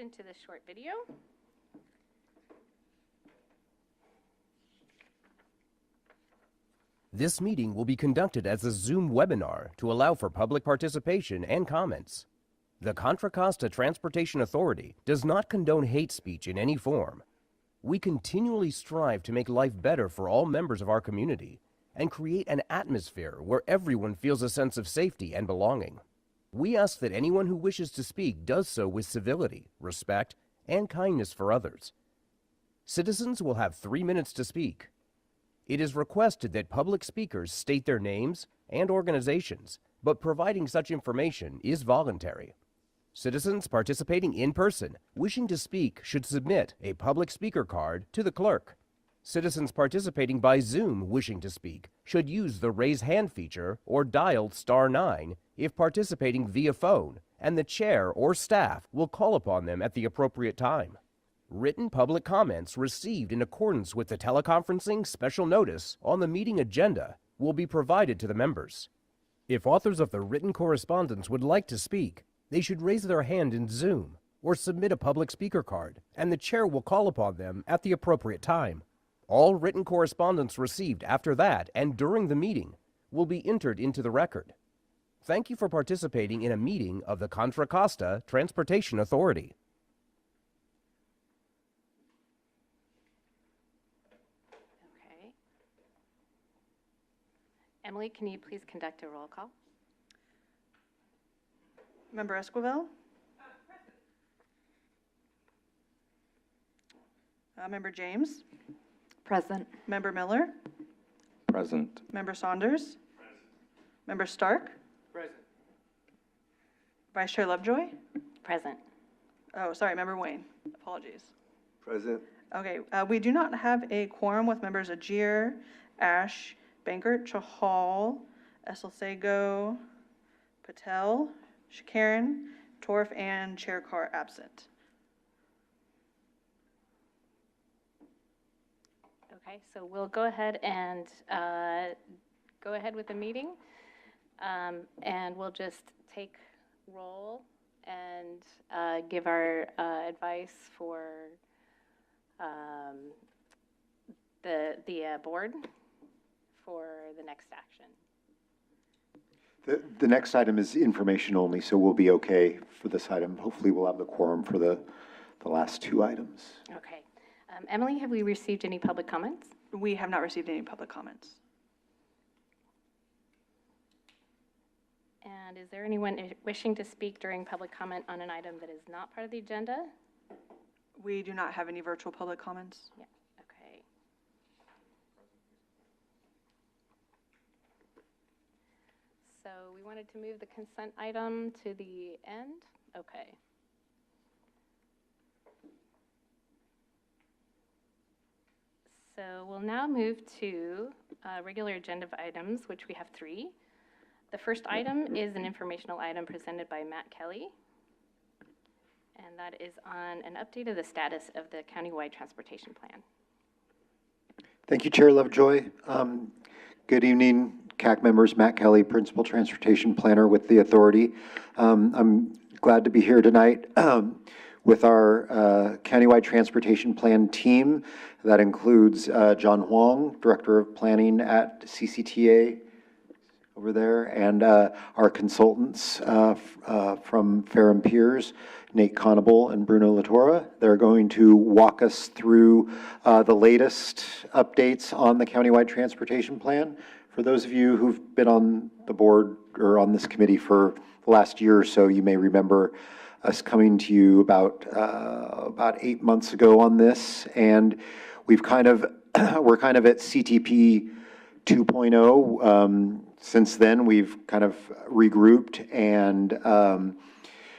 attention to this short video. This meeting will be conducted as a Zoom webinar to allow for public participation and comments. The Contra Costa Transportation Authority does not condone hate speech in any form. We continually strive to make life better for all members of our community and create an atmosphere where everyone feels a sense of safety and belonging. We ask that anyone who wishes to speak does so with civility, respect, and kindness for others. Citizens will have 3 minutes to speak. It is requested that public speakers state their names and organizations, but providing such information is voluntary. Citizens participating in person wishing to speak should submit a public speaker card to the clerk. Citizens participating by Zoom wishing to speak should use the raise hand feature or dial *9 if participating via phone, and the chair or staff will call upon them at the appropriate time. Written public comments received in accordance with the teleconferencing special notice on the meeting agenda will be provided to the members. If authors of the written correspondence would like to speak, they should raise their hand in Zoom or submit a public speaker card, and the chair will call upon them at the appropriate time. All written correspondence received after that and during the meeting will be entered into the record. Thank you for participating in a meeting of the Contra Costa Transportation Authority. Okay. Emily, can you please conduct a roll call? Member Esquivel? Member James? Present. Member Miller? Present. Member Saunders? Present. Member Stark? Present. Vice Chair Lovejoy? Present. Oh, sorry, Member Wayne. Apologies. Present. Okay, we do not have a quorum with members Ajir, Ash, Bankert, Chahal, Eselsago, Patel, Shakaran, Torf, and Chair Carr absent. Okay, so we'll go ahead and go ahead with the meeting, and we'll just take roll and give our advice for the board for the next action. The next item is information only, so we'll be okay for this item. Hopefully we'll have the quorum for the last two items. Okay. Emily, have we received any public comments? We have not received any public comments. And is there anyone wishing to speak during public comment on an item that is not part of the agenda? We do not have any virtual public comments. Yeah, okay. So we wanted to move the consent item to the end? Okay. So we'll now move to regular agenda items, which we have 3. The first item is an informational item presented by Matt Kelly, and that is on an update of the status of the countywide transportation plan. Thank you, Chair Lovejoy. Good evening, CAC members. Matt Kelly, Principal Transportation Planner with the Authority. I'm glad to be here tonight with our countywide transportation plan team. That includes John Huang, Director of Planning at CCTA over there, and our consultants from Ferrum Piers, Nate Conable and Bruno Latorra. They're going to walk us through the latest updates on the countywide transportation plan. For those of you who've been on the board or on this committee for the last year or so, you may remember us coming to you about 8 months ago on this, and we're kind of at CTP 2.0. Since then, we've kind of regrouped and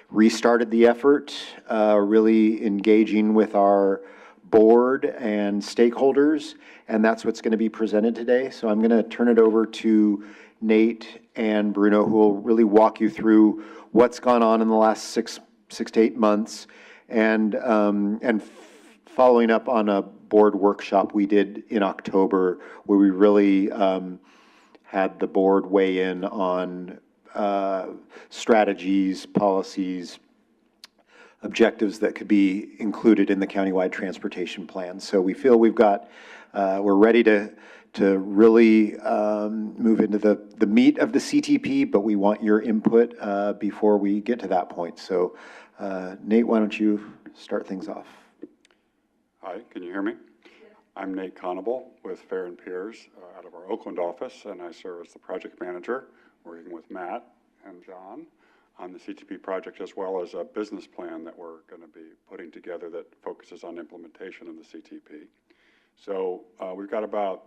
restarted the effort, really engaging with our board and stakeholders, and that's what's going to be presented today. So I'm going to turn it over to Nate and Bruno, who will really walk you through what's gone on in the last six to 8 months, and following up on a board workshop we did in October, where we really had the board weigh in on strategies, policies, objectives that could be included in the countywide transportation plan. So we feel we're ready to really move into the meat of the CTP, but we want your input before we get to that point. So Nate, why don't you start things off? Hi, can you hear me? I'm Nate Conable with Fair and Peers out of our Oakland office, and I serve as the project manager, working with Matt and John on the CTP project, as well as a business plan that we're going to be putting together that focuses on implementation of the CTP. So we've got about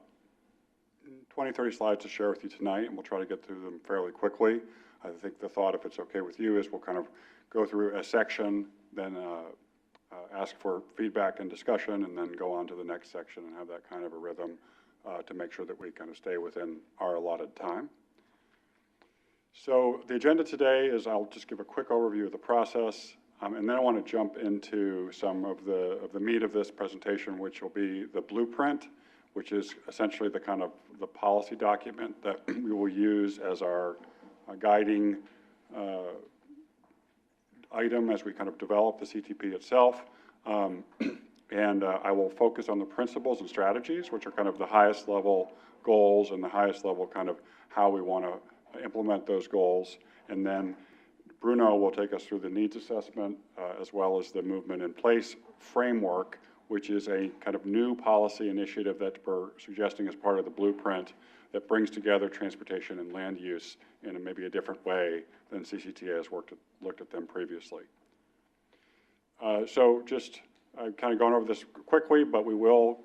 20, 30 slides to share with you tonight, and we'll try to get through them fairly quickly. I think the thought, if it's okay with you, is we'll kind of go through a section, then ask for feedback and discussion, and then go on to the next section and have that kind of a rhythm to make sure that we kind of stay within our allotted time. So the agenda today is I'll just give a quick overview of the process, and then I want to jump into some of the meat of this presentation, which will be the blueprint, which is essentially the kind of the policy document that we will use as our guiding item as we kind of develop the CTP itself. And I will focus on the principles and strategies, which are kind of the highest level goals and the highest level kind of how we want to implement those goals. And then Bruno will take us through the needs assessment as well as the movement in place framework, which is a kind of new policy initiative that we're suggesting as part of the blueprint that brings together transportation and land use in maybe a different way than CCTA has looked at them previously. So just kind of going over this quickly, but we will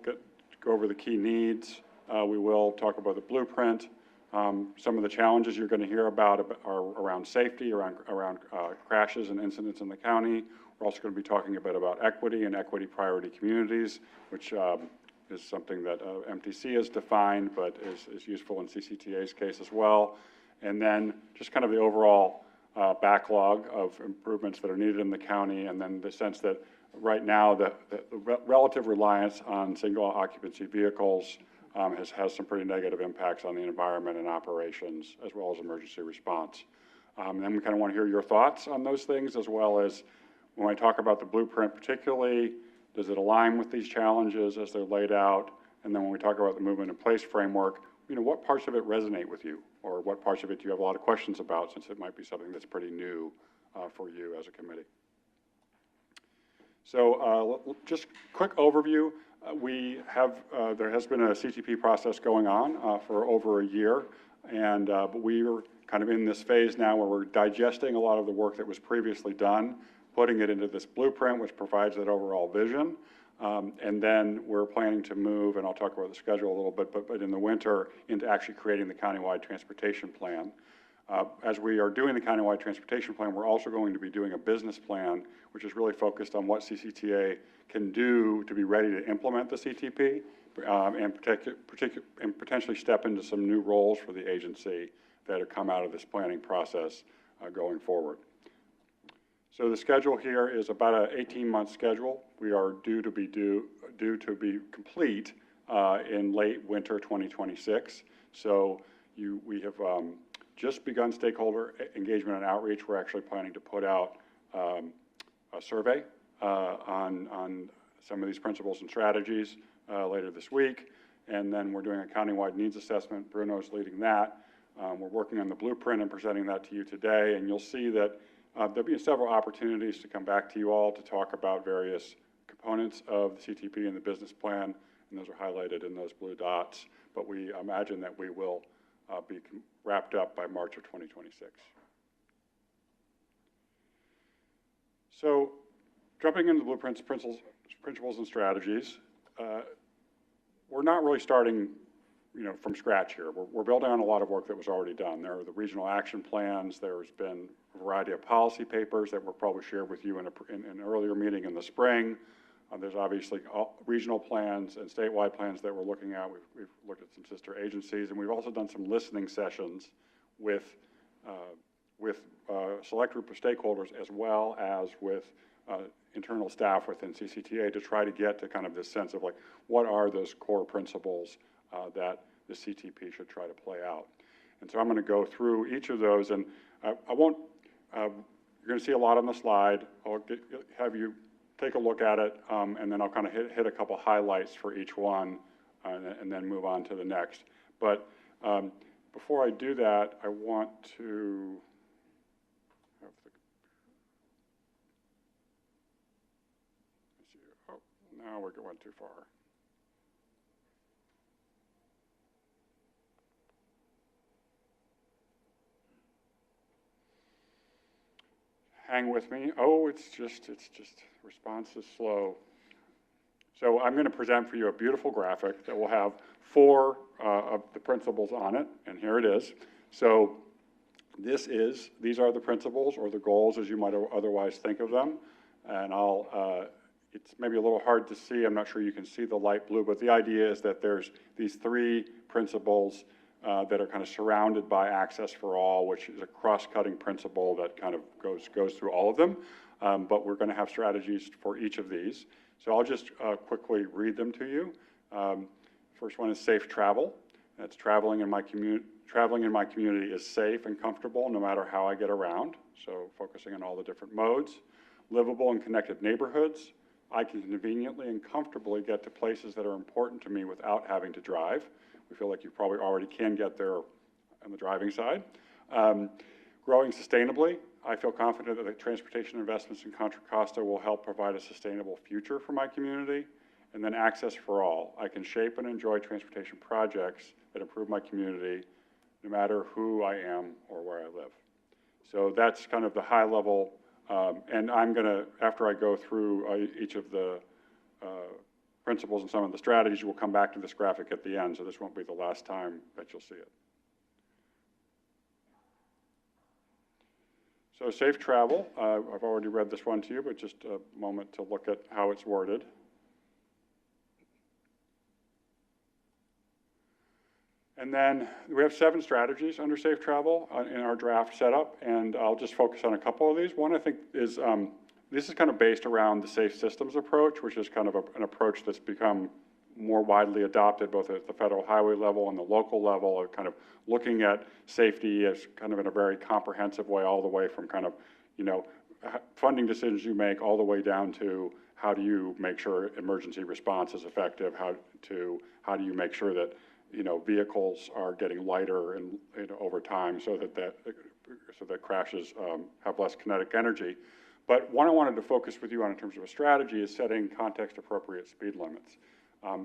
go over the key needs. We will talk about the blueprint. Some of the challenges you're going to hear about are around safety, around crashes and incidents in the county. We're also going to be talking a bit about equity and equity priority communities, which is something that MTC has defined, but is useful in CCTA's case as well. And then just kind of the overall backlog of improvements that are needed in the county, and then the sense that right now the relative reliance on single occupancy vehicles has some pretty negative impacts on the environment and operations, as well as emergency response. And then we kind of want to hear your thoughts on those things, as well as when I talk about the blueprint particularly, does it align with these challenges as they're laid out? And then when we talk about the movement in place framework, what parts of it resonate with you? Or what parts of it do you have a lot of questions about, since it might be something that's pretty new for you as a committee? So just quick overview. There has been a CTP process going on for over a year, and but we're kind of in this phase now where we're digesting a lot of the work that was previously done, putting it into this blueprint, which provides that overall vision. And then we're planning to move, and I'll talk about the schedule a little bit, but in the winter into actually creating the countywide transportation plan. As we are doing the countywide transportation plan, we're also going to be doing a business plan, which is really focused on what CCTA can do to be ready to implement the CTP, and potentially step into some new roles for the agency that have come out of this planning process going forward. So the schedule here is about an 18-month schedule. We are due to be complete in late winter 2026. So we have just begun stakeholder engagement and outreach. We're actually planning to put out a survey on some of these principles and strategies later this week. And then we're doing a countywide needs assessment. Bruno's leading that. We're working on the blueprint and presenting that to you today. And you'll see that there'll be several opportunities to come back to you all to talk about various components of the CTP and the business plan, and those are highlighted in those blue dots. But we imagine that we will be wrapped up by March of 2026. So jumping into the blueprints, principles and strategies, we're not really starting from scratch here. We're building on a lot of work that was already done. There are the regional action plans. There's been a variety of policy papers that were probably shared with you in an earlier meeting in the spring. There's obviously regional plans and statewide plans that we're looking at. We've looked at some sister agencies, and we've also done some listening sessions with a select group of stakeholders, as well as with internal staff within CCTA, to try to get to kind of this sense of like, what are those core principles that the CTP should try to play out. And so I'm going to go through each of those, and I won't, you're You're going to see a lot on the slide. I'll have you take a look at it, and then I'll kind of hit a couple highlights for each one, and then move on to the next. But before I do that, I want to have the, let's see, oh, now we went too far. Hang with me. Oh, it's just response is slow. So I'm going to present for you a beautiful graphic that will have 4 of the principles on it, and here it is. So these are the principles or the goals as you might otherwise think of them, and it's maybe a little hard to see. I'm not sure you can see the light blue, but the idea is that there's these 3 principles that are kind of surrounded by access for all, which is a cross-cutting principle that kind of goes through all of them. But we're going to have strategies for each of these. So I'll just quickly read them to you. First one is safe travel. That's traveling in my community. Traveling in my community is safe and comfortable no matter how I get around. So focusing on all the different modes. Livable and connected neighborhoods. I can conveniently and comfortably get to places that are important to me without having to drive. We feel like you probably already can get there on the driving side. Growing sustainably. I feel confident that the transportation investments in Contra Costa will help provide a sustainable future for my community. And then access for all. I can shape and enjoy transportation projects that improve my community no matter who I am or where I live. So that's kind of the high level, and I'm gonna, after I go through each of the principles and some of the strategies, we'll come back to this graphic at the end, so this won't be the last time that you'll see it. So safe travel, I've already read this one to you, but just a moment to look at how it's worded. And then we have 7 strategies under safe travel in our draft setup, and I'll just focus on a couple of these. One I think is, this is kind of based around the safe systems approach, which is kind of an approach that's become more widely adopted both at the federal highway level and the local level, of kind of looking at safety as kind of in a very comprehensive way, all the way from kind of, you know, funding decisions you make all the way down to how do you make sure emergency response is effective, how do you make sure that, you know, vehicles are getting lighter and, you know, over time so that crashes have less kinetic energy. But one I wanted to focus with you on in terms of a strategy is setting context-appropriate speed limits,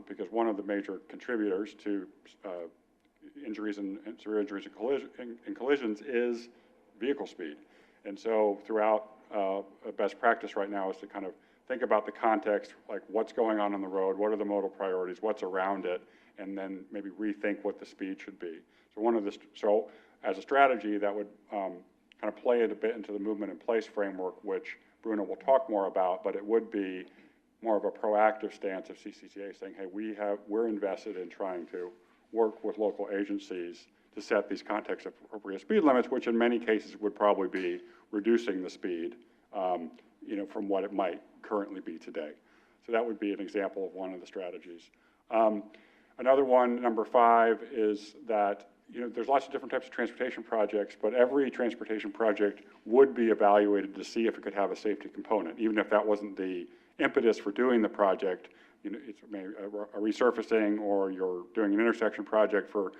because one of the major contributors to injuries and severe injuries and collisions is vehicle speed. And so throughout best practice right now is to kind of think about the context, like what's going on the road, what are the modal priorities, what's around it, and then maybe rethink what the speed should be. So as a strategy, that would kind of play it a bit into the movement in place framework, which Bruno will talk more about, but it would be more of a proactive stance of CCTA saying, hey, we're invested in trying to work with local agencies to set these context-appropriate speed limits, which in many cases would probably be reducing the speed, you know, from what it might currently be today. So that would be an example of one of the strategies. Another one, number 5, is that, you know, there's lots of different types of transportation projects, but every transportation project would be evaluated to see if it could have a safety component, even if that wasn't the impetus for doing the project. You know, it's maybe a resurfacing, or you're doing an intersection project for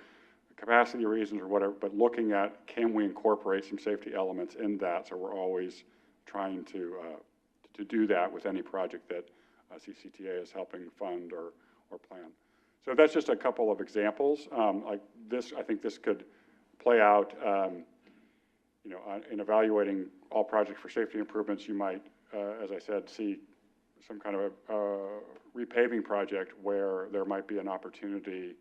capacity reasons or whatever, but looking at, can we incorporate some safety elements in that? So we're always trying to do that with any project that CCTA is helping fund or plan. So that's just a couple of examples. Like this, I think this could play out, you know, in evaluating all projects for safety improvements. You might, as I said, see some kind of a repaving project where there might be an opportunity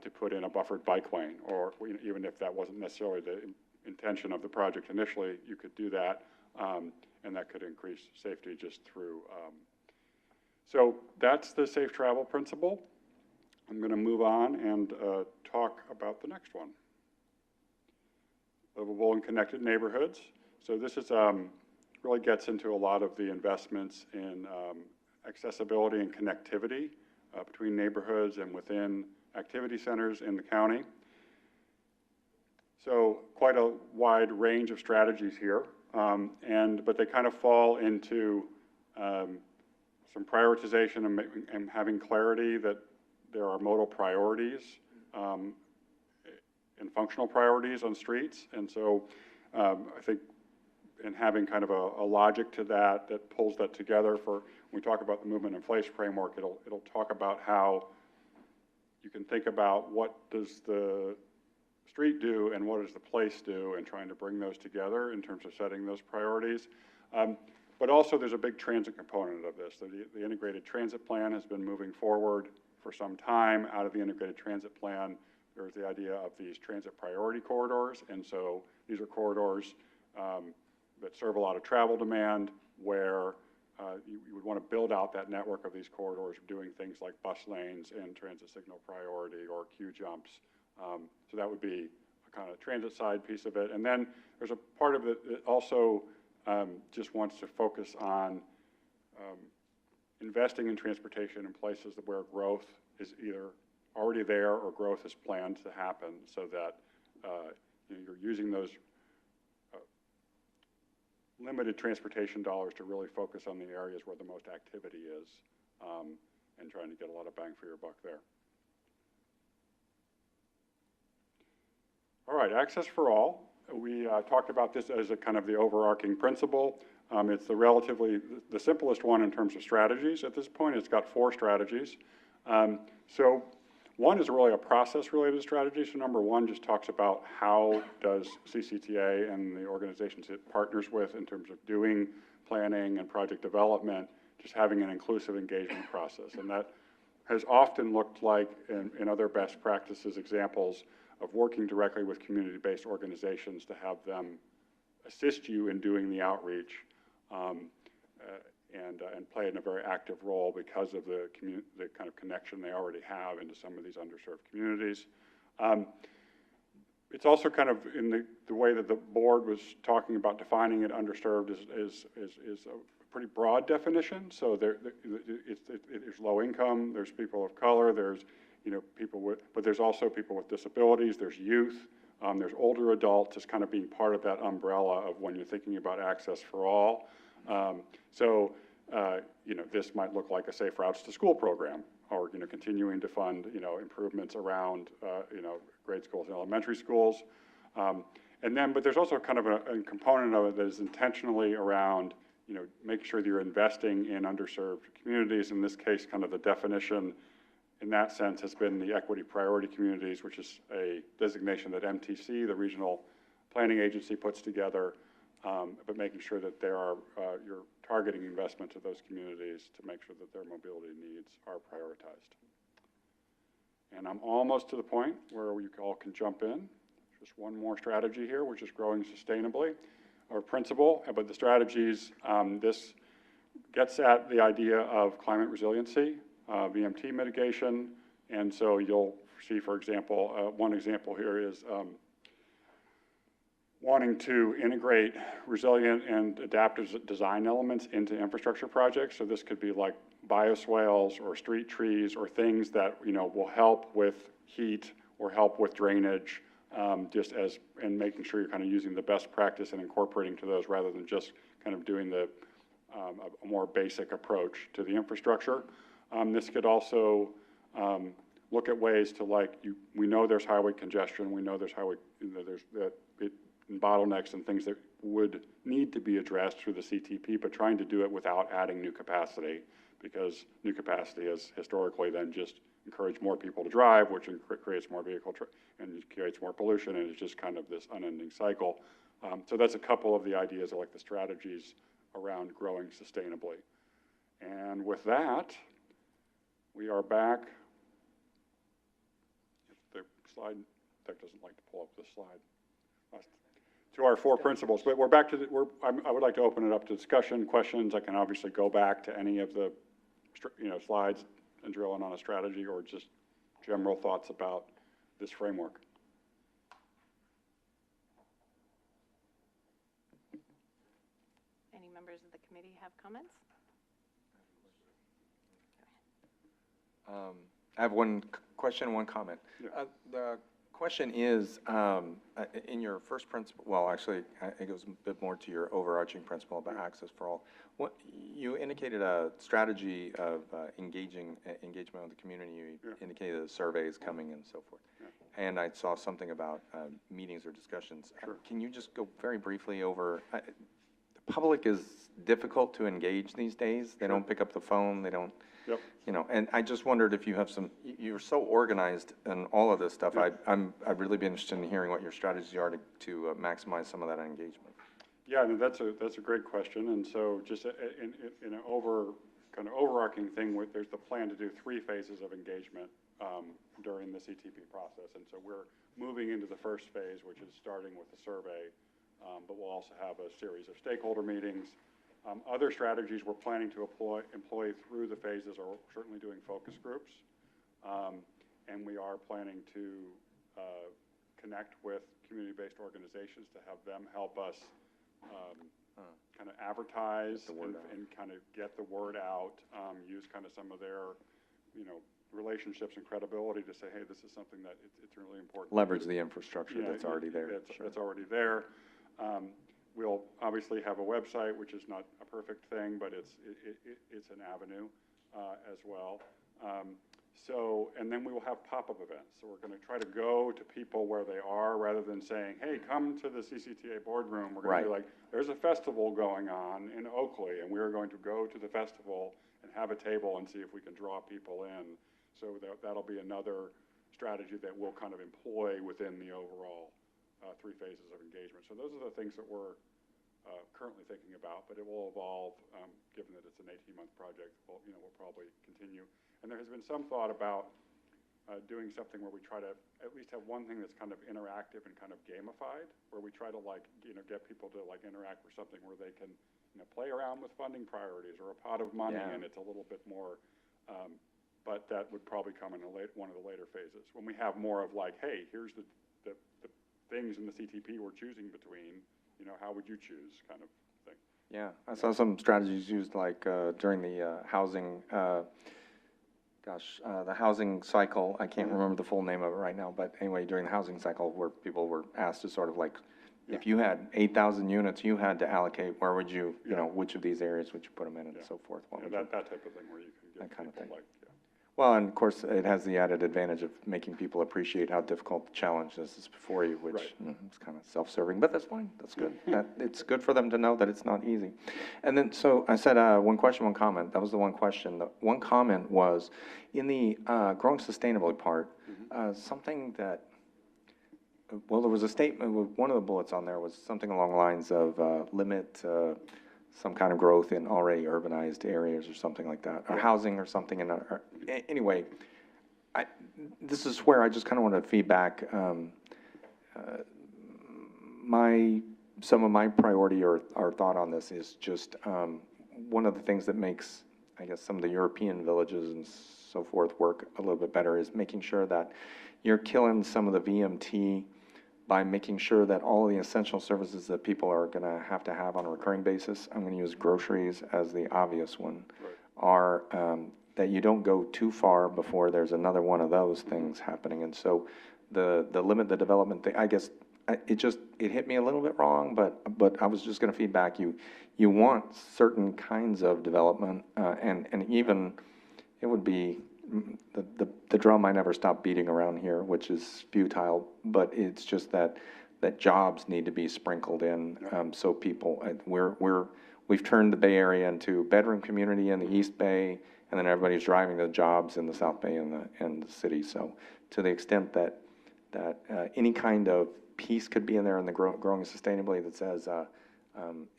to put in a buffered bike lane, or even if that wasn't necessarily the intention of the project initially, you could do that, and that could increase safety just through. So that's the safe travel principle. I'm going to move on and talk about the next one. Livable and connected neighborhoods. So this is really gets into a lot of the investments in accessibility and connectivity between neighborhoods and within activity centers in the county. So quite a wide range of strategies here. But they kind of fall into some prioritization and having clarity that there are modal priorities and functional priorities on streets. And so I think in having kind of a logic to that pulls that together for, when we talk about the movement and place framework, it'll talk about how you can think about what does the street do and what does the place do, and trying to bring those together in terms of setting those priorities. But also there's a big transit component of this. The integrated transit plan has been moving forward for some time. Out of the integrated transit plan, there's the idea of these transit priority corridors. And so these are corridors that serve a lot of travel demand, where you would want to build out that network of these corridors, doing things like bus lanes and transit signal priority or queue jumps. So that would be a kind of transit side piece of it. And then there's a part of it that also just wants to focus on investing in transportation in places where growth is either already there or growth is planned to happen, so that you're using those limited transportation dollars to really focus on the areas where the most activity is, and trying to get a lot of bang for your buck there. All right, Access for All. We talked about this as a kind of the overarching principle. It's the simplest one in terms of strategies at this point. It's got 4 strategies. So one is really a process-related strategy. So number 1 just talks about how does CCTA and the organizations it partners with in terms of doing planning and project development, just having an inclusive engagement process. And that has often looked like, in other best practices examples, of working directly with community-based organizations to have them assist you in doing the outreach and play in a very active role because of the kind of connection they already have into some of these underserved communities. It's also kind of in the way that the board was talking about defining it, underserved is a pretty broad definition. So there's low income, there's people of color, there's people with, but there's also people with disabilities, there's youth, there's older adults as kind of being part of that umbrella of when you're thinking about Access for All. This might look like a Safe Routes to School program, or continuing to fund improvements around grade schools and elementary schools, but there's also kind of a component of it that is intentionally around making sure that you're investing in underserved communities. In this case, kind of the definition in that sense has been the equity priority communities, which is a designation that MTC, the regional planning agency, puts together, but making sure that you're targeting investment to those communities to make sure that their mobility needs are prioritized. And I'm almost to the point where you all can jump in. Just one more strategy here, which is growing sustainably, or principle. But the strategies, this gets at the idea of climate resiliency, VMT mitigation. And so you'll see, for example, one example here is wanting to integrate resilient and adaptive design elements into infrastructure projects. So this could be like bioswales or street trees or things that will help with heat or help with drainage, and making sure you're kind of using the best practice and incorporating to those rather than just kind of doing a more basic approach to the infrastructure. This could also look at ways to we know there's highway congestion, we know there's bottlenecks and things that would need to be addressed through the CTP, but trying to do it without adding new capacity, because new capacity has historically then just encouraged more people to drive, which creates more and creates more pollution, and it's just kind of this unending cycle. So that's a couple of the ideas of the strategies around growing sustainably. And with that, we are back. The slide deck doesn't like to pull up this slide. To our 4 principles, but we're back to I would like to open it up to discussion, questions. I can obviously go back to any of the slides and drill in on a strategy, or just general thoughts about this framework. Any members of the committee have comments? I have one question, one comment. Yeah. The question is, in your first principle, well, actually, it goes a bit more to your overarching principle about access for all. What, you indicated a strategy of engagement with the community. You indicated the surveys coming and so forth. And I saw something about meetings or discussions. Can you just go very briefly over, the public is difficult to engage these days. They don't pick up the phone, they don't, Yep. you know, and I just wondered if you have some, you're so organized in all of this stuff. Yep. I'd really be interested in hearing what your strategies are to maximize some of that engagement. Yeah, no, that's a great question. And so just in an kind of overarching thing, there's the plan to do 3 phases of engagement during the CTP process. And so we're moving into the first phase, which is starting with the survey, but we'll also have a series of stakeholder meetings. Other strategies we're planning to employ through the phases are certainly doing focus groups. And we are planning to connect with community-based organizations to have them help us kind of advertise and kind of get the word out, use kind of some of their, you know, relationships and credibility to say, hey, this is something that it's really important. Leverage the infrastructure that's already there. That's already there. We'll obviously have a website, which is not a perfect thing, but it's an avenue as well. And then we will have pop-up events. So we're going to try to go to people where they are rather than saying, hey, come to the CCTA boardroom. We're going to be like, there's a festival going on in Oakley, and we're going to go to the festival and have a table and see if we can draw people in. So that'll be another strategy that we'll kind of employ within the overall 3 phases of engagement. So those are the things that we're currently thinking about, but it will evolve, given that it's an 18-month project. We'll probably continue. And there has been some thought about doing something where we try to at least have one thing that's kind of interactive and kind of gamified, where we try to get people to interact with something where they can play around with funding priorities or a pot of money, and it's a little bit more. But that would probably come in one of the later phases when we have more of hey, here's the things in the CTP we're choosing between. How would you choose, kind of thing. Yeah, I saw some strategies used during the housing. The housing cycle, I can't remember the full name of it right now, but anyway, during the housing cycle where people were asked to sort of if you had 8,000 units, you had to allocate, where would you, which of these areas would you put them in and so forth. That type of thing where you can get that kind of people thing. Well, and of course, it has the added advantage of making people appreciate how difficult the challenge is before you, which is kind of self-serving, but that's fine, that's good. It's good for them to know that it's not easy. And then, so I said one question, one comment. That was the one question. The one comment was, in the growing sustainably part, something that, well, there was a statement, one of the bullets on there was something along the lines of limit some kind of growth in already urbanized areas or something like that, or housing or something. Anyway, this is where I just kind of want to feedback some of my priority or thought on this is just one of the things that makes, I guess, some of the European villages and so forth work a little bit better is making sure that you're killing some of the VMT by making sure that all the essential services that people are going to have on a recurring basis, I'm going to use groceries as the obvious one, are that you don't go too far before there's another one of those things happening. And so the limit the development thing, I guess, it hit me a little bit wrong, but I was just going to feedback you want certain kinds of development, and even it would be the drum I never stop beating around here, which is futile, but it's just that jobs need to be sprinkled in, so people, we've turned the Bay Area into a bedroom community in the East Bay, and then everybody's driving to jobs in the South Bay and the city. So to the extent that any kind of piece could be in there in the growing sustainably that says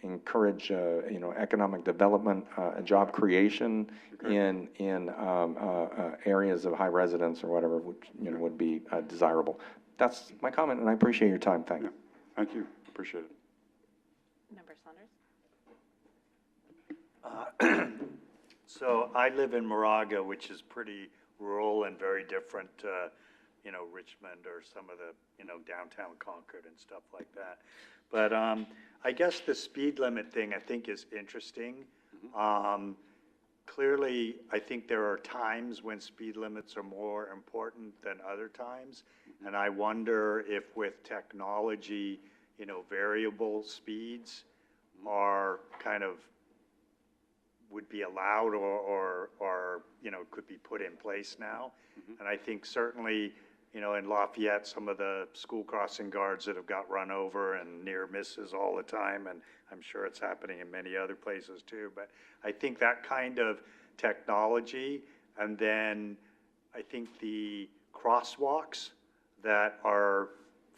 encourage economic development, job creation in areas of high residence or whatever, which would be desirable. That's my comment, and I appreciate your time. Thank you. Thank you. Appreciate it. Member Saunders? So I live in Moraga, which is pretty rural and very different, Richmond or some of the, downtown Concord and stuff like that. But I guess the speed limit thing I think is interesting. clearly, I think there are times when speed limits are more important than other times. And I wonder if with technology, you know, variable speeds are kind of, would be allowed or, you know, could be put in place now. And I think certainly, you know, in Lafayette, some of the school crossing guards that have got run over and near misses all the time, and I'm sure it's happening in many other places too. But I think that kind of technology, and then I think the crosswalks that are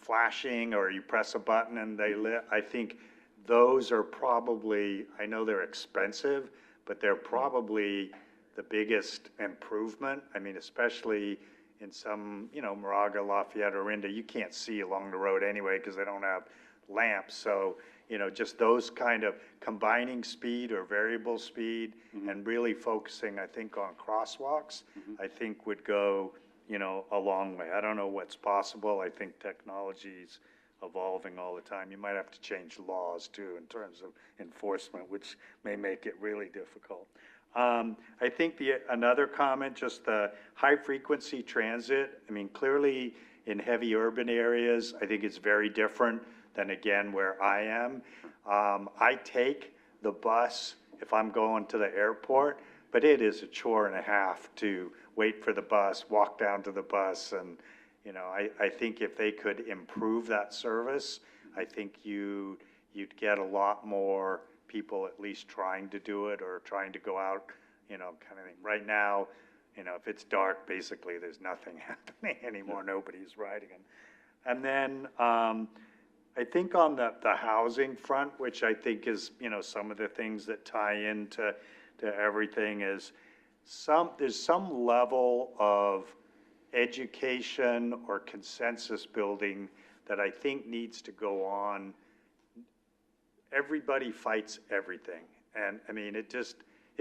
flashing, or you press a button and they lit, I think those are probably, I know they're expensive, but they're probably the biggest improvement. I mean, especially in some, you know, Moraga, Lafayette, Orinda, you can't see along the road anyway because they don't have lamps. So, you know, just those kind of combining speed or variable speed and really focusing, I think, on crosswalks, I think would go, you know, a long way. I don't know what's possible. I think technology's evolving all the time. You might have to change laws too in terms of enforcement, which may make it really difficult. I think another comment, just the high-frequency transit. I mean, clearly in heavy urban areas, I think it's very different than, again, where I am. I take the bus if I'm going to the airport, but it is a chore and a half to wait for the bus, walk down to the bus, and, you know, I think if they could improve that service, I think you'd get a lot more people at least trying to do it or trying to go out, you know, kind of thing. Right now, you know, if it's dark, basically there's nothing happening anymore. Nobody's riding it. And then I think on the housing front, which I think is, you know, some of the things that tie into everything, is there's some level of education or consensus building that I think needs to go on. Everybody fights everything. And I mean, it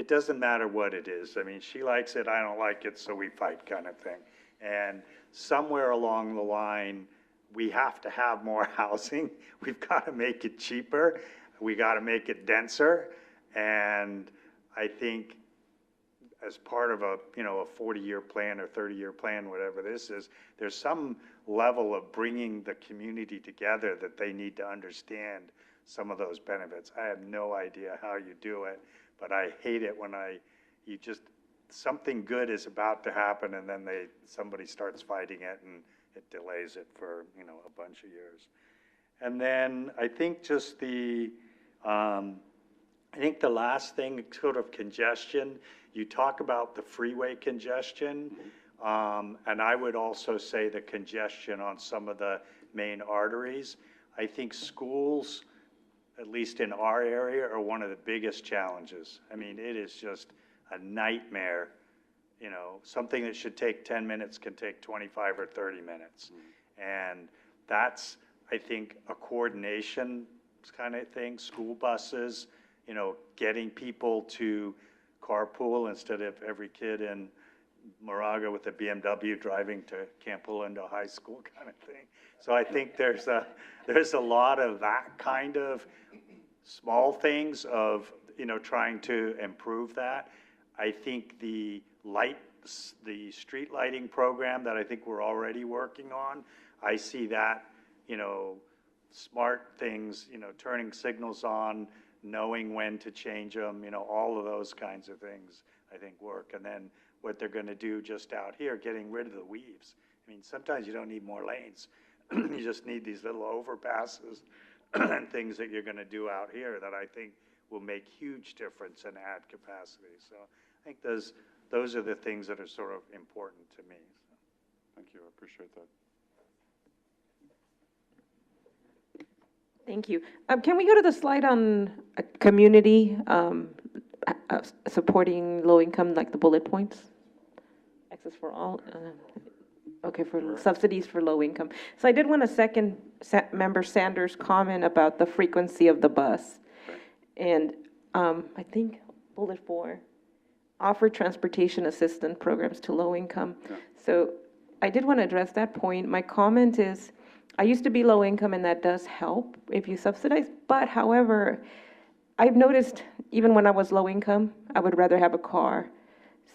doesn't matter what it is. I mean, she likes it, I don't like it, so we fight kind of thing. And somewhere along the line, we have to have more housing. We've got to make it cheaper. We got to make it denser. And I think as part of a, you know, a 40-year plan or 30-year plan, whatever this is, there's some level of bringing the community together that they need to understand some of those benefits. I have no idea how you do it, but I hate it when something good is about to happen and then somebody starts fighting it and it delays it for, you know, a bunch of years. And then I think just I think the last thing, sort of congestion, you talk about the freeway congestion, and I would also say the congestion on some of the main arteries. I think schools, at least in our area, are one of the biggest challenges. I mean, it is just a nightmare. You know, something that should take 10 minutes can take 25 or 30 minutes. And that's, I think, a coordination kind of thing. School buses, you know, getting people to carpool instead of every kid in Moraga with a BMW driving to Camp Holindo High School kind of thing. So I think there's a lot of that kind of small things of, you know, trying to improve that. I think the street lighting program that I think we're already working on, I see that, you know, smart things, you know, turning signals on, knowing when to change them, you know, all of those kinds of things I think work. And then what they're going to do just out here, getting rid of the weaves. I mean, sometimes you don't need more lanes. You just need these little overpasses and things that you're going to do out here that I think will make huge difference and add capacity. So I think those are the things that are sort of important to me. So. Thank you, I appreciate that. Thank you. Can we go to the slide on a community supporting low income, like the bullet points? Access for all. Okay, for subsidies for low income. So I did want to second Member Sanders' comment about the frequency of the bus. And I think bullet 4, offer transportation assistance programs to low income. Yeah. So I did want to address that point. My comment is, I used to be low income and that does help if you subsidize, but however, I've noticed, even when I was low income, I would rather have a car.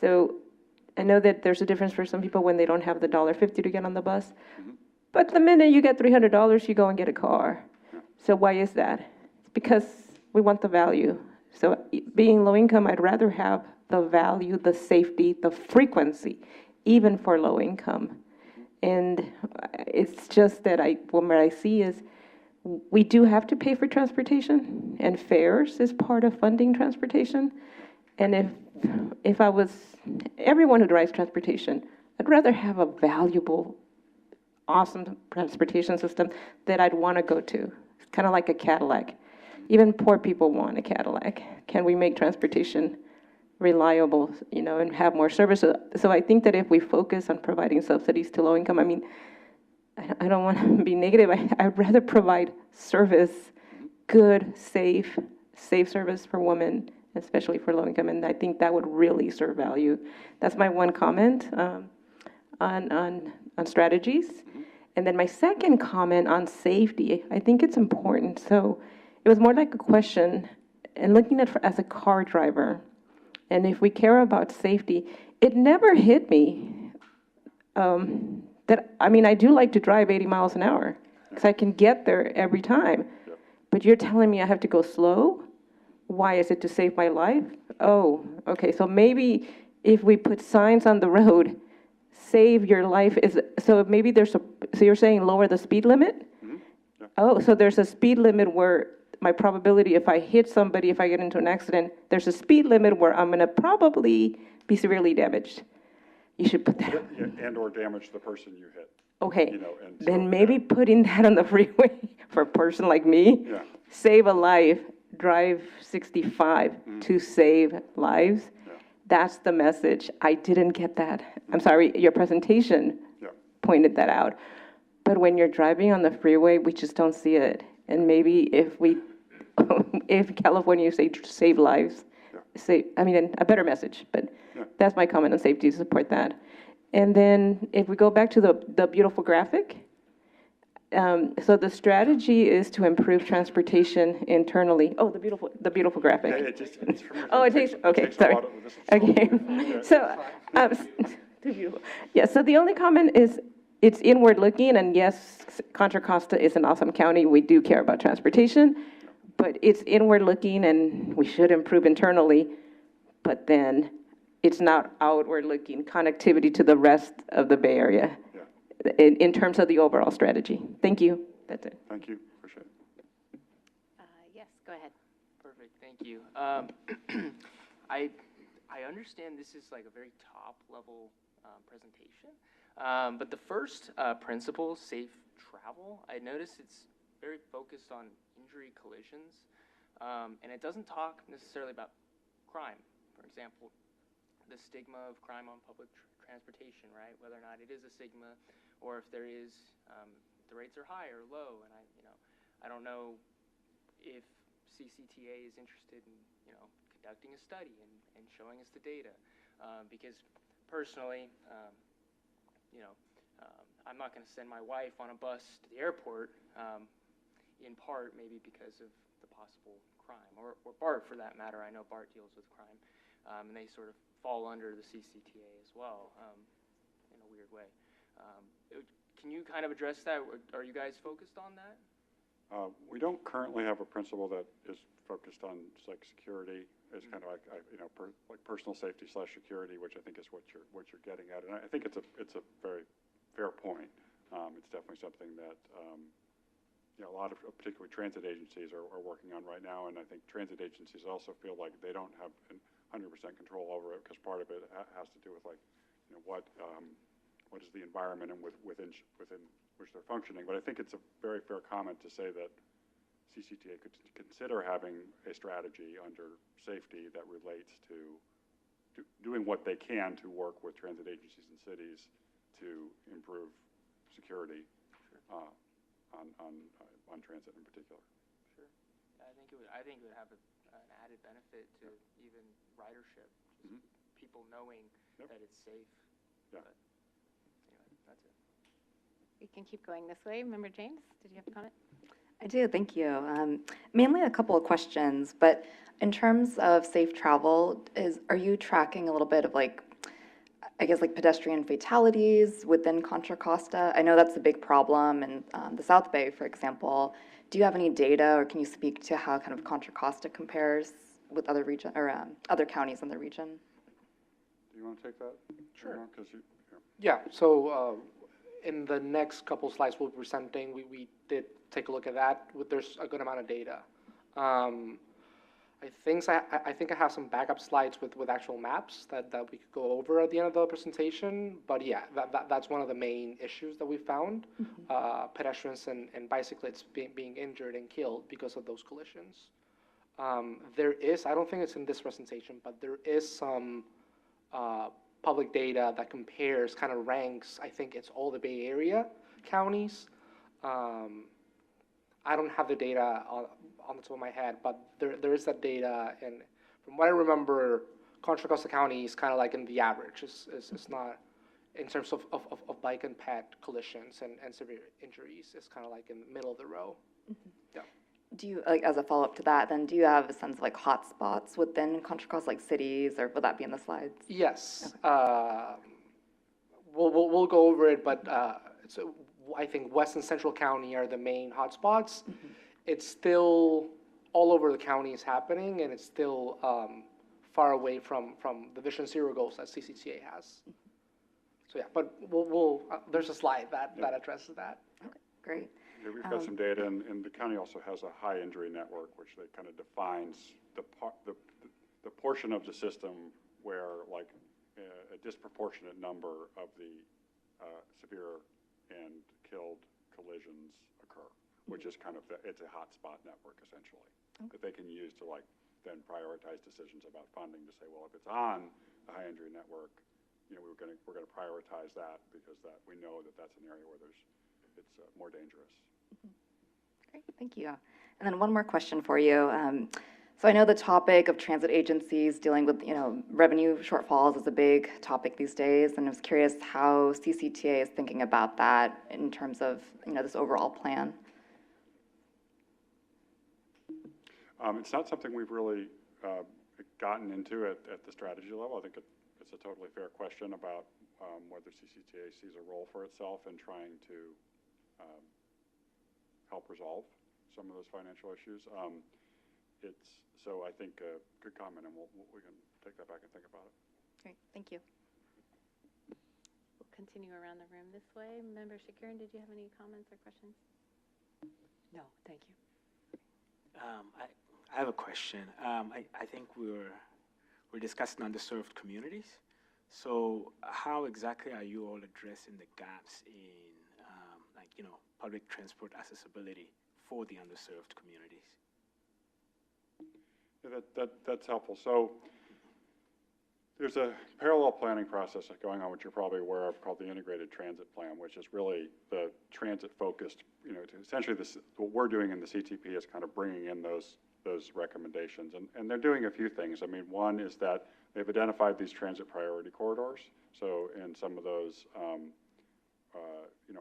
So I know that there's a difference for some people when they don't have the $1.50 to get on the bus. But the minute you get $300, you go and get a car. So why is that? It's because we want the value. So being low income, I'd rather have the value, the safety, the frequency, even for low income. And it's just that what I see is we do have to pay for transportation, and fares is part of funding transportation. And if I was everyone who drives transportation, I'd rather have a valuable, awesome transportation system that I'd want to go to. It's kind of like a Cadillac. Even poor people want a Cadillac. Can we make transportation reliable, and have more service? So I think that if we focus on providing subsidies to low income, I mean, I don't want to be negative. I'd rather provide service, good, safe service for women, especially for low income, and I think that would really serve value. That's my one comment on strategies. And then my second comment on safety, I think it's important. So it was more like a question, and looking at it as a car driver, and if we care about safety, it never hit me I do like to drive 80 miles an hour because I can get there every time. But you're telling me I have to go slow? Why? Is it to save my life? Oh, okay. So maybe if we put signs on the road, save your life, so maybe so you're saying lower the speed limit? Oh, so there's a speed limit where my probability, if I hit somebody, if I get into an accident, there's a speed limit where I'm going to probably be severely damaged. You should put that on. And/or damage the person you hit. Okay, And so, then maybe putting that on the freeway for a person like me, save a life, drive 65 to save lives. That's the message. I didn't get that. I'm sorry, your presentation pointed that out. But when you're driving on the freeway, we just don't see it. And maybe if California say save lives, a better message, but that's my comment on safety to support that. And then if we go back to the beautiful graphic, so the strategy is to improve transportation internally. Oh, the beautiful graphic. Yeah, it's from your- Oh, it takes, okay, takes a sorry. lot of- this is Okay, so, too beautiful. Yeah, so the only comment is, it's inward looking, and yes, Contra Costa is an awesome county. We do care about transportation, but it's inward looking, and we should improve internally. But then it's not outward looking connectivity to the rest of the Bay Area in terms of the overall strategy. Thank you. That's it. Thank you, appreciate it. Yes, go ahead. Perfect, thank you. I understand this is like a very top-level presentation, but the first principle, safe travel, I noticed it's very focused on injury collisions, and it doesn't talk necessarily about crime. For example, the stigma of crime on public transportation, right? Whether or not it is a stigma, or if there is, the rates are high or low, and I don't know if CCTA is interested in, conducting a study and showing us the data, because personally, I'm not going to send my wife on a bus to the airport, in part maybe because of the possible crime, or BART for that matter. I know BART deals with crime, and they sort of fall under the CCTA as well, in a weird way. Can you kind of address that? Are you guys focused on that? We don't currently have a principle that is focused on like security. It's kind of like like personal safety / security, which I think is what you're getting at. And I think it's a very fair point. It's definitely something that a lot of particularly transit agencies are working on right now. And I think transit agencies also feel like they don't have 100% control over it, because part of it has to do with what is the environment and within which they're functioning. But I think it's a very fair comment to say that CCTA could consider having a strategy under safety that relates to doing what they can to work with transit agencies and cities to improve security on transit in particular. Sure. I think it would have an added benefit to even ridership, just people knowing that it's safe. Yeah. But anyway, that's it. We can keep going this way. Member James, did you have a comment? I do, thank you. Mainly a couple of questions, but in terms of safe travel, are you tracking a little bit of like, I guess like pedestrian fatalities within Contra Costa? I know that's a big problem in the South Bay, for example. Do you have any data, or can you speak to how kind of Contra Costa compares with other region, or other counties in the region? Do you want to take that? Sure. Because you, Yeah, so in the next couple slides we'll be presenting, we did take a look at that. There's a good amount of data. I think I have some backup slides with actual maps that we could go over at the end of the presentation. But yeah, that's one of the main issues that we found. Pedestrians and bicyclists being injured and killed because of those collisions. There is, I don't think it's in this presentation, but there is some public data that compares, kind of ranks, I think it's all the Bay Area counties. I don't have the data on the top of my head, but there is that data, and from what I remember, Contra Costa County is kind of like in the average. It's not, in terms of bike and pet collisions and severe injuries, it's kind of like in the middle of the row. Yeah. Do you, like, as a follow-up to that, then do you have a sense of like hot spots within Contra Costa, like cities, or will that be in the slides? Yes. We'll go over it, but so I think West and Central County are the main hotspots. It's still all over the county is happening, and it's still far away from the Vision Zero goals that CCTA has. So yeah, but we'll there's a slide that addresses that. Okay, great. yeah, we've got some data, and the county also has a high injury network, which they kind of defines the portion of the system where like a disproportionate number of the severe and killed collisions occur, which is kind of it's a hotspot network essentially that they can use to like then prioritize decisions about funding to say, well, if it's on the high injury network, you know, we're going to prioritize that because that we know that that's an area where it's more dangerous. Great, thank you. And then one more question for you. So I know the topic of transit agencies dealing with, revenue shortfalls is a big topic these days, and I was curious how CCTA is thinking about that in terms of, this overall plan. It's not something we've really gotten into at the strategy level. I think it's a totally fair question about whether CCTA sees a role for itself in trying to help resolve some of those financial issues. So I think a good comment, and we can take that back and think about it. Great, thank you. We'll continue around the room this way. Member Shakirin, did you have any comments or questions? No, thank you. I have a question. I think we're discussing underserved communities. So how exactly are you all addressing the gaps in, public transport accessibility for the underserved communities? Yeah, that's helpful. So there's a parallel planning process going on, which you're probably aware of, called the Integrated Transit Plan, which is really the transit-focused, essentially what we're doing in the CTP is kind of bringing in those recommendations. And they're doing a few things. I mean, one is that they've identified these transit priority corridors. So in some of those,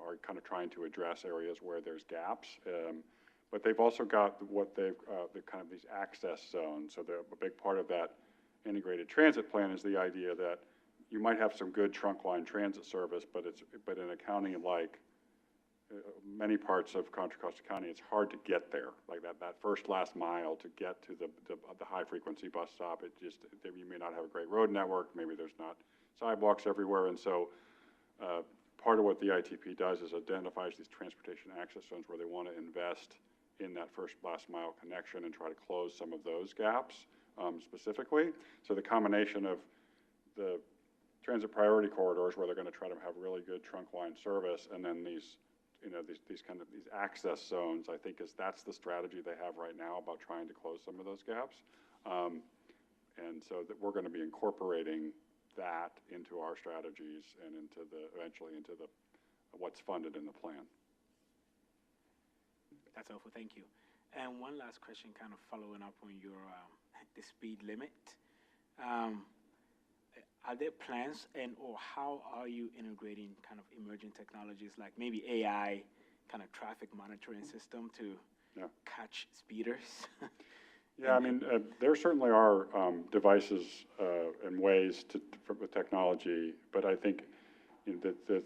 are kind of trying to address areas where there's gaps. But they've also got the kind of these access zones. So a big part of that integrated transit plan is the idea that you might have some good trunk line transit service, but in a county like many parts of Contra Costa County, it's hard to get there. Like that first last mile to get to the high frequency bus stop, you may not have a great road network. Maybe there's not sidewalks everywhere, and so. Part of what the ITP does is identifies these transportation access zones where they want to invest in that first last mile connection and try to close some of those gaps specifically. So the combination of the transit priority corridors where they're going to try to have really good trunk line service, and then these access zones, I think that's the strategy they have right now about trying to close some of those gaps. And so that we're going to be incorporating that into our strategies and eventually into what's funded in the plan. That's helpful, thank you. And one last question, kind of following up on your the speed limit. Are there plans or how are you integrating kind of emerging technologies like maybe AI, kind of traffic monitoring system to Yeah. catch speeders? Yeah, I mean, there certainly are devices and ways with technology, but I think you know, the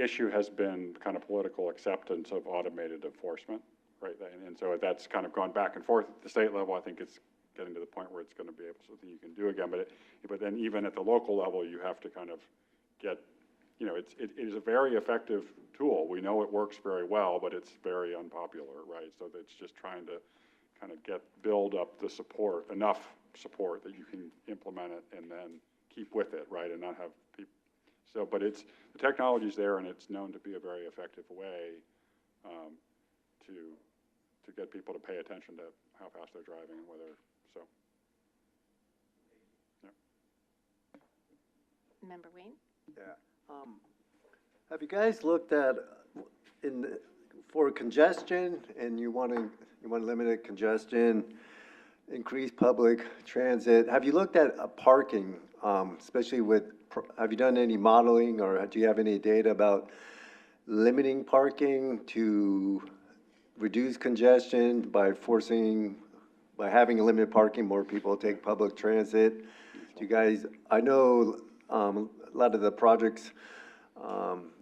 issue has been kind of political acceptance of automated enforcement, right? And so that's kind of gone back and forth at the state level. I think it's getting to the point where it's going to be able something you can do again. But then even at the local level, you have to kind of get, you know, it is a very effective tool. We know it works very well, but it's very unpopular, right? So it's just trying to kind of build up the support, enough support that you can implement it and then keep with it, right? And not have people. So, but the technology's there, and it's known to be a very effective way to get people to pay attention to how fast they're driving and whether, so. Yeah. Member Wayne? Yeah. Have you guys looked at, for congestion, and you want to limit congestion, increase public transit, have you looked at parking, especially have you done any modeling, or do you have any data about limiting parking to reduce congestion by having a limited parking, more people take public transit? Do you guys, I know a lot of the projects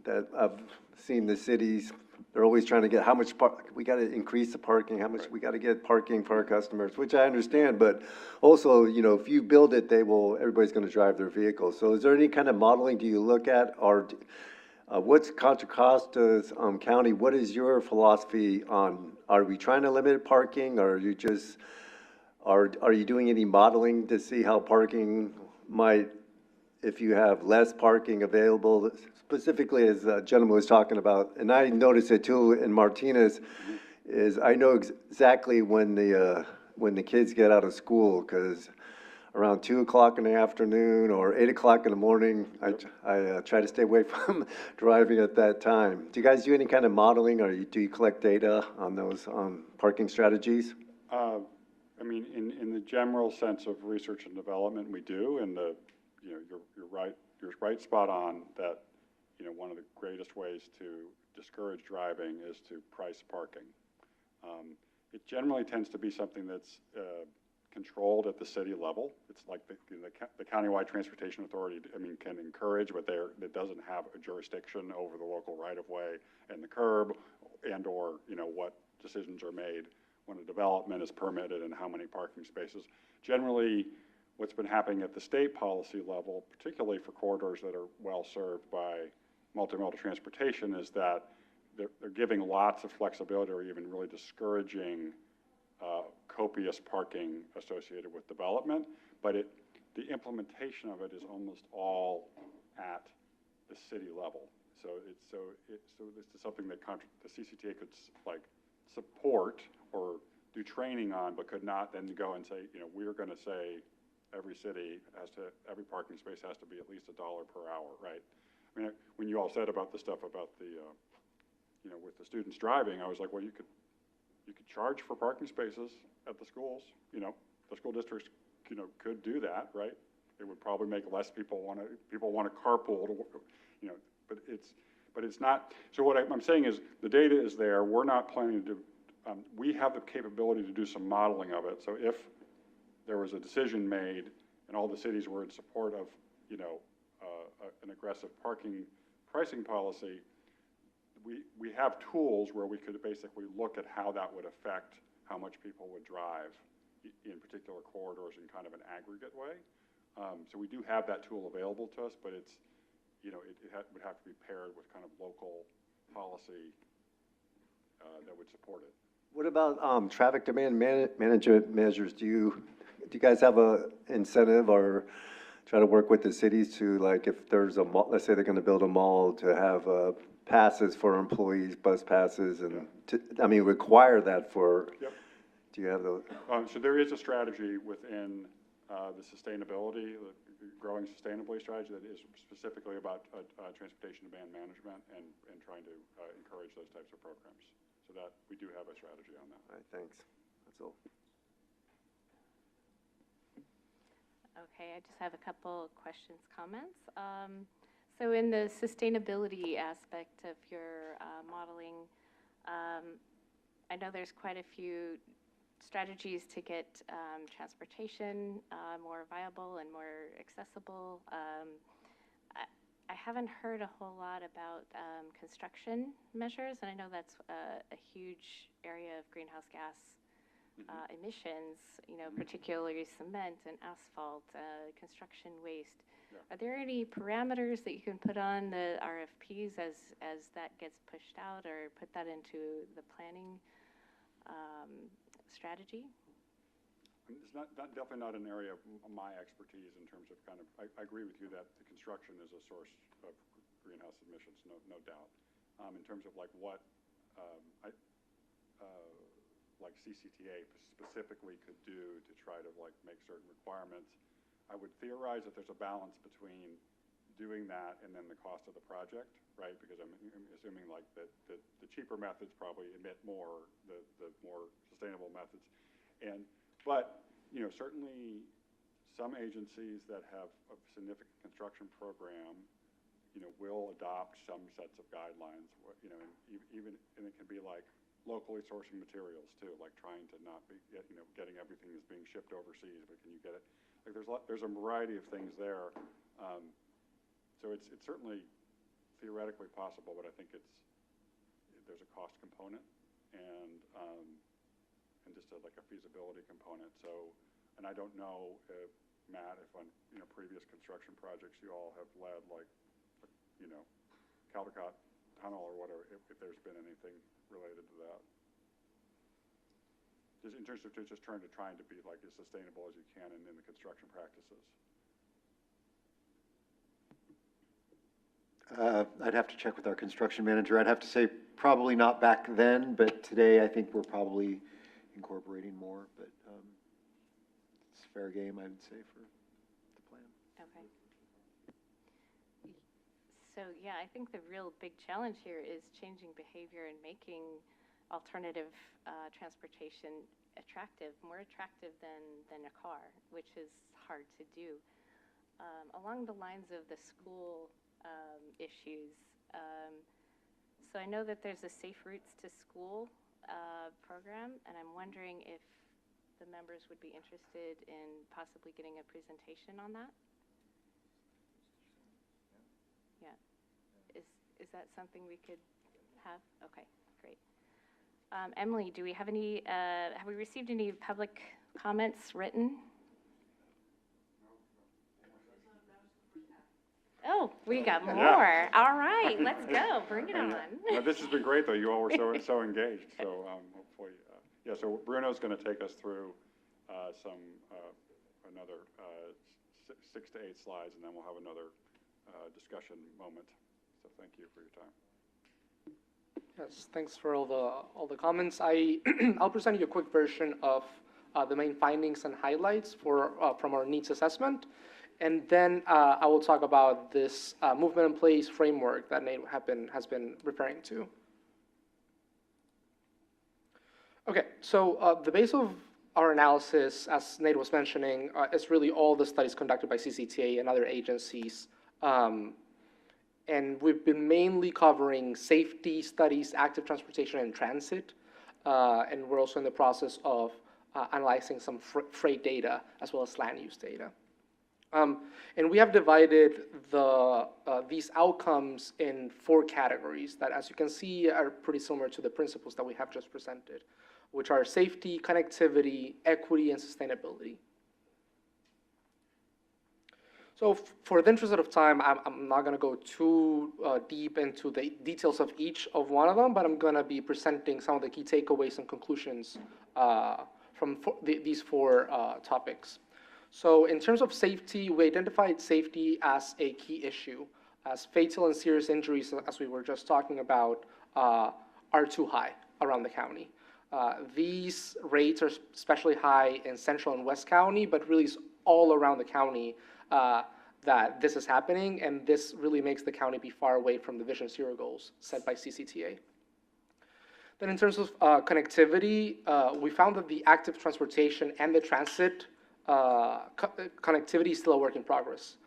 that I've seen the cities, they're always trying to get how much we got to increase the parking, how much we got to get parking for our customers, which I understand, but also, you know, if you build it, everybody's going to drive their vehicles. So is there any kind of modeling do you look at, or what's Contra Costa's County, what is your philosophy on, are we trying to limit parking, or are you just, are you doing any modeling to see how parking might, if you have less parking available, specifically as the gentleman was talking about, and I noticed it too in Martinez, is I know exactly when the kids get out of school, because around 2 o'clock in the afternoon or 8 o'clock in the morning, I try to stay away from driving at that time. Do you guys do any kind of modeling, or do you collect data on those parking strategies? I mean, in the general sense of research and development, we do, and you know, you're right spot on that, you know, one of the greatest ways to discourage driving is to price parking. It generally tends to be something that's controlled at the city level. It's like the Countywide Transportation Authority, I mean, can encourage, but it doesn't have a jurisdiction over the local right-of-way and the curb, and or, you know, what decisions are made when a development is permitted and how many parking spaces. Generally, what's been happening at the state policy level, particularly for corridors that are well served by multimodal transportation, is that they're giving lots of flexibility, or even really discouraging copious parking associated with development, but the implementation of it is almost all at the city level. So this is something that the CCTA could like support or do training on, but could not then go and say, you know, we're going to say every every parking space has to be at least $1 per hour, right? I mean, when you all said about the stuff about the, you know, with the students driving, I was like, well, you could charge for parking spaces at the schools. You know, the school districts, you know, could do that, right? It would probably make less people want to carpool to, you know, but it's not. So what I'm saying is the data is there. We're not planning to do. We have the capability to do some modeling of it. So if there was a decision made and all the cities were in support of, you know, an aggressive parking pricing policy, we have tools where we could basically look at how that would affect how much people would drive in particular corridors in kind of an aggregate way. So we do have that tool available to us, but it's, you know, it would have to be paired with kind of local policy that would support it. What about traffic demand management measures? Do you guys have a incentive or try to work with the cities to, like, if there's a mall, let's say they're going to build a mall, to have passes for employees, bus passes, and require that for? Yep. Do you have those? So there is a strategy within the sustainability, the growing sustainably strategy, that is specifically about transportation demand management and trying to encourage those types of programs. So that we do have a strategy on that. All right, thanks. That's all. Okay, I just have a couple questions, comments. So in the sustainability aspect of your modeling, I know there's quite a few strategies to get transportation more viable and more accessible. I haven't heard a whole lot about construction measures, and I know that's a huge area of greenhouse gas emissions, you know, particularly cement and asphalt, construction waste. Yeah. Are there any parameters that you can put on the RFPs as that gets pushed out, or put that into the planning strategy? It's definitely not an area of my expertise in terms of kind of, I agree with you that the construction is a source of greenhouse emissions, no doubt. In terms of like what, like CCTA specifically could do to try to like make certain requirements, I would theorize that there's a balance between doing that and then the cost of the project, right? Because I'm assuming like that the cheaper methods probably emit more, the more sustainable methods. But, you know, certainly some agencies that have a significant construction program, you know, will adopt some sets of guidelines, you know, and it can be like locally sourcing materials too, like trying to not be, you know, getting everything that's being shipped overseas, but can you get it? Like there's a variety of things there. So it's certainly theoretically possible, but I think there's a cost component and just like a feasibility component. So, and I don't know if, Matt, if on, you know, previous construction projects you all have led, like, you know, Caldecott Tunnel or whatever, if there's been anything related to that. Just in terms of just trying to be like as sustainable as you can in the construction practices. I'd have to check with our construction manager. I'd have to say probably not back then, but today I think we're probably incorporating more, but it's fair game, I would say, for the plan. Okay. So, yeah, I think the real big challenge here is changing behavior and making alternative transportation attractive, more attractive than a car, which is hard to do. Along the lines of the school issues, so I know that there's a Safe Routes to School program, and I'm wondering if the members would be interested in possibly getting a presentation on that. Yeah. Is that something we could have? Okay, great. Emily, do we have any, have we received any public comments written? Oh, we got more. Yeah. All right, let's go. Bring it on. This has been great, though. You all were so engaged. So hopefully, yeah. So Bruno's going to take us through another 6 to 8 slides, and then we'll have another discussion moment. So thank you for your time. Yes, thanks for all the comments. I'll present you a quick version of the main findings and highlights from our needs assessment. And then I will talk about this movement in place framework that Nate has been referring to. Okay, so the base of our analysis, as Nate was mentioning, is really all the studies conducted by CCTA and other agencies. And we've been mainly covering safety studies, active transportation, and transit. And we're also in the process of analyzing some freight data as well as land use data. And we have divided these outcomes in 4 categories that, as you can see, are pretty similar to the principles that we have just presented, which are safety, connectivity, equity, and sustainability. So for the interest of time, I'm not going to go too deep into the details of each of one of them, but I'm going to be presenting some of the key takeaways and conclusions from these 4 topics. So in terms of safety, we identified safety as a key issue, as fatal and serious injuries, as we were just talking about, are too high around the county. These rates are especially high in Central and West County, but really all around the county that this is happening, and this really makes the county be far away from the Vision Zero goals set by CCTA. Then in terms of connectivity, we found that the active transportation and the transit connectivity is still a work in progress.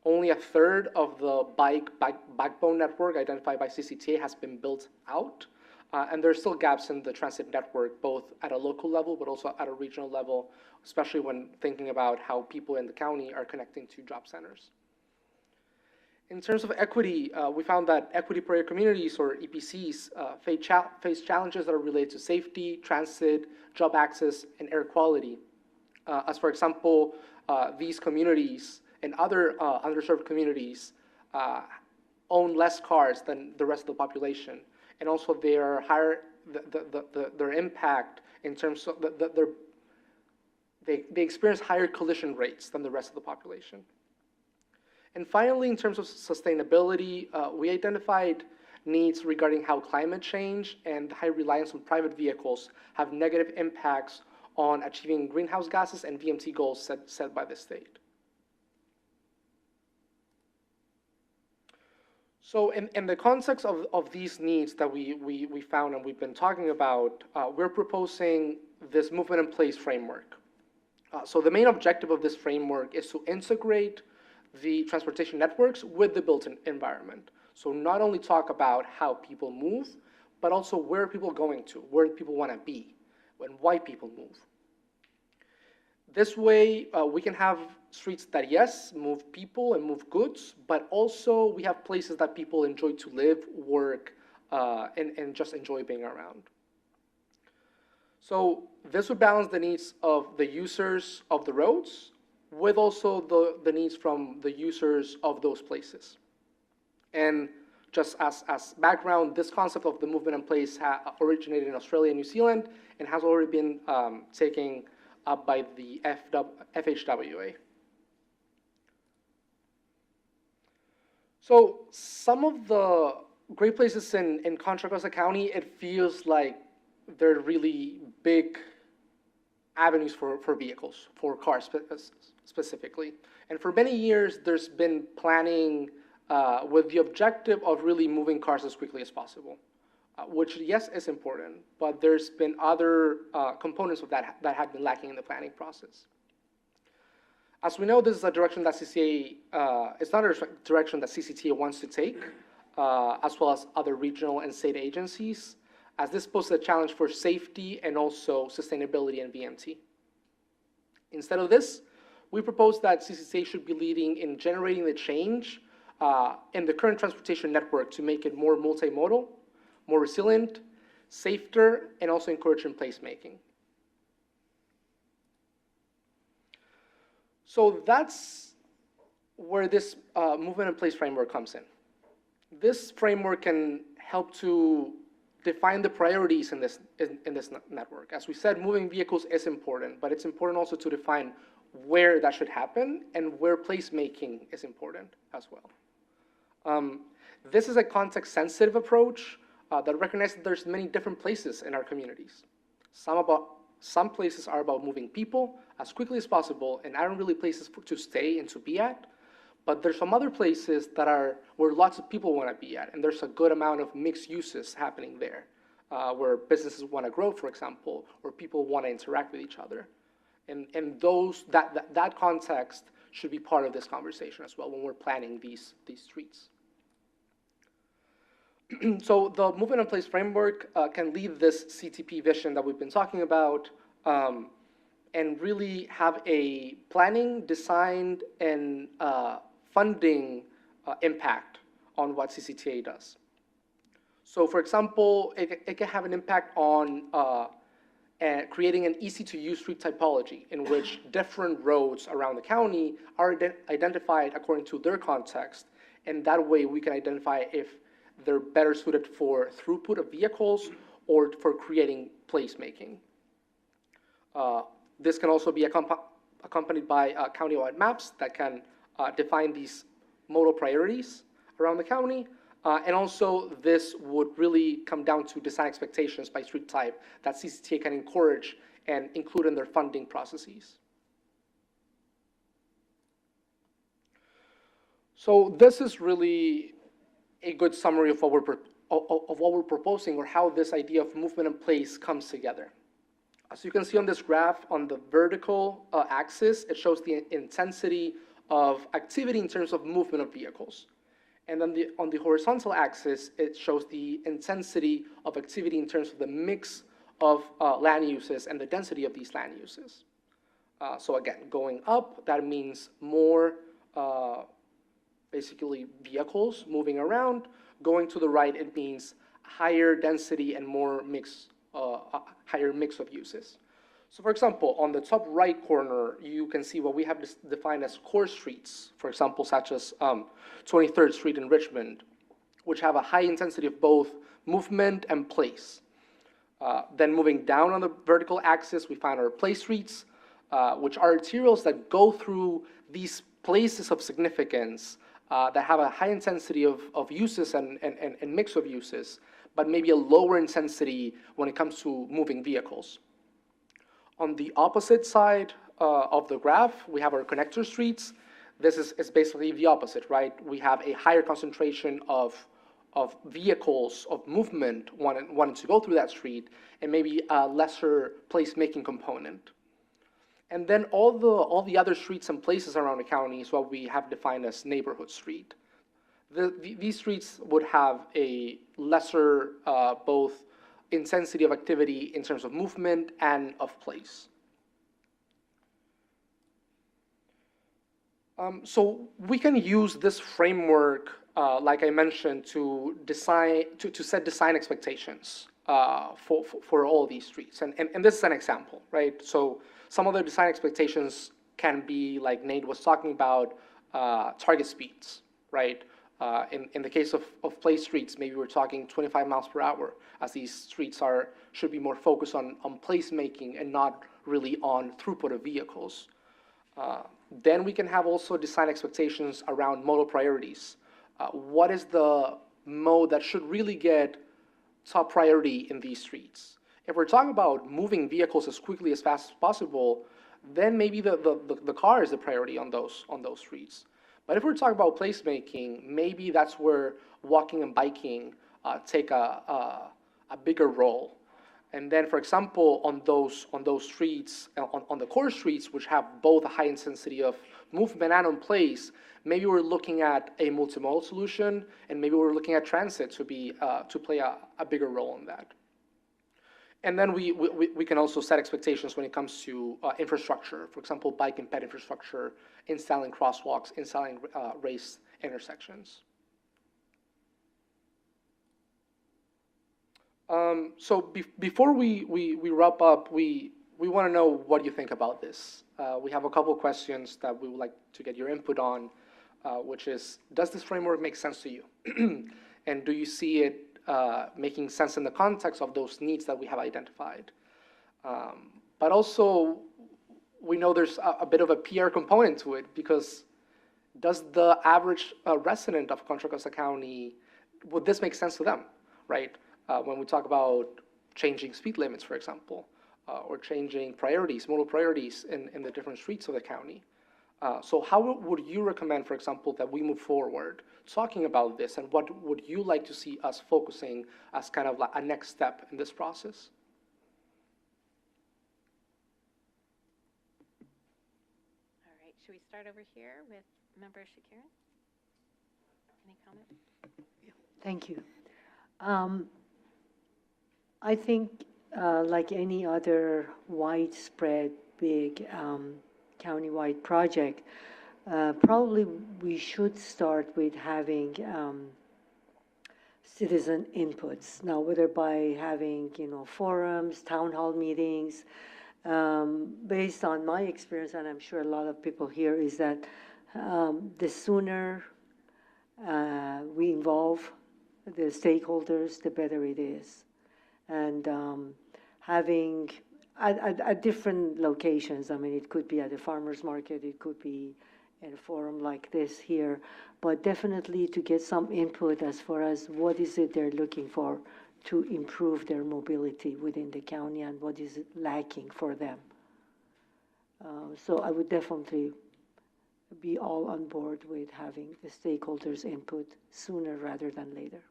Only 1/3 of the bike backbone network identified by CCTA has been built out, And there's still gaps in the transit network, both at a local level, but also at a regional level, especially when thinking about how people in the county are connecting to job centers. In terms of equity, we found that equity prayer communities, or EPCs, face challenges that are related to safety, transit, job access, and air quality. As for example, these communities and other underserved communities own less cars than the rest of the population, and also their their impact in terms of they experience higher collision rates than the rest of the population. And finally, in terms of sustainability, we identified needs regarding how climate change and high reliance on private vehicles have negative impacts on achieving greenhouse gases and VMT goals set by the state. So in the context of these needs that we found and we've been talking about, we're proposing this movement in place framework. So the main objective of this framework is to integrate the transportation networks with the built environment. So not only talk about how people move, but also where people are going to, where people want to be, and why people move. This way, we can have streets that, yes, move people and move goods, but also we have places that people enjoy to live, work, and just enjoy being around. So this would balance the needs of the users of the roads with also the needs from the users of those places. And just as background, this concept of the movement in place originated in Australia and New Zealand and has already been taken up by the FHWA. So some of the great places in Contra Costa County, it feels like they're really big avenues for vehicles, for cars specifically. And for many years, there's been planning with the objective of really moving cars as quickly as possible, which, yes, is important, but there's been other components of that have been lacking in the planning process. As we know, this is a direction that CCTA, it's not a direction that CCTA wants to take, as well as other regional and state agencies, as this poses a challenge for safety and also sustainability in VMT. Instead of this, we propose that CCTA should be leading in generating the change in the current transportation network to make it more multimodal, more resilient, safer, and also encourage in placemaking. So that's where this movement in place framework comes in. This framework can help to define the priorities in this network. As we said, moving vehicles is important, but it's important also to define where that should happen and where placemaking is important as well. This is a context-sensitive approach that recognizes that there's many different places in our communities. Some places are about moving people as quickly as possible and aren't really places to stay and to be at. But there's some other places that are where lots of people want to be at, and there's a good amount of mixed uses happening there, where businesses want to grow, for example, or people want to interact with each other. And that context should be part of this conversation as well when we're planning these streets. So the movement in place framework can lead this CTP vision that we've been talking about, and really have a planning, design, and funding impact on what CCTA does. So for example, it can have an impact on creating an easy-to-use street typology in which different roads around the county are identified according to their context, and that way we can identify if they're better suited for throughput of vehicles or for creating placemaking. This can also be accompanied by county-wide maps that can define these modal priorities around the county. And also, this would really come down to design expectations by street type that CCTA can encourage and include in their funding processes. So this is really a good summary of what we're proposing, or how this idea of movement in place comes together. As you can see on this graph, on the vertical axis, it shows the intensity of activity in terms of movement of vehicles. And then on the horizontal axis, it shows the intensity of activity in terms of the mix of land uses and the density of these land uses. So again, going up, that means more basically vehicles moving around. Going to the right, it means higher density and more higher mix of uses. So for example, on the top right corner, you can see what we have defined as core streets, for example, such as 23rd Street in Richmond, which have a high intensity of both movement and place. Then moving down on the vertical axis, we find our place streets, which are arterials that go through these places of significance that have a high intensity of uses and mix of uses, but maybe a lower intensity when it comes to moving vehicles. On the opposite side of the graph, we have our connector streets. This is basically the opposite, right? We have a higher concentration of vehicles, of movement wanting to go through that street, and maybe a lesser placemaking component. And then all the other streets and places around the county is what we have defined as neighborhood street. These streets would have a lesser both intensity of activity in terms of movement and of place. So we can use this framework, like I mentioned, to set design expectations for all these streets. And this is an example, right? So some of the design expectations can be, like Nate was talking about, target speeds, right? In the case of place streets, maybe we're talking 25 miles per hour, as these streets should be more focused on placemaking and not really on throughput of vehicles. Then we can have also design expectations around modal priorities. What is the mode that should really get top priority in these streets? If we're talking about moving vehicles as quickly as fast as possible, then maybe the car is the priority on those streets. But if we're talking about placemaking, maybe that's where walking and biking take a bigger role. And then, for example, on those streets, on the core streets, which have both a high intensity of movement and on place, maybe we're looking at a multimodal solution, and maybe we're looking at transit to play a bigger role in that. And then we can also set expectations when it comes to infrastructure. For example, bike and ped infrastructure, installing crosswalks, installing race intersections. So before we wrap up, we want to know what you think about this. We have a couple of questions that we would like to get your input on, which is, does this framework make sense to you? And do you see it making sense in the context of those needs that we have identified? But also, we know there's a bit of a PR component to it, because does the average resident of Contra Costa County, would this make sense to them, right? When we talk about changing speed limits, for example, or changing priorities, modal priorities in the different streets of the county. So how would you recommend, for example, that we move forward talking about this, and what would you like to see us focusing as kind of like a next step in this process? All right, should we start over here with Member Shakiran? Any comment? Thank you. I think like any other widespread big countywide project, probably we should start with having citizen inputs. Now, whether by having, forums, town hall meetings, based on my experience, and I'm sure a lot of people here, is that the sooner we involve the stakeholders, the better it is. And having at different locations, I mean, it could be at a farmer's market, it could be in a forum like this here, but definitely to get some input as far as what is it they're looking for to improve their mobility within the county, and what is it lacking for them. So I would definitely be all on board with having the stakeholders' input sooner rather than later.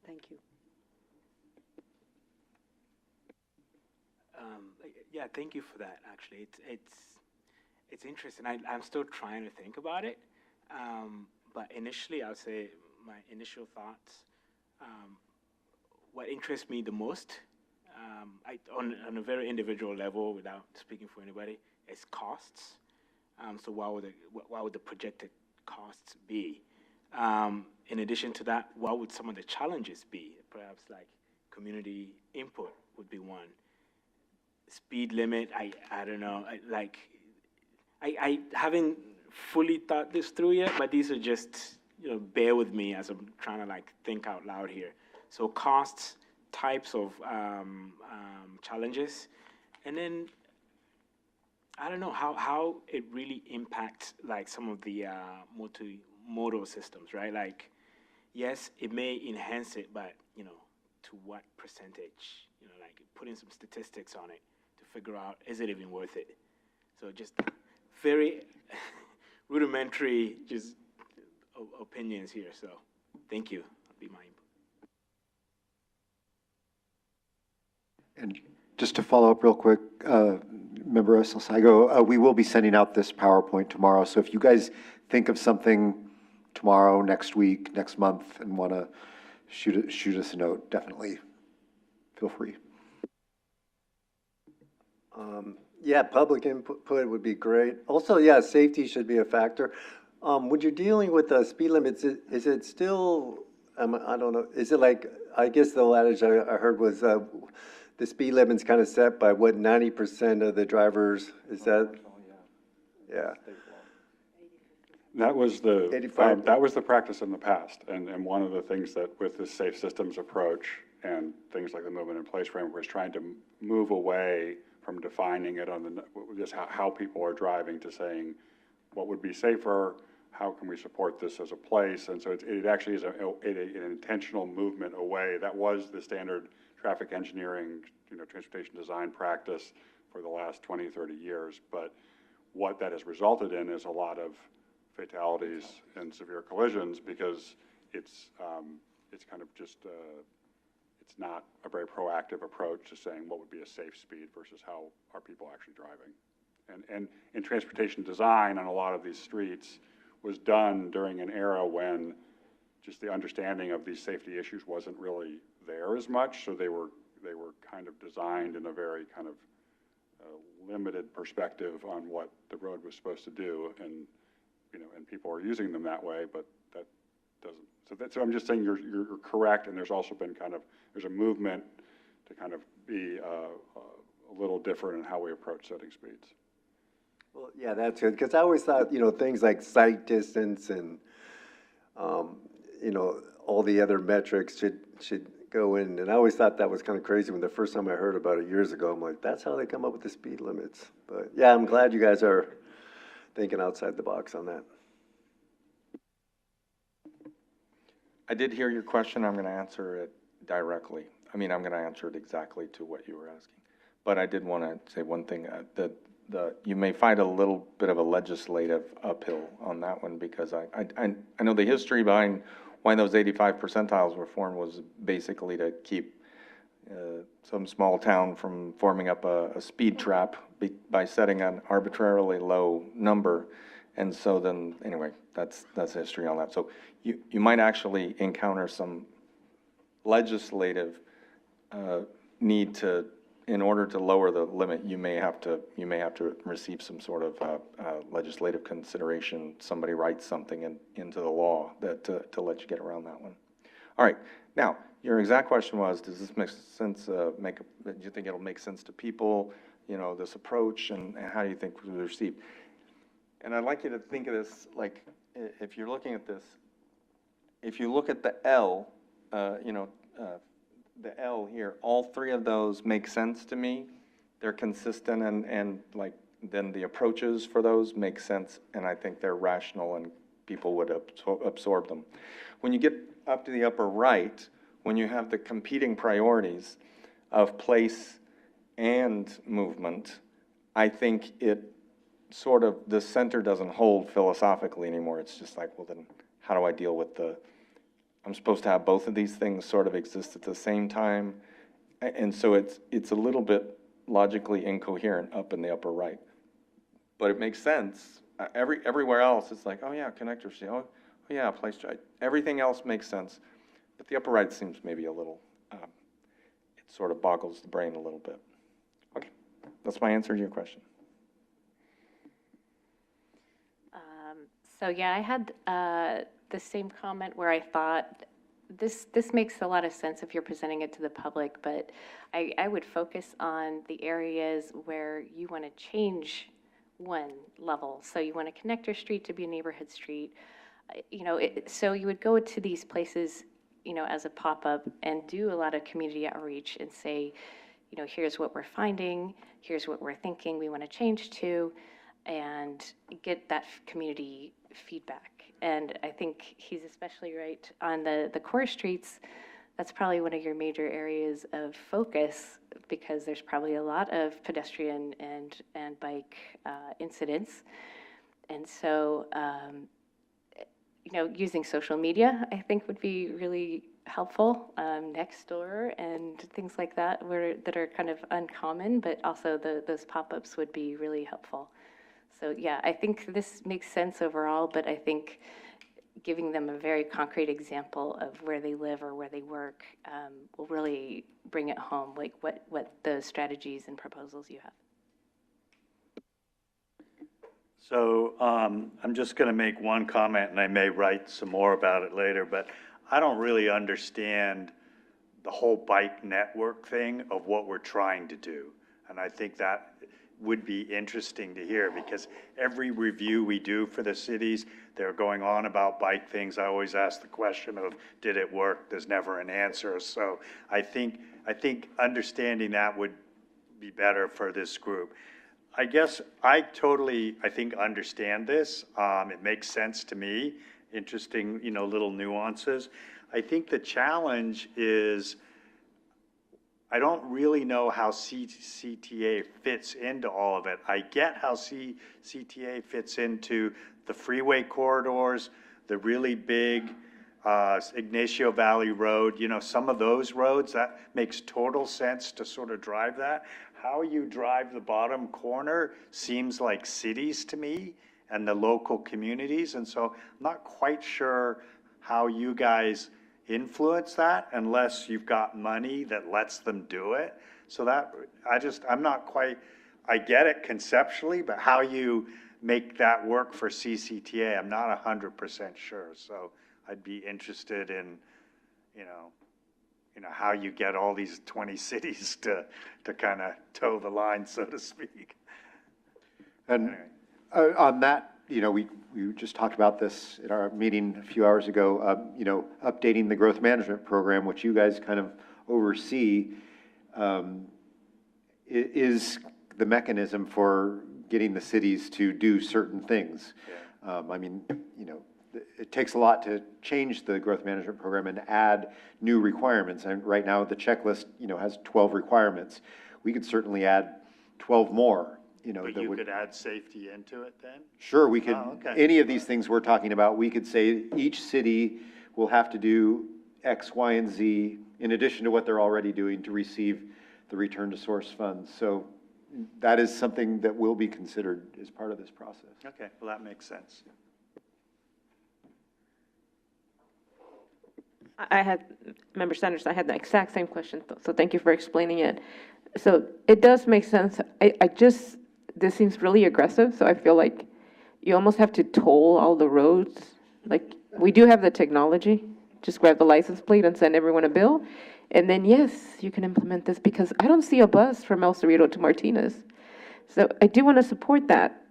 Thank you. Yeah, thank you for that. Actually, it's interesting. I'm still trying to think about it, but initially, I would say my initial thoughts, what interests me the most, on a very individual level, without speaking for anybody, is costs. So what would the projected costs be? In addition to that, what would some of the challenges be? Perhaps like community input would be one. Speed limit, I don't know. I haven't fully thought this through yet, but these are just, bear with me as I'm trying to like think out loud here. So costs, types of challenges, and then I don't know how it really impacts like some of the multimodal systems, right? Like, yes, it may enhance it, but to what percentage? Like putting some statistics on it to figure out, is it even worth it? So just very rudimentary, just opinions here. So thank you. That'll be my input. And just to follow up real quick, Member Salcedo, we will be sending out this PowerPoint tomorrow. So if you guys think of something tomorrow, next week, next month, and want to shoot us a note, definitely feel free. Yeah, public input would be great. Also, yeah, safety should be a factor. When you're dealing with the speed limits, is it still, I don't know, is it like, I guess the old adage I heard was the speed limit's kind of set by what 90% of the drivers, is that? Yeah. That was the 85. that was the practice in the past, and one of the things that with the safe systems approach and things like the movement in place framework was trying to move away from defining it on the just how people are driving to saying what would be safer, how can we support this as a place, and so it actually is an intentional movement away. That was the standard traffic engineering, transportation design practice for the last 20, 30 years, but what that has resulted in is a lot of fatalities and severe collisions because it's kind of just it's not a very proactive approach to saying what would be a safe speed versus how are people actually driving. And in transportation design on a lot of these streets was done during an era when just the understanding of these safety issues wasn't really there as much, so they were kind of designed in a very kind of limited perspective on what the road was supposed to do, and and people are using them that way, but that doesn't. So I'm just saying you're correct, and there's also been there's a movement to kind of be a little different in how we approach setting speeds. Well, yeah, that's good, because I always thought, things like sight distance and, all the other metrics should go in, and I always thought that was kind of crazy when the first time I heard about it years ago. I'm like, that's how they come up with the speed limits. But yeah, I'm glad you guys are thinking outside the box on that. I did hear your question. I'm going to answer it directly. I'm going to answer it exactly to what you were asking. But I did want to say one thing, that you may find a little bit of a legislative uphill on that one, because I know the history behind why those 85 percentiles were formed was basically to keep some small town from forming up a speed trap by setting an arbitrarily low number. And so then, anyway, that's history on that. So you might actually encounter some legislative need to, in order to lower the limit, you may have to receive some sort of legislative consideration. Somebody writes something into the law that to let you get around that one. All right, now your exact question was, does this make sense? Do you think it'll make sense to people? This approach, and how do you think it will be received? And I'd like you to think of this like, if you're looking at this, if you look at the L, the L here, all three of those make sense to me. They're consistent, and like then the approaches for those make sense, and I think they're rational and people would absorb them. When you get up to the upper right, when you have the competing priorities of place and movement, I think it sort of, the center doesn't hold philosophically anymore. It's just like, well, then how do I deal with I'm supposed to have both of these things sort of exist at the same time. And so it's a little bit logically incoherent up in the upper right. But it makes sense. Everywhere else, it's like, oh yeah, connectors. Yeah, everything else makes sense, but the upper right seems maybe a little, it sort of boggles the brain a little bit. Okay, that's my answer to your question. So yeah, I had the same comment where I thought this makes a lot of sense if you're presenting it to the public, but I would focus on the areas where you want to change one level. So you want to connect your street to be a neighborhood street. So you would go to these places, as a pop-up and do a lot of community outreach and say, here's what we're finding, here's what we're thinking we want to change to, and get that community feedback. And I think he's especially right on the core streets. That's probably one of your major areas of focus because there's probably a lot of pedestrian and bike incidents. And so, using social media, I think would be really helpful. Nextdoor and things like that that are kind of uncommon, but also those pop-ups would be really helpful. So yeah, I think this makes sense overall, but I think giving them a very concrete example of where they live or where they work will really bring it home, like what the strategies and proposals you have. So I'm just going to make one comment, and I may write some more about it later, but I don't really understand the whole bike network thing of what we're trying to do. And I think that would be interesting to hear, because every review we do for the cities, they're going on about bike things. I always ask the question of, did it work? There's never an answer. So I think understanding that would be better for this group. I guess I think understand this. It makes sense to me. Interesting, little nuances. I think the challenge is I don't really know how CTA fits into all of it. I get how CTA fits into the freeway corridors, the really big Ignacio Valley Road, some of those roads, that makes total sense to sort of drive that. How you drive the bottom corner seems like cities to me and the local communities. And so I'm not quite sure how you guys influence that unless you've got money that lets them do it. So I'm not quite, I get it conceptually, but how you make that work for CCTA, I'm not 100% sure. So I'd be interested in, how you get all these 20 cities to kind of toe the line, so to speak. And on that, we just talked about this at our meeting a few hours ago, updating the growth management program, which you guys kind of oversee, is the mechanism for getting the cities to do certain things. Yeah. It takes a lot to change the growth management program and add new requirements. And right now, the checklist, has 12 requirements. We could certainly add 12 more. But you could add safety into it then? Sure, we could. Oh, okay. Any of these things we're talking about, we could say each city will have to do X, Y, and Z in addition to what they're already doing to receive the return to source funds. So that is something that will be considered as part of this process. Okay, well, that makes sense. Member Sanders, I had the exact same question, so thank you for explaining it. So it does make sense. This seems really aggressive, so I feel like you almost have to toll all the roads. Like, we do have the technology, just grab the license plate and send everyone a bill. And then, yes, you can implement this, because I don't see a bus from El Cerrito to Martinez. So I do want to support that,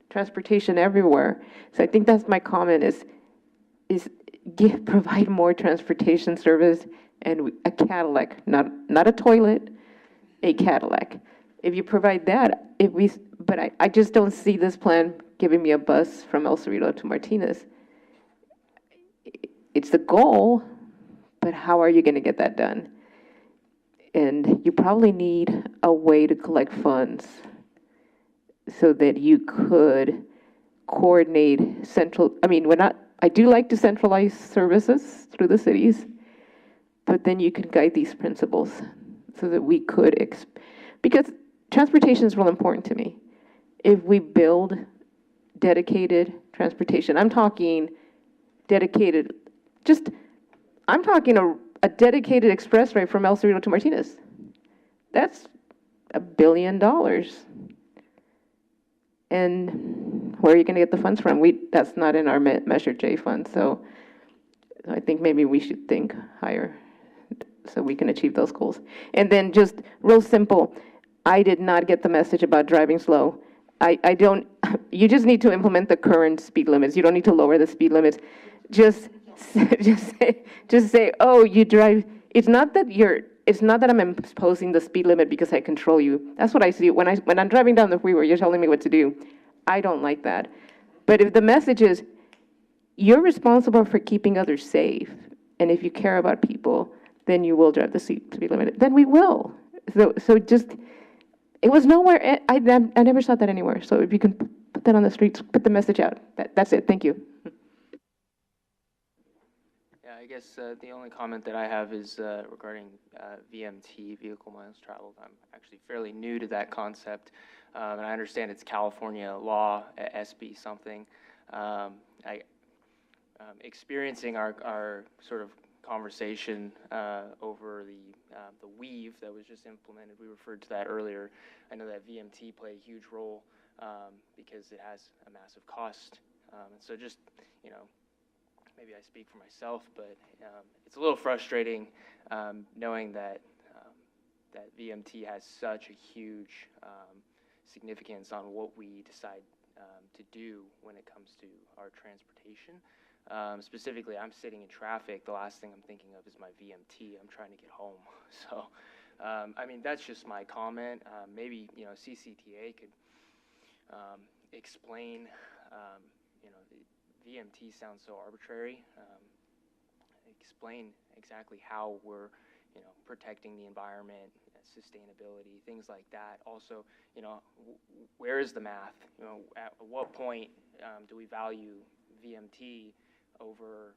transportation everywhere. So I think that's my comment is provide more transportation service and a Cadillac, not a toilet, a Cadillac. If you provide that, but I just don't see this plan giving me a bus from El Cerrito to Martinez. It's the goal, but how are you going to get that done? And you probably need a way to collect funds so that you could coordinate I do like to centralize services through the cities, but then you can guide these principles so that we could, because transportation is real important to me. If we build dedicated transportation, I'm talking dedicated, just, I'm talking a dedicated expressway from El Cerrito to Martinez. That's $1 billion. And where are you going to get the funds from? That's not in our Measure J fund, so I think maybe we should think higher so we can achieve those goals. And then just real simple, I did not get the message about driving slow. I don't, you just need to implement the current speed limits. You don't need to lower the speed limits. Just say, oh, you drive, it's not that I'm imposing the speed limit because I control you. That's what I see. When I'm driving down the freeway, you're telling me what to do. I don't like that. But if the message is, you're responsible for keeping others safe, and if you care about people, then you will drive the speed limit, then we will. So just, it was nowhere, I never saw that anywhere. So if you can put that on the streets, put the message out. That's it, thank you. Yeah, I guess the only comment that I have is regarding VMT, vehicle miles traveled. I'm actually fairly new to that concept, and I understand it's California law, SB something. Experiencing our sort of conversation over the weave that was just implemented, we referred to that earlier. I know that VMT play a huge role because it has a massive cost, and so just, you know, maybe I speak for myself, but it's a little frustrating knowing that that VMT has such a huge significance on what we decide to do when it comes to our transportation. Specifically, I'm sitting in traffic. The last thing I'm thinking of is my VMT. I'm trying to get home. So, I mean, that's just my comment. Maybe, you know, CCTA could explain, you know, the VMT sounds so arbitrary. Explain exactly how we're, you know, protecting the environment, sustainability, things like that. Also, you know, where is the math? You know, at what point do we value VMT over,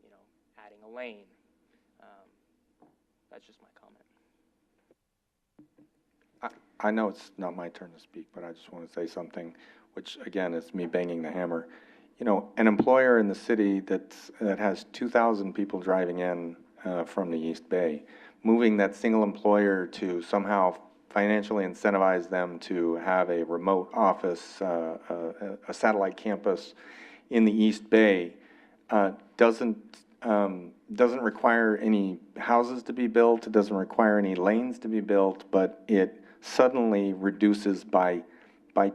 you know, adding a lane? That's just my comment. I know it's not my turn to speak, but I just want to say something, which again is me banging the hammer. You know, an employer in the city that has 2,000 people driving in from the East Bay, moving that single employer to somehow financially incentivize them to have a remote office, a satellite campus in the East Bay, doesn't require any houses to be built. It doesn't require any lanes to be built, but it suddenly reduces by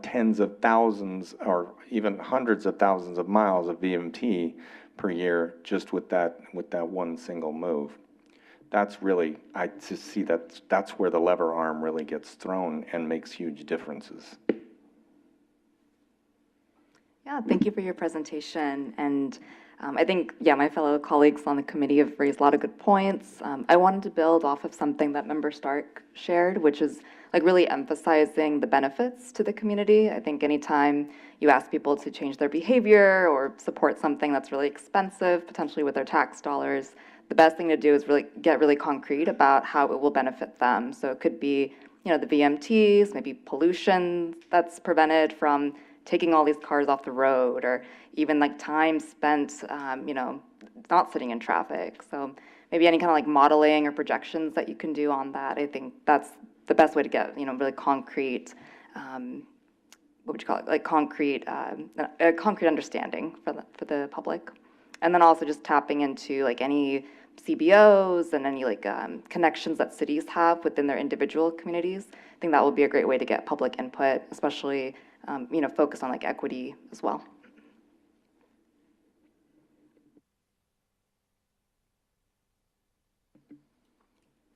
tens of thousands or even hundreds of thousands of miles of VMT per year just with that one single move. That's really, I just see that's where the lever arm really gets thrown and makes huge differences. Yeah, thank you for your presentation. And I think, yeah, my fellow colleagues on the committee have raised a lot of good points. I wanted to build off of something that Member Stark shared, which is like really emphasizing the benefits to the community. I think anytime you ask people to change their behavior or support something that's really expensive, potentially with their tax dollars, the best thing to do is really get really concrete about how it will benefit them. So it could be, you know, the VMTs, maybe pollution that's prevented from taking all these cars off the road, or even like time spent, you know, not sitting in traffic. So maybe any kind of like modeling or projections that you can do on that. I think that's the best way to get, you know, really concrete, what would you call it? Like concrete, a concrete understanding for the public. And then also just tapping into like any CBOs and any like connections that cities have within their individual communities. I think that would be a great way to get public input, especially, you know, focus on like equity as well.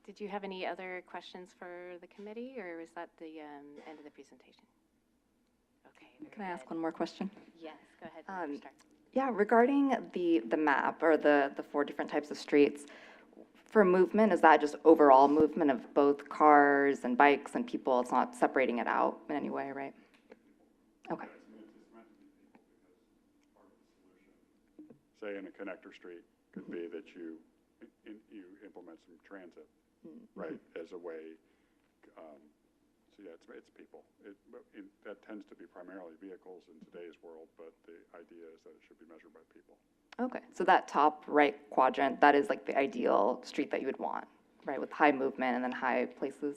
Did you have any other questions for the committee, or was that the end of the presentation? Okay. Can I ask one more question? Yes, go ahead. Member Stark. Yeah, regarding the map or the 4 different types of streets, for movement, is that just overall movement of both cars and bikes and people? It's not separating it out in any way, right? Okay. Say in a connector street could be that you implement some transit, right, as a way. So yeah, it's people. That tends to be primarily vehicles in today's world, but the idea is that it should be measured by people. Okay, so that top right quadrant, that is like the ideal street that you would want, right, with high movement and then high places?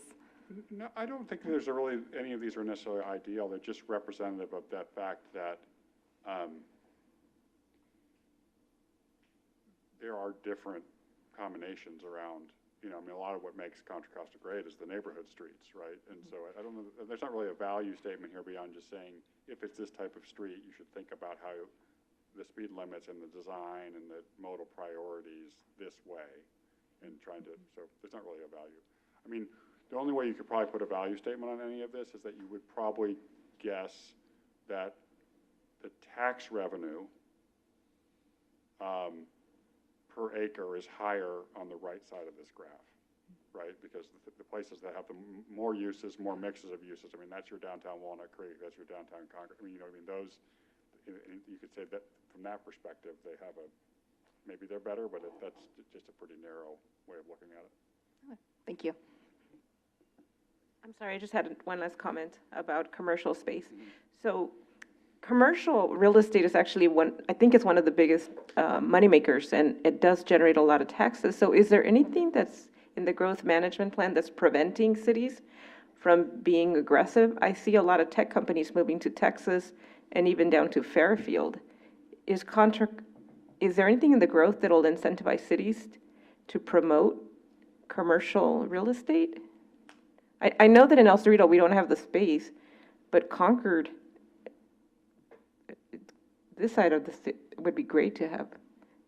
No, I don't think there's really, any of these are necessarily ideal. They're just representative of that fact that there are different combinations around, you know, I mean, a lot of what makes Contra Costa great is the neighborhood streets, right? And so I don't know, there's not really a value statement here beyond just saying, if it's this type of street, you should think about how the speed limits and the design and the modal priorities this way, and trying to, so there's not really a value. I mean, the only way you could probably put a value statement on any of this is that you would probably guess that the tax revenue per acre is higher on the right side of this graph, right? Because the places that have the more uses, more mixes of uses, I mean, that's your downtown Walnut Creek, that's your downtown Concord, I mean, you know, I mean, those, you could say that from that perspective, they have a, maybe they're better, but that's just a pretty narrow way of looking at it. Thank you. I'm sorry, I just had one last comment about commercial space. So commercial real estate is actually I think it's one of the biggest moneymakers, and it does generate a lot of taxes. So is there anything that's in the growth management plan that's preventing cities from being aggressive? I see a lot of tech companies moving to Texas and even down to Fairfield. Is there anything in the growth that'll incentivize cities to promote commercial real estate? I know that in El Cerrito we don't have the space, but Concord, this side of the city would be great to have,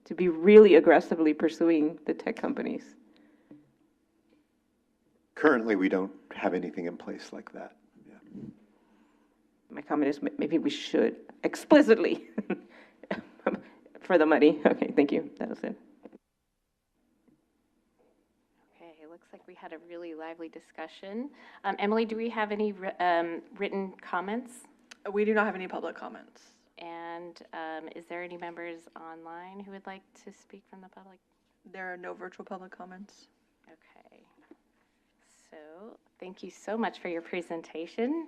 to be really aggressively pursuing the tech companies. Currently, we don't have anything in place like that. Yeah. My comment is maybe we should explicitly for the money. Okay, thank you. That was it. Okay, it looks like we had a really lively discussion. Emily, do we have any written comments? We do not have any public comments. And is there any members online who would like to speak from the public? There are no virtual public comments. Okay. So thank you so much for your presentation.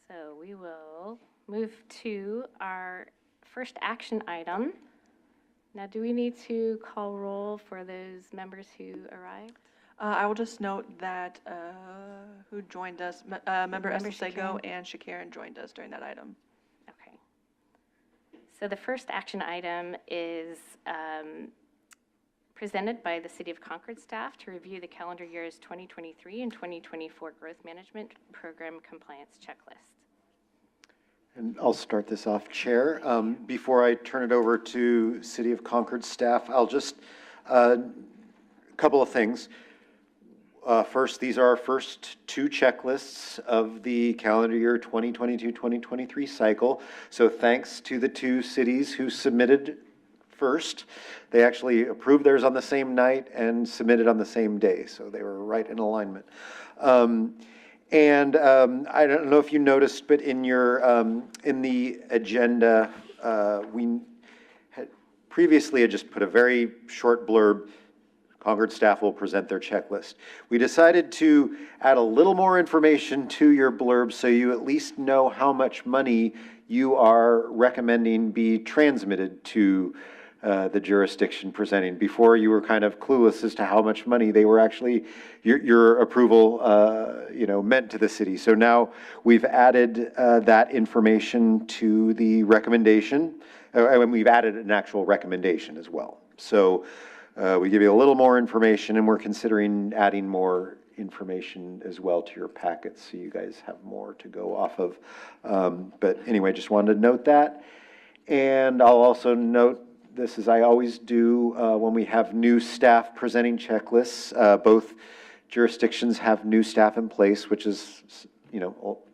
So we will move to our first action item. Now, do we need to call roll for those members who arrived? I will just note that who joined us, Member Esposego Shakaren. and Shakaren joined us during that item. Okay. So the first action item is presented by the City of Concord staff to review the calendar years 2023 and 2024 Growth Management Program Compliance Checklist. And I'll start this off, Chair. Before I turn it over to City of Concord staff, I'll just, a couple of things. First, these are our first two checklists of the calendar year 2022-2023 cycle. So thanks to the two cities who submitted first. They actually approved theirs on the same night and submitted on the same day, so they were right in alignment. And I don't know if you noticed, but in your in the agenda, we had previously had just put a very short blurb. Concord staff will present their checklist. We decided to add a little more information to your blurb so you at least know how much money you are recommending be transmitted to the jurisdiction presenting. Before, you were kind of clueless as to how much money they were actually, your approval, meant to the city. So now we've added that information to the recommendation, and we've added an actual recommendation as well. So we give you a little more information, and we're considering adding more information as well to your packets, so you guys have more to go off of. But anyway, just wanted to note that. And I'll also note this, as I always do when we have new staff presenting checklists. Both jurisdictions have new staff in place, which is,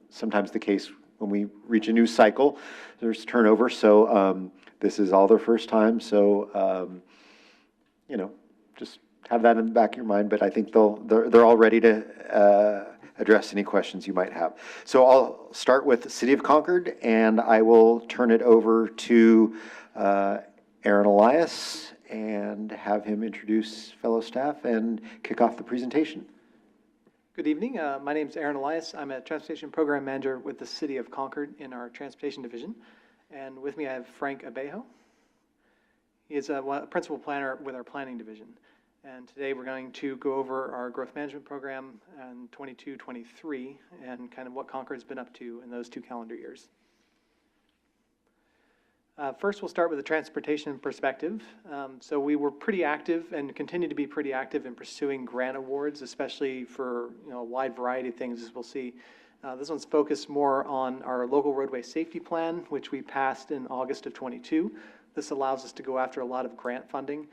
sometimes the case when we reach a new cycle. There's turnover, so this is all their first time. So, just have that in the back of your mind. But I think they're all ready to address any questions you might have. So I'll start with the City of Concord, and I will turn it over to Aaron Elias and have him introduce fellow staff and kick off the presentation. Good evening. My name is Aaron Elias. I'm a Transportation Program Manager with the City of Concord in our Transportation Division. And with me I have Frank Abejo. He is a Principal Planner with our Planning Division. And today we're going to go over our Growth Management Program in 22-23 and kind of what Concord's been up to in those 2 calendar years. First, we'll start with the transportation perspective. So we were pretty active and continue to be pretty active in pursuing grant awards, especially for a wide variety of things, as we'll see. This one's focused more on our local roadway safety plan, which we passed in August of 22. This allows us to go after a lot of grant funding.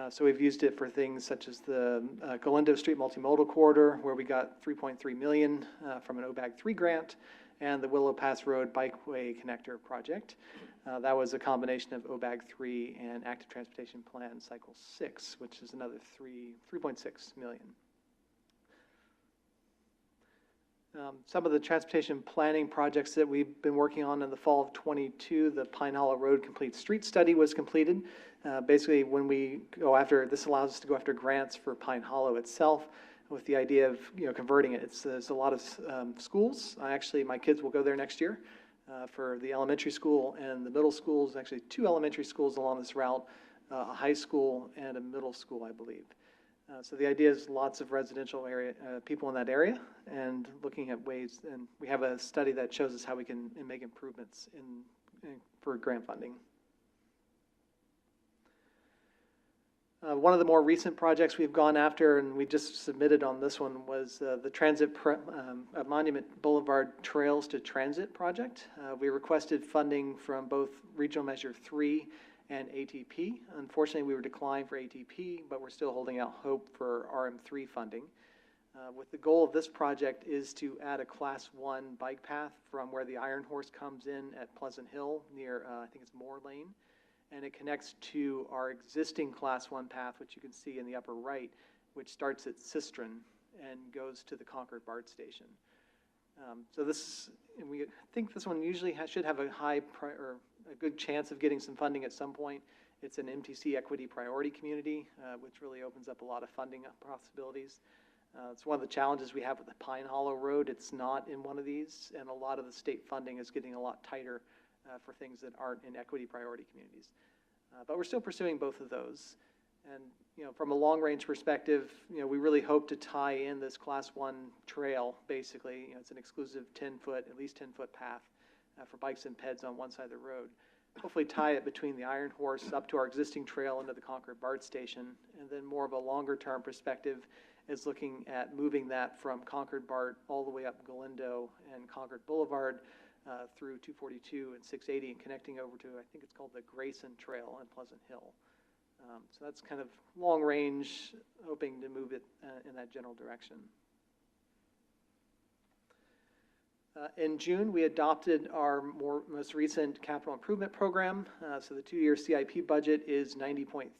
So we've used it for things such as the Galindo Street Multimodal Corridor, where we got $3.3 million from an OBAG 3 grant, and the Willow Pass Road Bikeway Connector Project. That was a combination of OBAG 3 and Active Transportation Plan Cycle 6, which is another $3.6 million. Some of the transportation planning projects that we've been working on in the fall of 22, the Pine Hollow Road Complete Street Study was completed. Basically, when we go after, this allows us to go after grants for Pine Hollow itself, with the idea of converting it. There's a lot of schools. My kids will go there next year for the elementary school and the middle schools. Actually, 2 elementary schools along this route, a high school and a middle school, I believe. So the idea is lots of residential area people in that area, and looking at ways. And we have a study that shows us how we can make improvements for grant funding. One of the more recent projects we've gone after, and we just submitted on this one, was the Transit Monument Boulevard Trails to Transit project. We requested funding from both Regional Measure 3 and ATP. Unfortunately, we were declined for ATP, but we're still holding out hope for RM3 funding. With the goal of this project is to add a Class 1 bike path from where the Iron Horse comes in at Pleasant Hill near, I think it's Moore Lane. And it connects to our existing Class 1 path, which you can see in the upper right, which starts at Sistron and goes to the Concord BART station. So we think this one usually should have a a good chance of getting some funding at some point. It's an MTC equity priority community, which really opens up a lot of funding possibilities. It's one of the challenges we have with the Pine Hollow Road. It's not in one of these, and a lot of the state funding is getting a lot tighter for things that aren't in equity priority communities. But we're still pursuing both of those. And from a long-range perspective, we really hope to tie in this Class 1 trail, basically. It's an exclusive 10-foot, at least 10-foot path for bikes and peds on one side of the road. Hopefully tie it between the Iron Horse up to our existing trail into the Concord BART station. And then more of a longer-term perspective is looking at moving that from Concord BART all the way up Galindo and Concord Boulevard through 242 and 680 and connecting over to, I think it's called the Grayson Trail in Pleasant Hill. So that's kind of long range, hoping to move it in that general direction. In June, we adopted our most recent capital improvement program. So the 2-year CIP budget is $90.3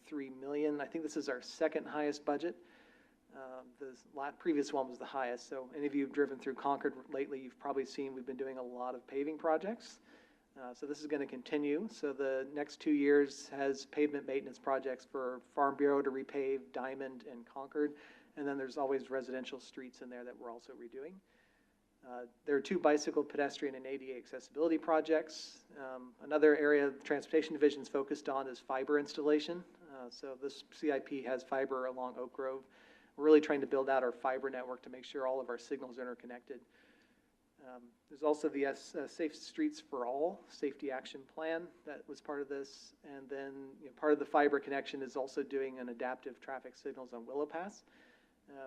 million. I think this is our second highest budget. The previous one was the highest. So any of you who've driven through Concord lately, you've probably seen we've been doing a lot of paving projects. So this is going to continue. So the next 2 years has pavement maintenance projects for Farm Bureau to repave Diamond and Concord. And then there's always residential streets in there that we're also redoing. There are 2 bicycle, pedestrian, and ADA accessibility projects. Another area the Transportation Division is focused on is fiber installation. So this CIP has fiber along Oak Grove. We're really trying to build out our fiber network to make sure all of our signals are interconnected. There's also the Safe Streets for All Safety Action Plan that was part of this. And then part of the fiber connection is also doing an adaptive traffic signals on Willow Pass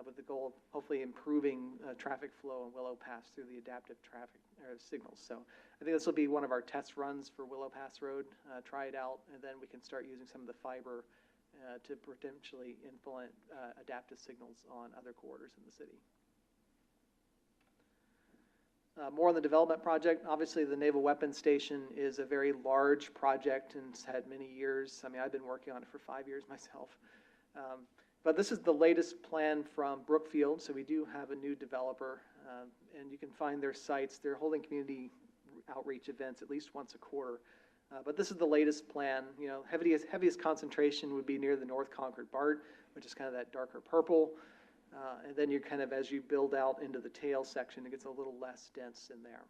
with the goal of hopefully improving traffic flow on Willow Pass through the adaptive traffic signals. So I think this will be one of our test runs for Willow Pass Road. Try it out, and then we can start using some of the fiber to potentially implement adaptive signals on other corridors in the city. More on the development project. Obviously, the Naval Weapons Station is a very large project and it's had many years. I mean, I've been working on it for 5 years myself. But this is the latest plan from Brookfield, so we do have a new developer, and you can find their sites. They're holding community outreach events at least once a quarter. But this is the latest plan. Heaviest concentration would be near the North Concord BART, which is kind of that darker purple. And then you're kind of, as you build out into the tail section, it gets a little less dense in there.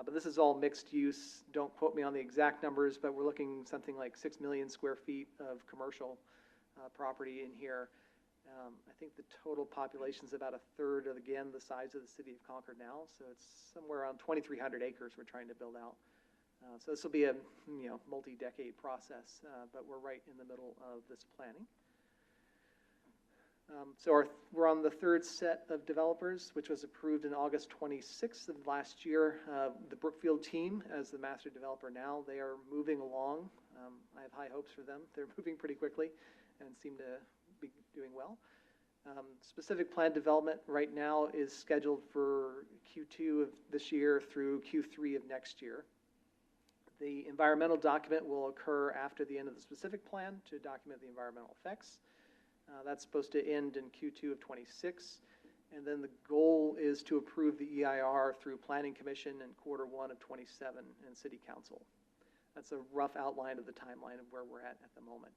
But this is all mixed use. Don't quote me on the exact numbers, but we're looking something like 6 million square feet of commercial property in here. I think the total population is about a third of, again, the size of the city of Concord now. So it's somewhere around 2,300 acres we're trying to build out. So this will be a multi-decade process, but we're right in the middle of this planning. So we're on the third set of developers, which was approved in August 26th of last year. The Brookfield team, as the master developer now, they are moving along. I have high hopes for them. They're moving pretty quickly and seem to be doing well. Specific plan development right now is scheduled for Q2 of this year through Q3 of next year. The environmental document will occur after the end of the specific plan to document the environmental effects. That's supposed to end in Q2 of 26. And then the goal is to approve the EIR through Planning Commission in Q1 of 27 and City Council. That's a rough outline of the timeline of where we're at the moment.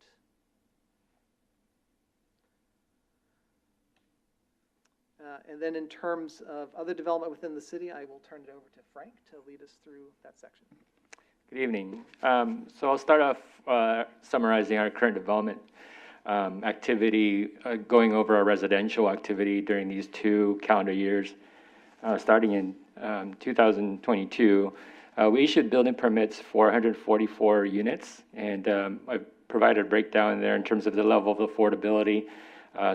And then in terms of other development within the city, I will turn it over to Frank to lead us through that section. Good evening. So I'll start off summarizing our current development activity, going over our residential activity during these 2 calendar years. Starting in 2022, we issued building permits for 144 units, and I provided a breakdown there in terms of the level of affordability.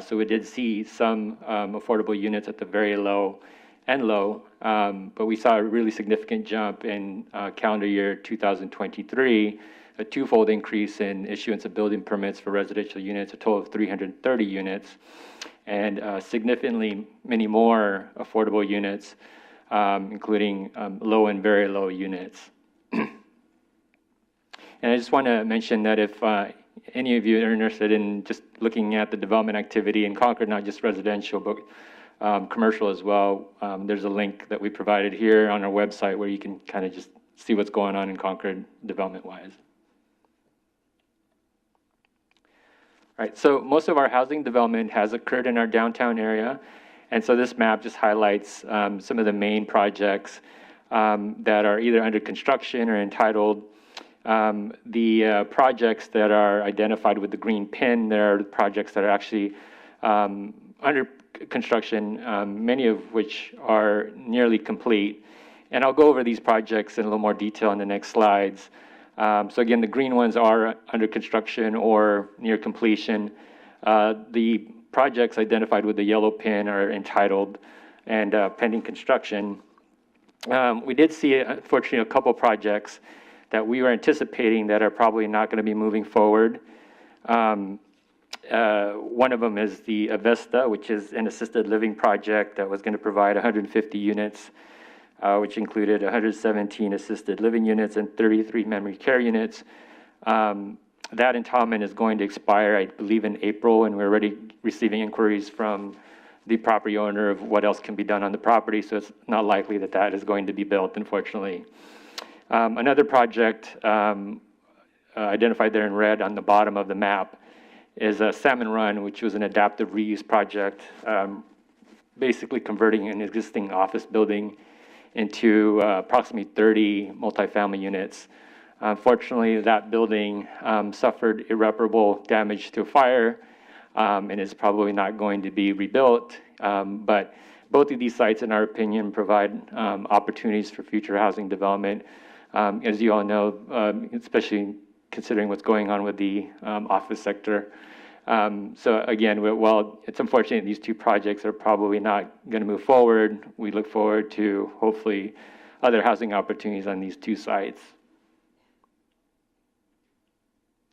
So we did see some affordable units at the very low and low, but we saw a really significant jump in calendar year 2023, a twofold increase in issuance of building permits for residential units, a total of 330 units, and significantly many more affordable units, including low and very low units. And I just want to mention that if any of you are interested in just looking at the development activity in Concord, not just residential, but commercial as well, there's a link that we provided here on our website where you can kind of just see what's going on in Concord development-wise. All right, so most of our housing development has occurred in our downtown area, and so this map just highlights some of the main projects that are either under construction or entitled. The projects that are identified with the green pin, there are projects that are actually under construction, many of which are nearly complete. And I'll go over these projects in a little more detail in the next slides. So again, the green ones are under construction or near completion. The projects identified with the yellow pin are entitled and pending construction. We did see, unfortunately, a couple projects that we were anticipating that are probably not going to be moving forward. One of them is the Avesta, which is an assisted living project that was going to provide 150 units, which included 117 assisted living units and 33 memory care units. That entitlement is going to expire, I believe, in April, and we're already receiving inquiries from the property owner of what else can be done on the property, so it's not likely that that is going to be built, unfortunately. Another project identified there in red on the bottom of the map is Salmon Run, which was an adaptive reuse project, basically converting an existing office building into approximately 30 multifamily units. Unfortunately, that building suffered irreparable damage to a fire and is probably not going to be rebuilt. But both of these sites, in our opinion, provide opportunities for future housing development. As you all know, especially considering what's going on with the office sector. So again, while it's unfortunate these 2 projects are probably not going to move forward, we look forward to hopefully other housing opportunities on these 2 sites.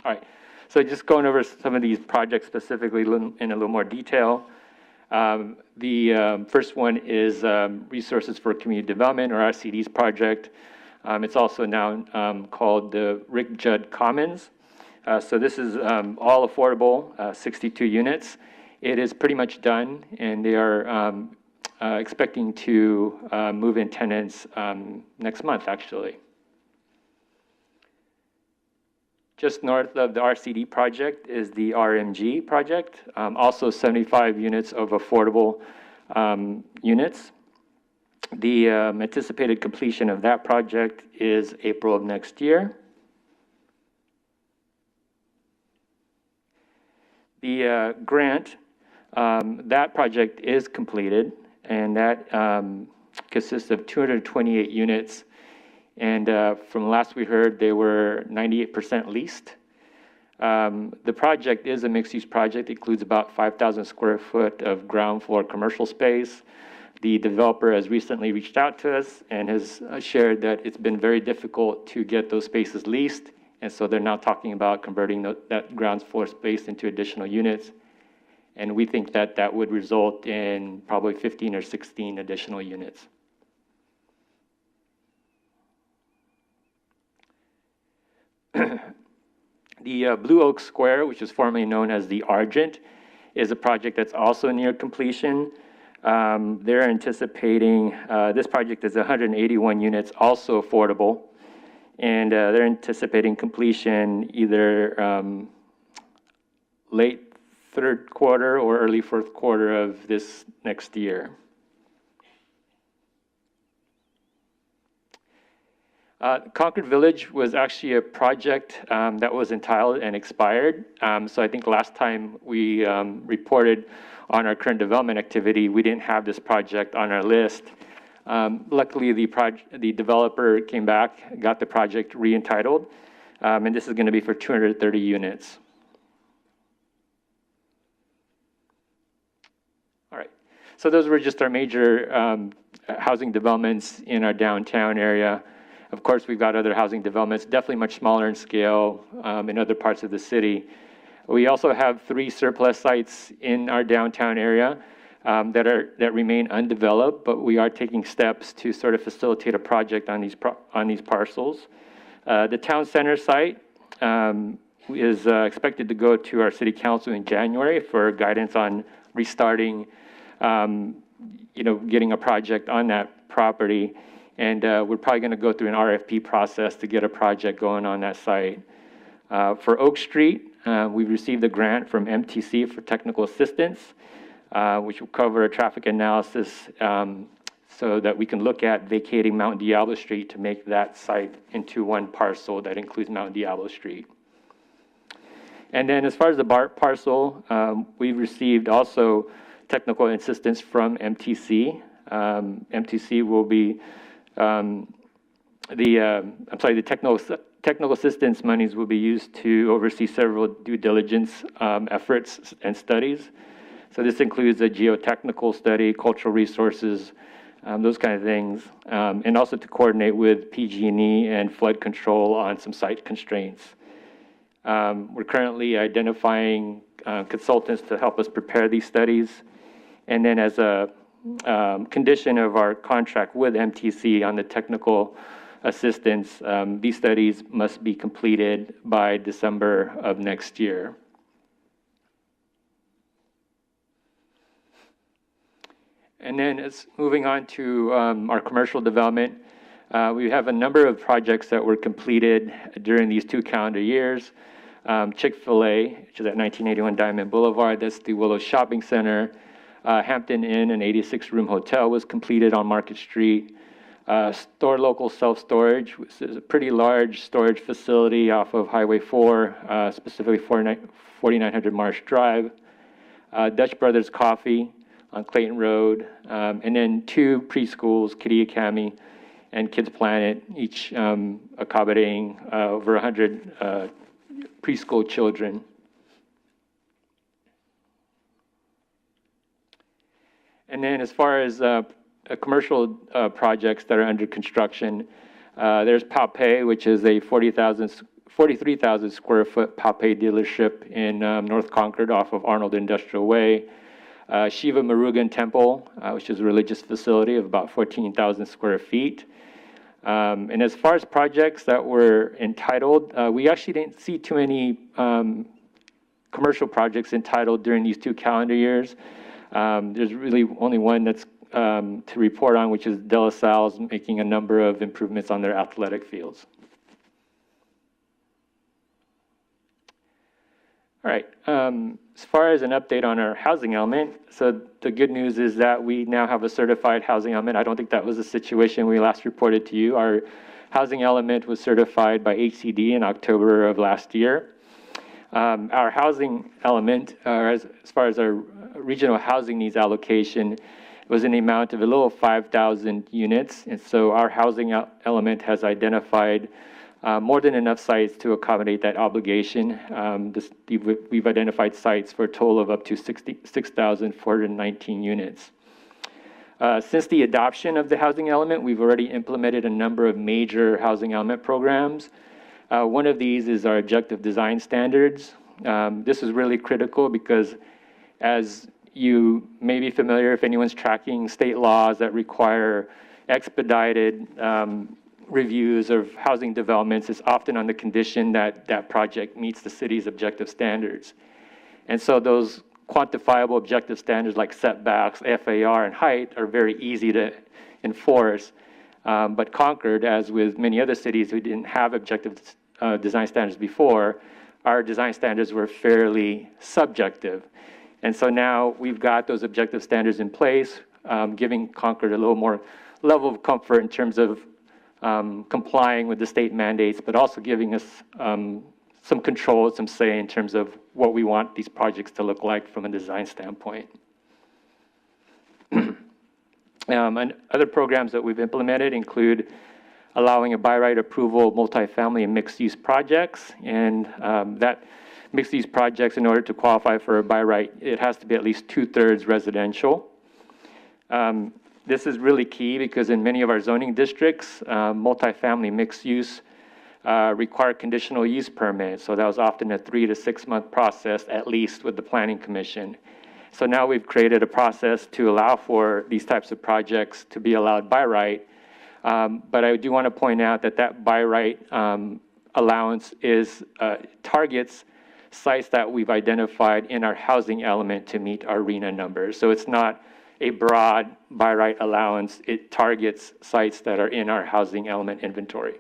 All right, so just going over some of these projects specifically in a little more detail. The first one is Resources for Community Development, or RCD's project. It's also now called the Rick Judd Commons. So this is all affordable, 62 units. It is pretty much done, and they are expecting to move in tenants next month, actually. Just north of the RCD project is the RMG project, also 75 units of affordable units. The anticipated completion of that project is April of next year. The grant, that project is completed, and that consists of 228 units. And from last we heard, they were 98% leased. The project is a mixed-use project. It includes about 5,000 square foot of ground floor commercial space. The developer has recently reached out to us and has shared that it's been very difficult to get those spaces leased. And so they're now talking about converting that ground floor space into additional units. And we think that that would result in probably 15 or 16 additional units. The Blue Oak Square, which is formerly known as the Argent, is a project that's also near completion. They're anticipating, this project is 181 units, also affordable. And they're anticipating completion either late third quarter or early fourth quarter of this next year. Concord Village was actually a project that was entitled and expired. So I think last time we reported on our current development activity, we didn't have this project on our list. Luckily, the developer came back, got the project re-entitled, and this is going to be for 230 units. All right, so those were just our major housing developments in our downtown area. Of course, we've got other housing developments, definitely much smaller in scale in other parts of the city. We also have 3 surplus sites in our downtown area that remain undeveloped, but we are taking steps to sort of facilitate a project on these parcels. The town center site is expected to go to our city council in January for guidance on restarting, getting a project on that property. And we're probably going to go through an RFP process to get a project going on that site. For Oak Street, we've received a grant from MTC for technical assistance, which will cover a traffic analysis so that we can look at vacating Mount Diablo Street to make that site into one parcel that includes Mount Diablo Street. And then as far as the BART parcel, we've received also technical assistance from MTC. MTC will be the technical assistance monies will be used to oversee several due diligence efforts and studies. So this includes a geotechnical study, cultural resources, those kind of things, and also to coordinate with PG&E and flood control on some site constraints. We're currently identifying consultants to help us prepare these studies. And then as a condition of our contract with MTC on the technical assistance, these studies must be completed by December of next year. And then it's moving on to our commercial development. We have a number of projects that were completed during these 2 calendar years. Chick-fil-A, which is at 1981 Diamond Boulevard, that's the Willow Shopping Center. Hampton Inn, an 86-room hotel, was completed on Market Street. Store Local Self-Storage, which is a pretty large storage facility off of Highway 4, specifically 4900 Marsh Drive. Dutch Brothers Coffee on Clayton Road, and then 2 preschools, Kitty Academy and Kids Planet, each accommodating over 100 preschool children. And then as far as commercial projects that are under construction, there's Palpe, which is a 43,000 square foot Palpe dealership in North Concord off of Arnold Industrial Way. Shiva Murugan Temple, which is a religious facility of about 14,000 square feet. And as far as projects that were entitled, we actually didn't see too many commercial projects entitled during these 2 calendar years. There's really only one that's to report on, which is De La Salle's making a number of improvements on their athletic fields. All right. As far as an update on our housing element, so the good news is that we now have a certified housing element. I don't think that was the situation we last reported to you. Our housing element was certified by HCD in October of last year. Our housing element, as far as our regional housing needs allocation, was in the amount of a little 5,000 units. And so our housing element has identified more than enough sites to accommodate that obligation. We've identified sites for a total of up to 6,419 units. Since the adoption of the housing element, we've already implemented a number of major housing element programs. One of these is our objective design standards. This is really critical because, as you may be familiar, if anyone's tracking state laws that require expedited reviews of housing developments, is often on the condition that that project meets the city's objective standards. And so those quantifiable objective standards like setbacks, FAR, and height are very easy to enforce. But Concord, as with many other cities who didn't have objective design standards before, our design standards were fairly subjective. And so now we've got those objective standards in place, giving Concord a little more level of comfort in terms of complying with the state mandates, but also giving us some control, some say in terms of what we want these projects to look like from a design standpoint. And other programs that we've implemented include allowing a by right approval of multifamily and mixed-use projects. And that mixed-use projects, in order to qualify for a by right, it has to be at least 2/3 residential. This is really key because in many of our zoning districts, multifamily mixed-use require conditional use permits. So that was often a 3 to 6 month process, at least with the Planning Commission. So now we've created a process to allow for these types of projects to be allowed by right. But I do want to point out that that by right allowance is targets sites that we've identified in our housing element to meet our RHNA numbers. So it's not a broad by right allowance. It targets sites that are in our housing element inventory.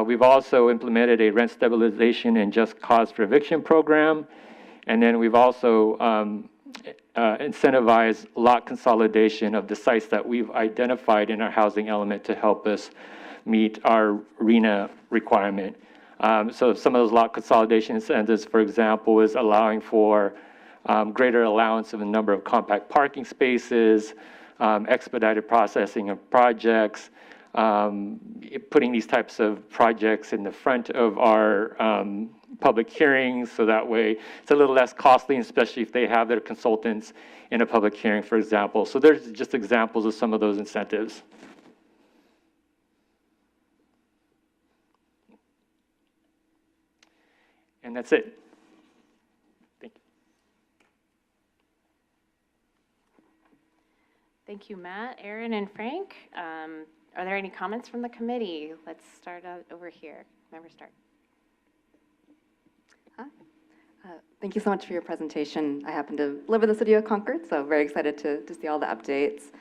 We've also implemented a rent stabilization and just cause for eviction program. And then we've also incentivized lot consolidation of the sites that we've identified in our housing element to help us meet our RHNA requirement. So some of those lot consolidation incentives, for example, is allowing for greater allowance of a number of compact parking spaces, expedited processing of projects, putting these types of projects in the front of our public hearings, so that way it's a little less costly, especially if they have their consultants in a public hearing, for example. So there's just examples of some of those incentives. And that's it. Thank you. Thank you, Matt, Aaron, and Frank. Are there any comments from the committee? Let's start out over here. Member start. Thank you so much for your presentation. I happen to live in the city of Concord, so very excited to see all the updates.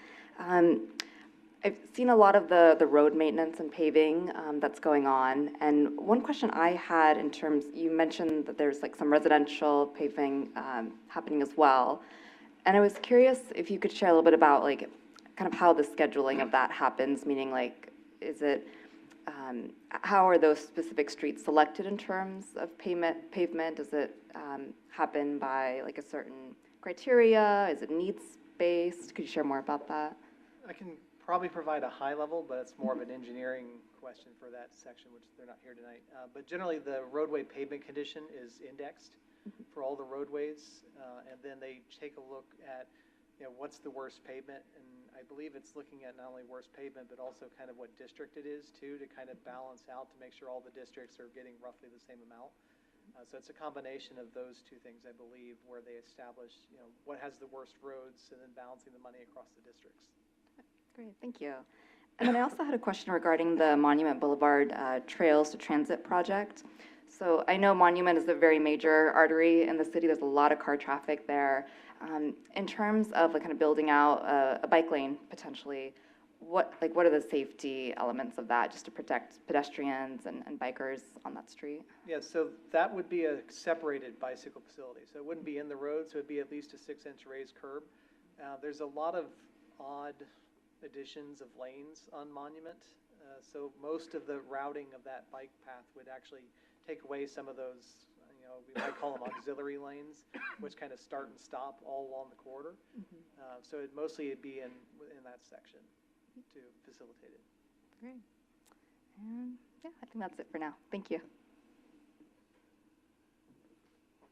I've seen a lot of the road maintenance and paving that's going on, and one question I had in terms, you mentioned that there's like some residential paving happening as well, and I was curious if you could share a little bit about like kind of how the scheduling of that happens, meaning like, is it, how are those specific streets selected in terms of pavement? Does it happen by like a certain criteria? Is it needs-based? Could you share more about that? I can probably provide a high level, but it's more of an engineering question for that section, which they're not here tonight. But generally, the roadway pavement condition is indexed for all the roadways, and then they take a look at, you know, what's the worst pavement, and I believe it's looking at not only worst pavement, but also kind of what district it is too, to kind of balance out to make sure all the districts are getting roughly the same amount. So it's a combination of those two things, I believe, where they establish, you know, what has the worst roads, and then balancing the money across the districts. Great, thank you. And then I also had a question regarding the Monument Boulevard Trails to Transit project. So I know Monument is a very major artery in the city. There's a lot of car traffic there. In terms of like kind of building out a bike lane potentially, what are the safety elements of that, just to protect pedestrians and bikers on that street? Yeah, so that would be a separated bicycle facility. So it wouldn't be in the road, so it'd be at least a 6-inch raised curb. There's a lot of odd additions of lanes on Monument. So most of the routing of that bike path would actually take away some of those, we might call them auxiliary lanes, which kind of start and stop all along the corridor. So it'd mostly be in that section to facilitate it. Great. And yeah, I think that's it for now. Thank you.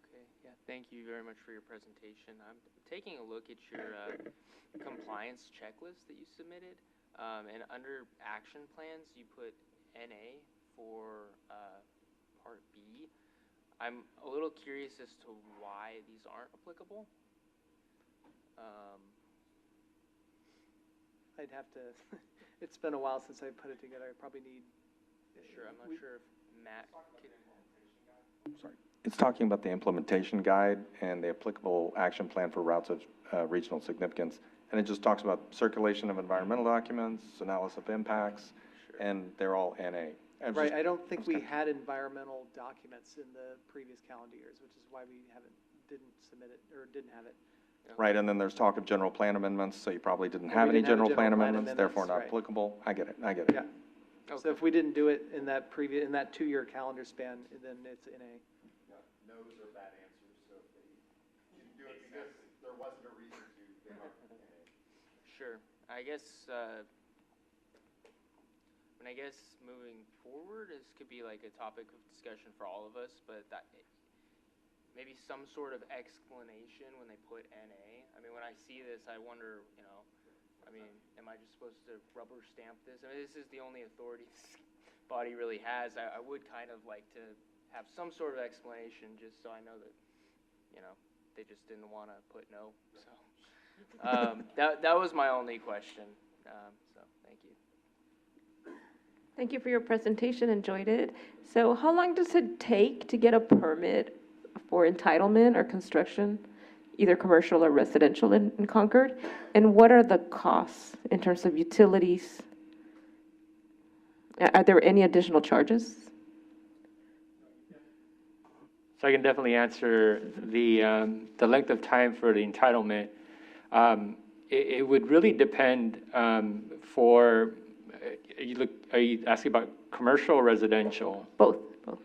Okay, yeah, thank you very much for your presentation. I'm taking a look at your compliance checklist that you submitted. And under action plans, you put NA for Part B. I'm a little curious as to why these aren't applicable. I'd have to, it's been a while since I put it together. I probably need. Sure, I'm not sure if Matt could. Sorry. It's talking about the implementation guide and the applicable action plan for routes of regional significance. And it just talks about circulation of environmental documents, analysis of impacts, and they're all NA. Right, I don't think we had environmental documents in the previous calendar years, which is why we didn't submit it, or didn't have it. Right, and then there's talk of general plan amendments, so you probably didn't have any general plan amendments, therefore not right. applicable. I get it. Yeah. So if we didn't do it in that 2-year calendar span, then it's NA. No's are bad answers, so if they didn't do it because there wasn't a reason to, they are NA. Sure, I guess, moving forward, this could be like a topic of discussion for all of us, but maybe some sort of explanation when they put NA. I mean, when I see this, I wonder, am I just supposed to rubber stamp this? I mean, this is the only authority this body really has. I would kind of like to have some sort of explanation just so I know that, they just didn't want to put no. So that was my only question. So thank you. Thank you for your presentation, enjoyed it. So how long does it take to get a permit for entitlement or construction, either commercial or residential in Concord? And what are the costs in terms of utilities? Are there any additional charges? So I can definitely answer the length of time for the entitlement. It would really depend are you asking about commercial or residential? Both.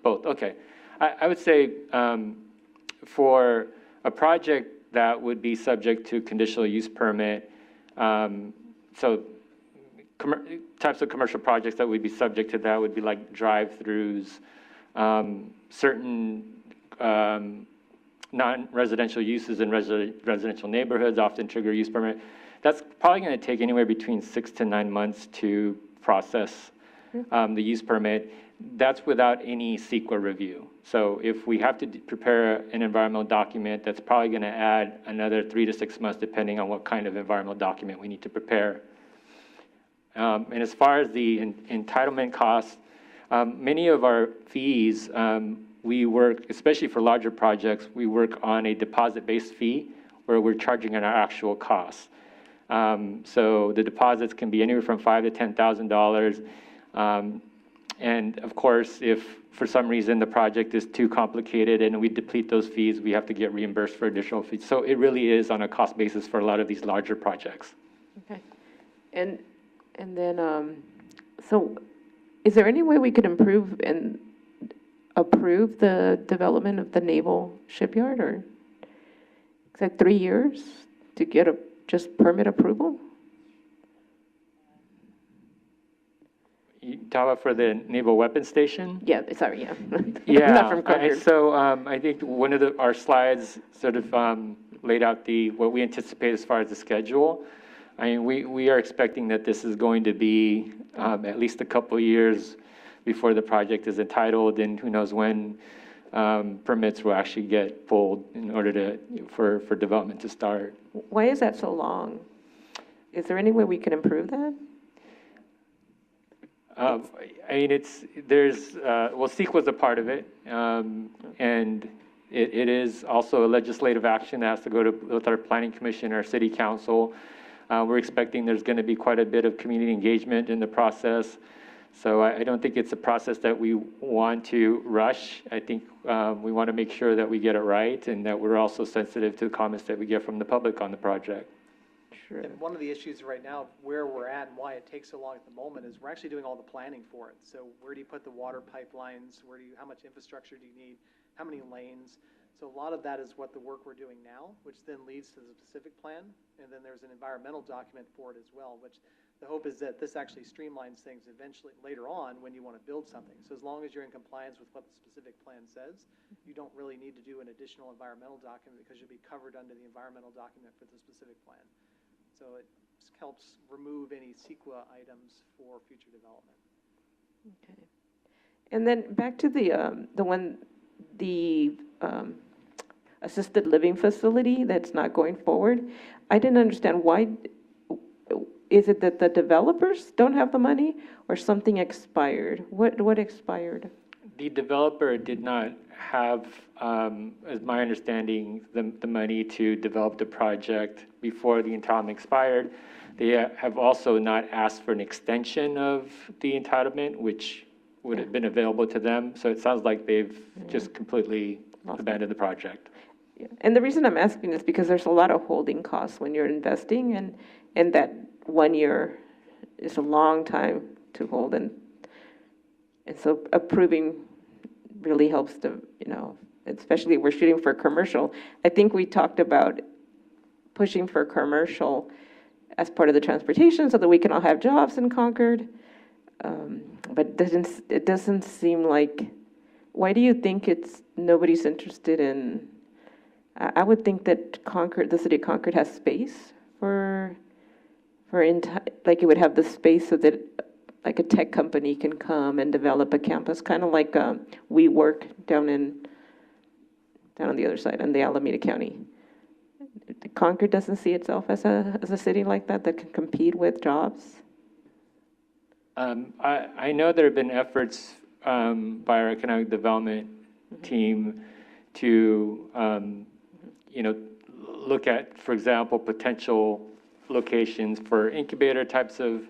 Both, okay. I would say for a project that would be subject to conditional use permit, so types of commercial projects that would be subject to that would be like drive-throughs, certain non-residential uses in residential neighborhoods often trigger use permit. That's probably going to take anywhere between 6 to 9 months to process the use permit. That's without any CEQA review. So if we have to prepare an environmental document, that's probably going to add another 3 to 6 months depending on what kind of environmental document we need to prepare. And as far as the entitlement costs, many of our fees, we work, especially for larger projects, we work on a deposit-based fee where we're charging on our actual costs. So the deposits can be anywhere from $5,000 to $10,000. And of course, if for some reason the project is too complicated and we deplete those fees, we have to get reimbursed for additional fees. So it really is on a cost basis for a lot of these larger projects. Okay. And then, so is there any way we could improve and approve the development of the naval shipyard, or is that 3 years to get just permit approval? You talk about for the Naval Weapons Station? Yeah, sorry, yeah. Yeah. Not from Concord. So I think one of our slides sort of laid out what we anticipate as far as the schedule. I mean, we are expecting that this is going to be at least a couple of years before the project is entitled, and who knows when permits will actually get pulled in order for development to start. Why is that so long? Is there any way we can improve that? I mean, CEQA was a part of it, and it is also a legislative action that has to go with our planning commission, our city council. We're expecting there's going to be quite a bit of community engagement in the process. So I don't think it's a process that we want to rush. I think we want to make sure that we get it right and that we're also sensitive to the comments that we get from the public on the project. Sure. And one of the issues right now, where we're at and why it takes so long at the moment, is we're actually doing all the planning for it. So where do you put the water pipelines? How much infrastructure do you need? How many lanes? So a lot of that is what the work we're doing now, which then leads to the specific plan. And then there's an environmental document for it as well, which the hope is that this actually streamlines things eventually later on when you want to build something. So as long as you're in compliance with what the specific plan says, you don't really need to do an additional environmental document because you'll be covered under the environmental document for the specific plan. So it helps remove any CEQA items for future development. Okay. And then back to the assisted living facility that's not going forward. I didn't understand why. Is it that the developers don't have the money or something expired? What expired? The developer did not have, as my understanding, the money to develop the project before the entitlement expired. They have also not asked for an extension of the entitlement, which would have been available to them. So it sounds like they've just completely abandoned the project. Yeah. And the reason I'm asking is because there's a lot of holding costs when you're investing, and that 1 year is a long time to hold, and so approving really helps to, especially if we're shooting for commercial. I think we talked about pushing for commercial as part of the transportation so that we can all have jobs in Concord. But it doesn't seem like, why do you think nobody's interested in, I would think that the city of Concord has space like it would have the space so that like a tech company can come and develop a campus, kind of like WeWork down on the other side, in the Alameda County. Concord doesn't see itself as a city like that can compete with jobs. I know there have been efforts by our economic development team to, look at, for example, potential locations for incubator types of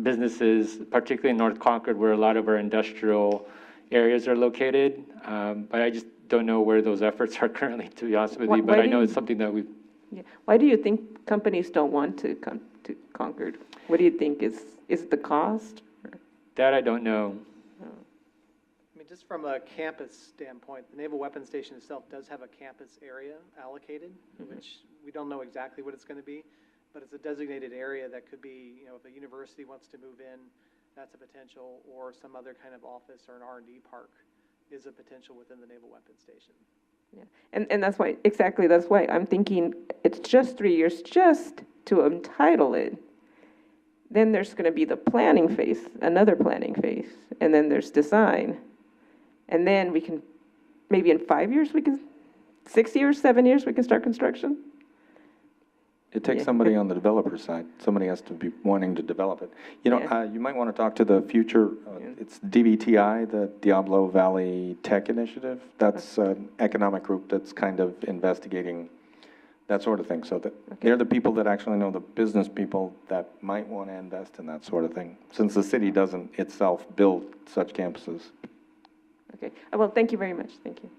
businesses, particularly in North Concord, where a lot of our industrial areas are located. But I just don't know where those efforts are currently, to be honest with you. But I know it's something that we've. Yeah. Why do you think companies don't want to come to Concord? What do you think is it the cost? That I don't know. I mean, just from a campus standpoint, the Naval Weapons Station itself does have a campus area allocated, which we don't know exactly what it's going to be, but it's a designated area that could be, if a university wants to move in, that's a potential, or some other kind of office or an R&D park is a potential within the Naval Weapons Station. Yeah, and that's why I'm thinking it's just 3 years just to entitle it. Then there's going to be the planning phase, another planning phase, and then there's design. And then we can, maybe in 5 years, 6 years, 7 years, we can start construction. It takes somebody on the developer side. Somebody has to be wanting to develop it. You might want to talk to the future, it's DVTI, the Diablo Valley Tech Initiative. That's an economic group that's kind of investigating that sort of thing. So that they're the people that actually know the business people that might want to invest in that sort of thing, since the city doesn't itself build such campuses. Okay, well, thank you very much. Thank you.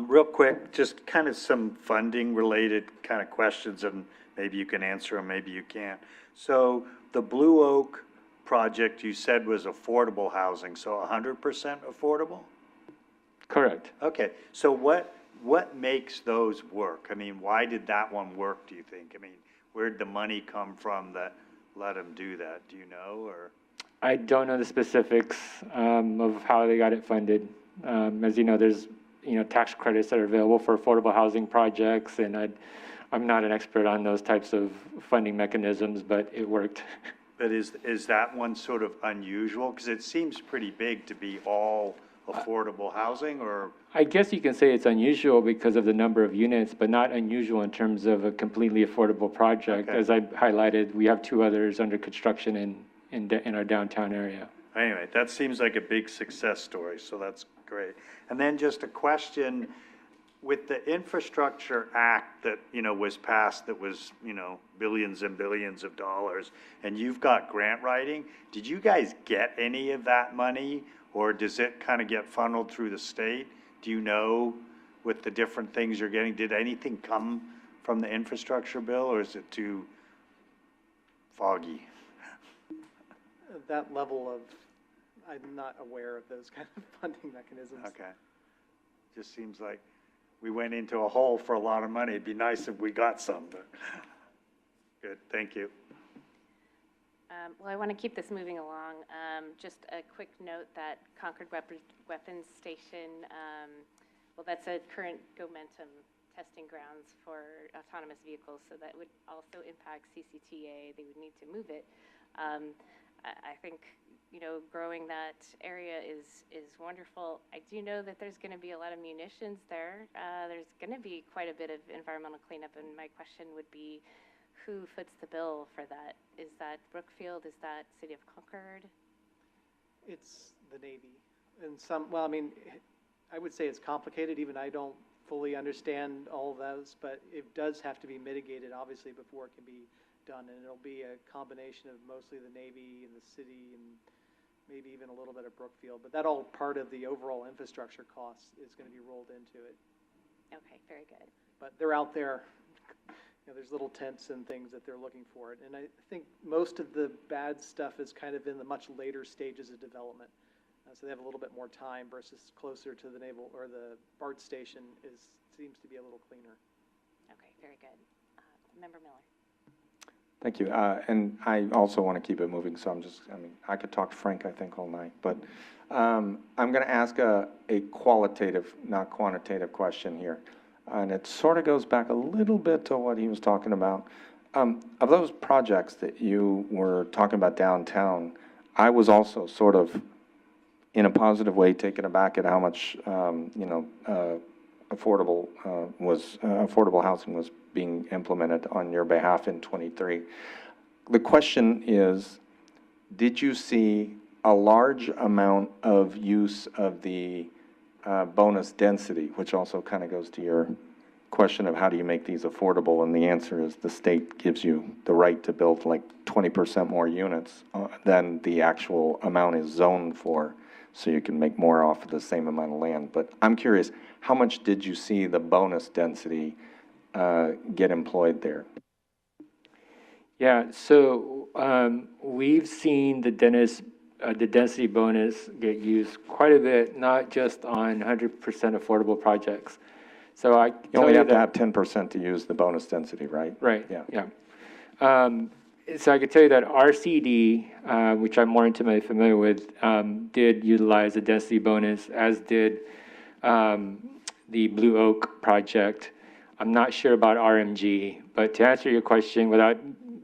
Real quick, just kind of some funding related kind of questions, and maybe you can answer them, maybe you can't. So the Blue Oak project you said was affordable housing, so 100% affordable? Correct. Okay, so what makes those work? I mean, why did that one work, do you think? I mean, where'd the money come from that let them do that? Do you know, or? I don't know the specifics of how they got it funded. As you know, there's tax credits that are available for affordable housing projects, and I'm not an expert on those types of funding mechanisms, but it worked. But is that one sort of unusual? Because it seems pretty big to be all affordable housing, or? I guess you can say it's unusual because of the number of units, but not unusual in terms of a completely affordable project. Okay. As I highlighted, we have 2 others under construction in our downtown area. Anyway, that seems like a big success story, so that's great. And then just a question, with the Infrastructure Act that, was passed, that was, billions and billions of dollars, and you've got grant writing, did you guys get any of that money? Or does it kind of get funneled through the state? Do you know, with the different things you're getting, did anything come from the infrastructure bill, or is it too foggy? That level of, I'm not aware of those kind of funding mechanisms. Okay. Just seems like we went into a hole for a lot of money. It'd be nice if we got some, but good, thank you. Well, I want to keep this moving along. Just a quick note that Concord Weapons Station, well, that's a current GoMentum testing grounds for autonomous vehicles, so that would also impact CCTA. They would need to move it. I think, growing that area is wonderful. I do know that there's going to be a lot of munitions there. There's going to be quite a bit of environmental cleanup, and my question would be, who foots the bill for that? Is that Brookfield? Is that City of Concord? It's the Navy. And well, I mean, I would say it's complicated. Even I don't fully understand all of those, but it does have to be mitigated, obviously, before it can be done. And it'll be a combination of mostly the Navy and the city and maybe even a little bit of Brookfield. But that all part of the overall infrastructure cost is going to be rolled into it. Okay, very good. But they're out there. There's little tents and things that they're looking for it. And I think most of the bad stuff is kind of in the much later stages of development. So they have a little bit more time versus closer to the naval or the BART station seems to be a little cleaner. Okay, very good. Member Miller. Thank you. And I also want to keep it moving, so I could talk to Frank, I think, all night. But I'm going to ask a qualitative, not quantitative question here. And it sort of goes back a little bit to what he was talking about. Of those projects that you were talking about downtown, I was also sort of, in a positive way, taken aback at how much, affordable housing was being implemented on your behalf in 23. The question is, did you see a large amount of use of the bonus density, which also kind of goes to your question of how do you make these affordable, and the answer is the state gives you the right to build like 20% more units than the actual amount is zoned for, so you can make more off of the same amount of land. But I'm curious, how much did you see the bonus density get employed there? Yeah, so we've seen the density bonus get used quite a bit, not just on 100% affordable projects. So you only have to have 10% to use the bonus density, right? Right. Yeah. So I could tell you that RCD, which I'm more intimately familiar with, did utilize the density bonus, as did the Blue Oak project. I'm not sure about RMG, but to answer your question without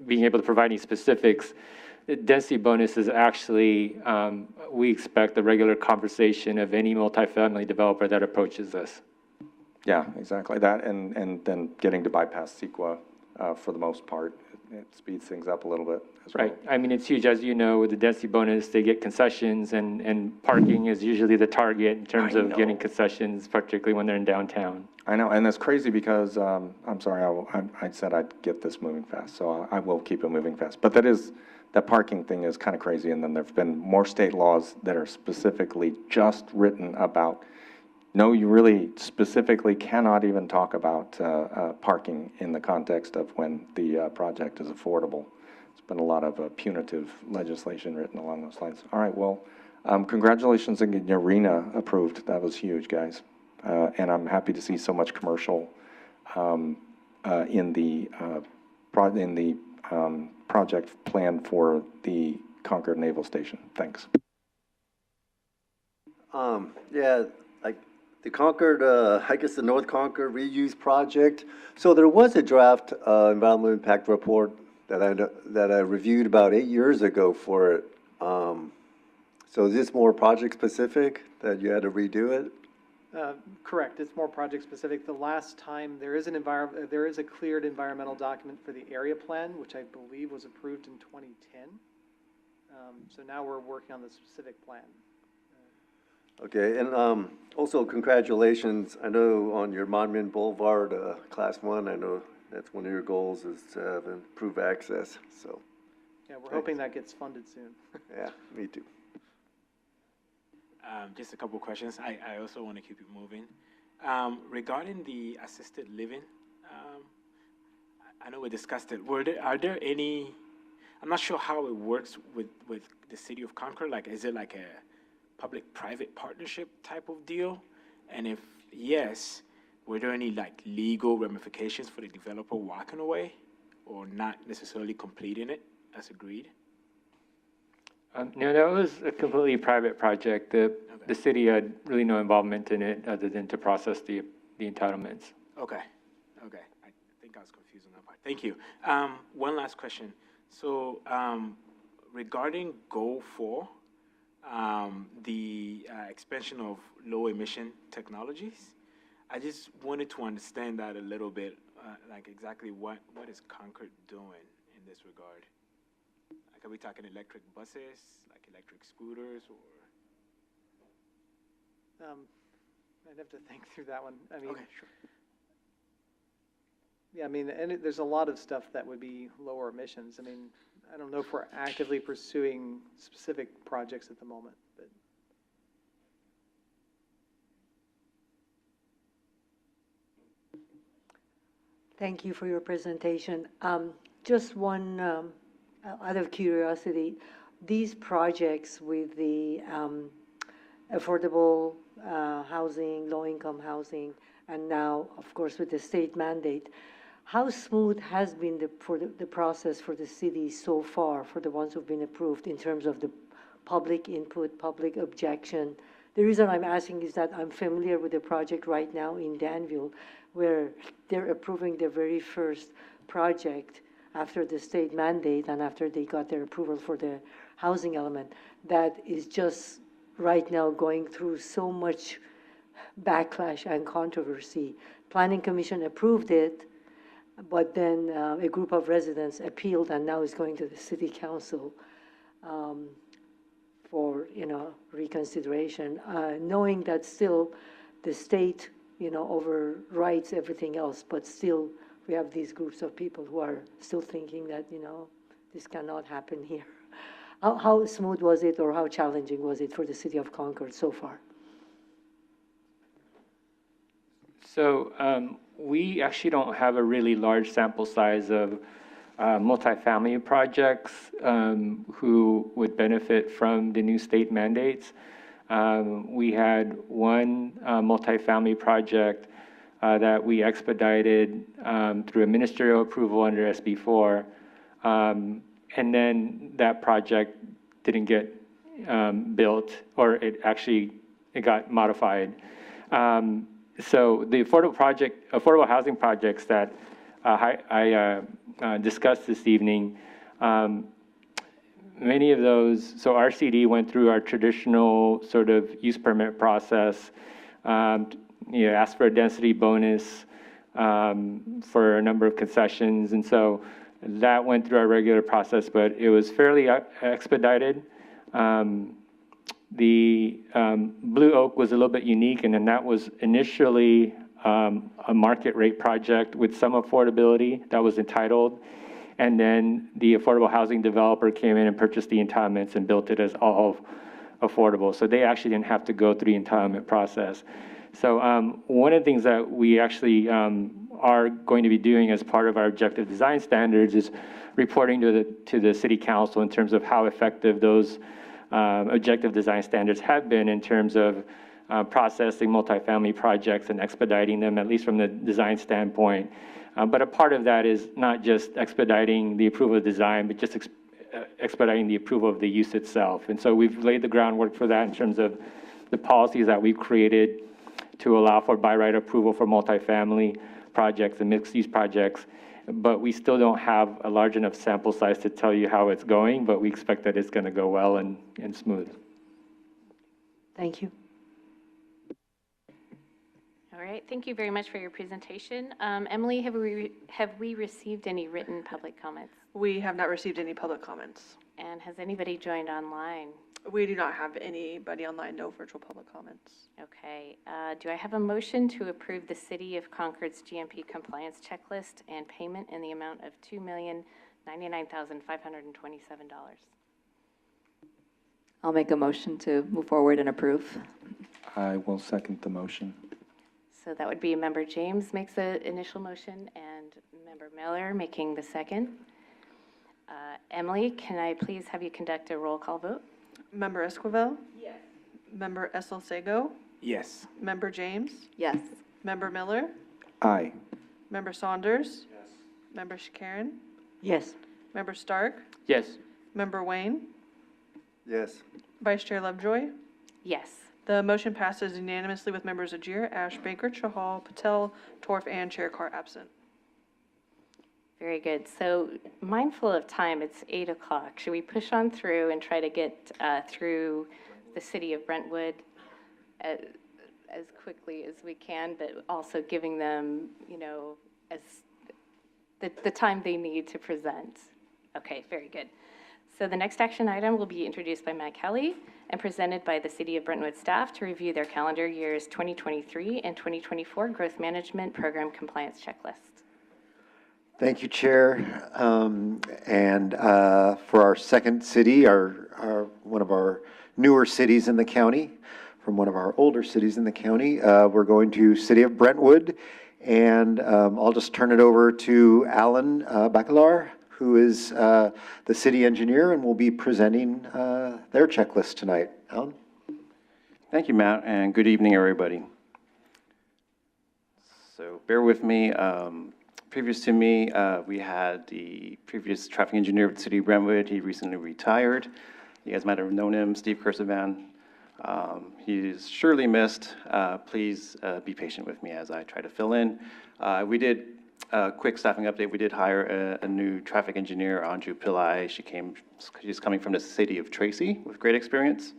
being able to provide any specifics, the density bonus is actually, we expect the regular conversation of any multifamily developer that approaches us. Yeah, exactly. That and then getting to bypass CEQA for the most part, it speeds things up a little bit as well. Right. I mean, it's huge. As you know, with the density bonus, they get concessions, and parking is usually the target in terms of getting concessions, particularly when they're in downtown. I know, and that's crazy because, I'm sorry, I said I'd get this moving fast, so I will keep it moving fast. But that parking thing is kind of crazy, and then there've been more state laws that are specifically just written about, no, you really specifically cannot even talk about parking in the context of when the project is affordable. There's been a lot of punitive legislation written along those lines. All right, well, congratulations on getting your arena approved. That was huge, guys. And I'm happy to see so much commercial in the project plan for the Concord Naval Station. Thanks. Yeah, the Concord, I guess the North Concord reuse project. So there was a draft environmental impact report that I reviewed about 8 years ago for it. So is this more project specific that you had to redo it? Correct. It's more project specific. The last time there is a cleared environmental document for the area plan, which I believe was approved in 2010. So now we're working on the specific plan. Okay, and also congratulations, I know on your Monument Boulevard, Class 1, I know that's one of your goals is to have improved access, so, Yeah, we're hoping that gets funded soon. yeah, me too. Just a couple of questions. I also want to keep it moving. Regarding the assisted living, I know we discussed it. Are there any, I'm not sure how it works with the city of Concord. Like, is it like a public-private partnership type of deal? And if yes, were there any like legal ramifications for the developer walking away or not necessarily completing it as agreed? No, that was a completely private project. The city had really no involvement in it other than to process the entitlements. Okay, okay. I think I was confused on that part. Thank you. One last question. So regarding Goal 4, the expansion of low emission technologies, I just wanted to understand that a little bit, like exactly what is Concord doing in this regard? Like, are we talking electric buses, like electric scooters, or? I'd have to think through that one. I mean, Okay, sure. yeah, I mean, there's a lot of stuff that would be lower emissions. I mean, I don't know if we're actively pursuing specific projects at the moment, but. Thank you for your presentation. Just one, out of curiosity, these projects with the affordable housing, low-income housing, and now, of course, with the state mandate, how smooth has been the process for the city so far, for the ones who've been approved, in terms of the public input, public objection? The reason I'm asking is that I'm familiar with a project right now in Danville where they're approving their very first project after the state mandate and after they got their approval for the housing element. That is just right now going through so much backlash and controversy. Planning Commission approved it, but then a group of residents appealed and now it's going to the city council for, reconsideration, knowing that still the state, overrides everything else, but still we have these groups of people who are still thinking that, this cannot happen here. How smooth was it, or how challenging was it for the city of Concord so far? So we actually don't have a really large sample size of multifamily projects who would benefit from the new state mandates. We had one multifamily project that we expedited through a ministerial approval under SB4, and then that project didn't get built, or it got modified. So the affordable housing projects that I discussed this evening, many of those, so RCD went through our traditional sort of use permit process, asked for a density bonus for a number of concessions, and so that went through our regular process, but it was fairly expedited. The Blue Oak was a little bit unique, and then that was initially a market rate project with some affordability that was entitled. And then the affordable housing developer came in and purchased the entitlements and built it as all affordable. So they actually didn't have to go through the entitlement process. So one of the things that we actually are going to be doing as part of our objective design standards is reporting to the city council in terms of how effective those objective design standards have been in terms of processing multifamily projects and expediting them, at least from the design standpoint. But a part of that is not just expediting the approval of design, but just expediting the approval of the use itself. And so we've laid the groundwork for that in terms of the policies that we've created to allow for by right approval for multifamily projects and mixed-use projects. But we still don't have a large enough sample size to tell you how it's going, but we expect that it's going to go well and smooth. Thank you. All right, thank you very much for your presentation. Emily, have we received any written public comments? We have not received any public comments. And has anybody joined online? We do not have anybody online, no virtual public comments. Okay, do I have a motion to approve the City of Concord's GMP compliance checklist and payment in the amount of $2,099,527? I'll make a motion to move forward and approve. I will second the motion. So that would be Member James makes the initial motion and Member Miller making the second. Emily, can I please have you conduct a roll call vote? Member Esquivel? Yes. Member Esselstego? Yes. Member James? Yes. Member Miller? Aye. Member Saunders? Yes. Member Shakarian? Yes. Member Stark? Yes. Member Wayne? Yes. Vice Chair Lovejoy? Yes. The motion passes unanimously with members Ajir, Ash, Baker, Chahal, Patel, Torf, and Chair Carr absent. Very good. So mindful of time, it's 8 o'clock. Should we push on through and try to get through the city of Brentwood as quickly as we can, but also giving them, you know, as the time they need to present? Okay, very good. So the next action item will be introduced by Matt Kelly and presented by the City of Brentwood staff to review their calendar years 2023 and 2024 Growth Management Program Compliance Checklist. Thank you, Chair. For our second city, our one of our newer cities in the county, from one of our older cities in the county, we're going to City of Brentwood. And I'll just turn it over to Alan Bacalar, who is the city engineer, and will be presenting their checklist tonight. Alan? Thank you, Matt, and good evening, everybody. So bear with me. Previous to me, we had the previous traffic engineer of the city of Brentwood. He recently retired. You guys might have known him, Steve Kersavan. He's surely missed. Please be patient with me as I try to fill in. We did a quick staffing update. We did hire a new traffic engineer, Anju Pillai. She's coming from the city of Tracy with great experience.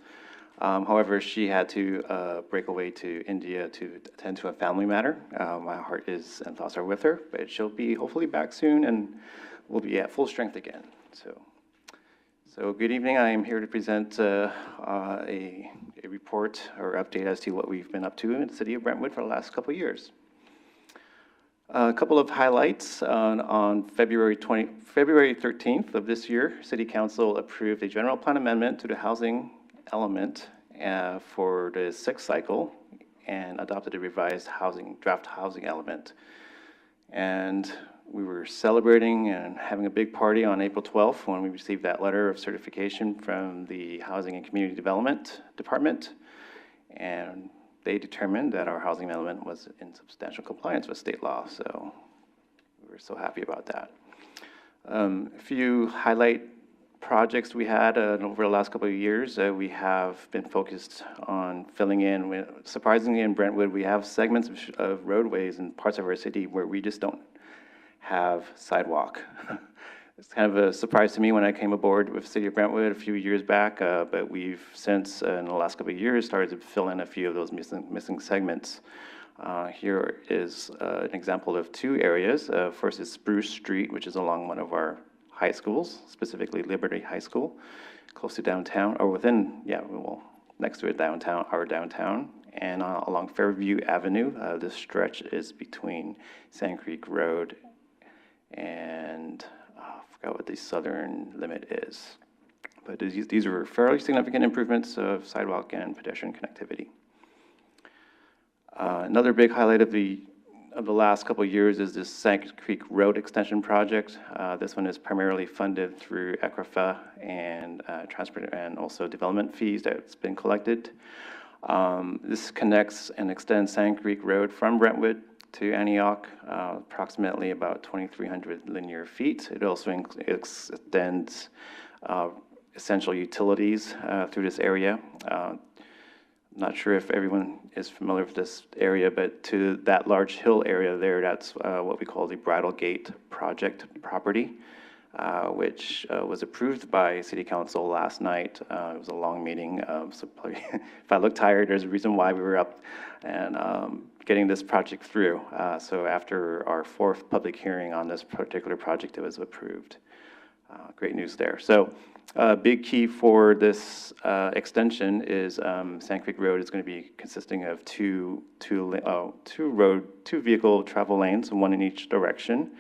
However, she had to break away to India to attend to a family matter. My heart is and thoughts are with her, but she'll be hopefully back soon and we'll be at full strength again. So good evening. I am here to present a report or update as to what we've been up to in the city of Brentwood for the last couple of years. A couple of highlights. On February 13th of this year, City Council approved a general plan amendment to the housing element for the sixth cycle and adopted a revised draft housing element. And we were celebrating and having a big party on April 12th when we received that letter of certification from the Housing and Community Development Department. And they determined that our housing element was in substantial compliance with state law. So we were so happy about that. A few highlight projects we had over the last couple of years. We have been focused on filling in. Surprisingly, in Brentwood, we have segments of roadways in parts of our city where we just don't have sidewalk. It's kind of a surprise to me when I came aboard with City of Brentwood a few years back, but we've since, in the last couple of years, started to fill in a few of those missing segments. Here is an example of two areas. First is Spruce Street, which is along one of our high schools, specifically Liberty High School, close to downtown, or next to it, our downtown. And along Fairview Avenue, this stretch is between Sand Creek Road and I forgot what the southern limit is. But these are fairly significant improvements of sidewalk and pedestrian connectivity. Another big highlight of the last couple of years is this Sand Creek Road Extension Project. This one is primarily funded through ECRFA and transport and also development fees that's been collected. This connects and extends Sand Creek Road from Brentwood to Antioch, approximately about 2,300 linear feet. It also extends essential utilities through this area. Not sure if everyone is familiar with this area, but to that large hill area there, that's what we call the Bridal Gate Project property, which was approved by City Council last night. It was a long meeting, so if I look tired, there's a reason why we were up and getting this project through. So after our fourth public hearing on this particular project, it was approved. Great news there. So A big key for this extension is Sand Creek Road is going to be consisting of two vehicle travel lanes, one in each direction,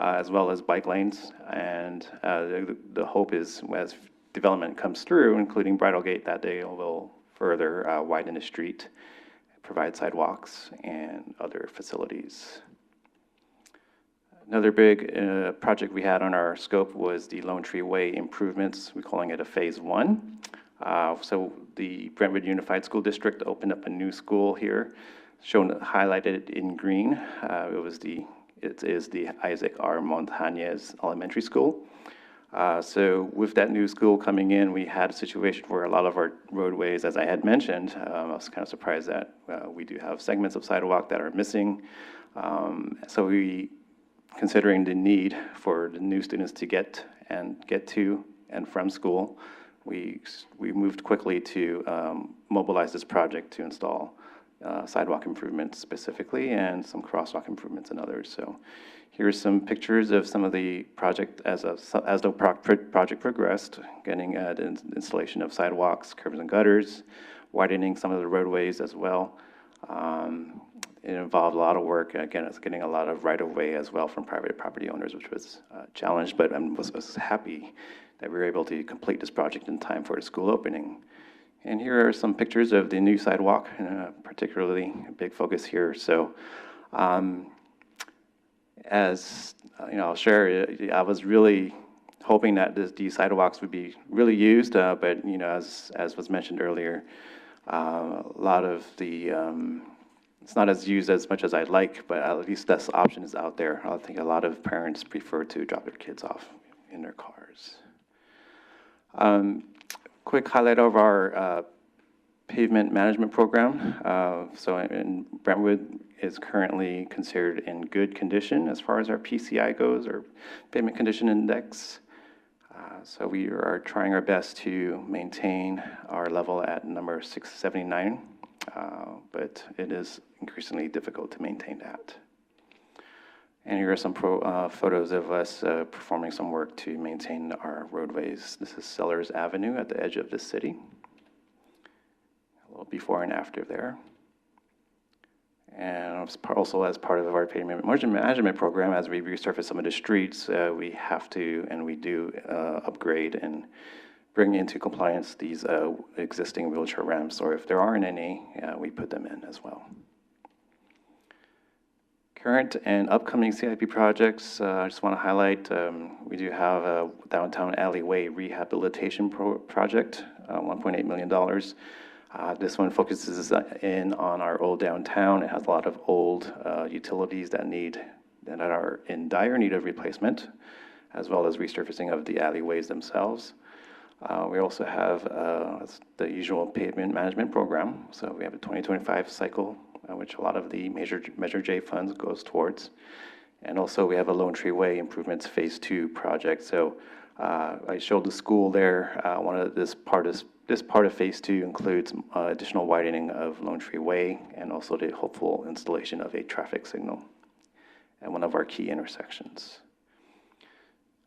as well as bike lanes. And the hope is, as development comes through, including Bridal Gate, that they will further widen the street, provide sidewalks and other facilities. Another big project we had on our scope was the Lone Tree Way improvements. We're calling it a Phase 1. So the Brentwood Unified School District opened up a new school here, shown highlighted in green. It is the Isaac R. Montañez Elementary School. So with that new school coming in, we had a situation where a lot of our roadways, as I had mentioned, I was kind of surprised that we do have segments of sidewalk that are missing. So considering the need for the new students to get to and from school, we moved quickly to mobilize this project to install sidewalk improvements specifically and some crosswalk improvements and others. So here's some pictures of some of the project as the project progressed, getting the installation of sidewalks, curbs and gutters, widening some of the roadways as well. It involved a lot of work. Again, it's getting a lot of right-of-way as well from private property owners, which was a challenge, but I was happy that we were able to complete this project in time for the school opening. And here are some pictures of the new sidewalk, particularly a big focus here. So, as you know, I'll share, I was really hoping that these sidewalks would be really used, but you know, as was mentioned earlier, a lot of the it's not as used as much as I'd like, but at least this option is out there. I think a lot of parents prefer to drop their kids off in their cars. Quick highlight of our pavement management program. So in Brentwood is currently considered in good condition as far as our PCI goes, or pavement condition index. So we are trying our best to maintain our level at number 679. But it is increasingly difficult to maintain that. And here are some photos of us performing some work to maintain our roadways. This is Sellers Avenue at the edge of the city. A little before and after there. And also as part of our pavement management program, as we resurface some of the streets, we have to, and we do, upgrade and bring into compliance these existing wheelchair ramps, or if there aren't any, we put them in as well. Current and upcoming CIP projects, I just want to highlight, we do have a downtown alleyway rehabilitation project, $1.8 million. This one focuses in on our old downtown. It has a lot of old utilities that are in dire need of replacement, as well as resurfacing of the alleyways themselves. We also have the usual pavement management program. So we have a 2025 cycle, which a lot of the Measure J funds goes towards. And also we have a Lone Tree Way Improvements Phase 2 project. So I showed the school there. This part of Phase 2 includes additional widening of Lone Tree Way and also the hopeful installation of a traffic signal at one of our key intersections.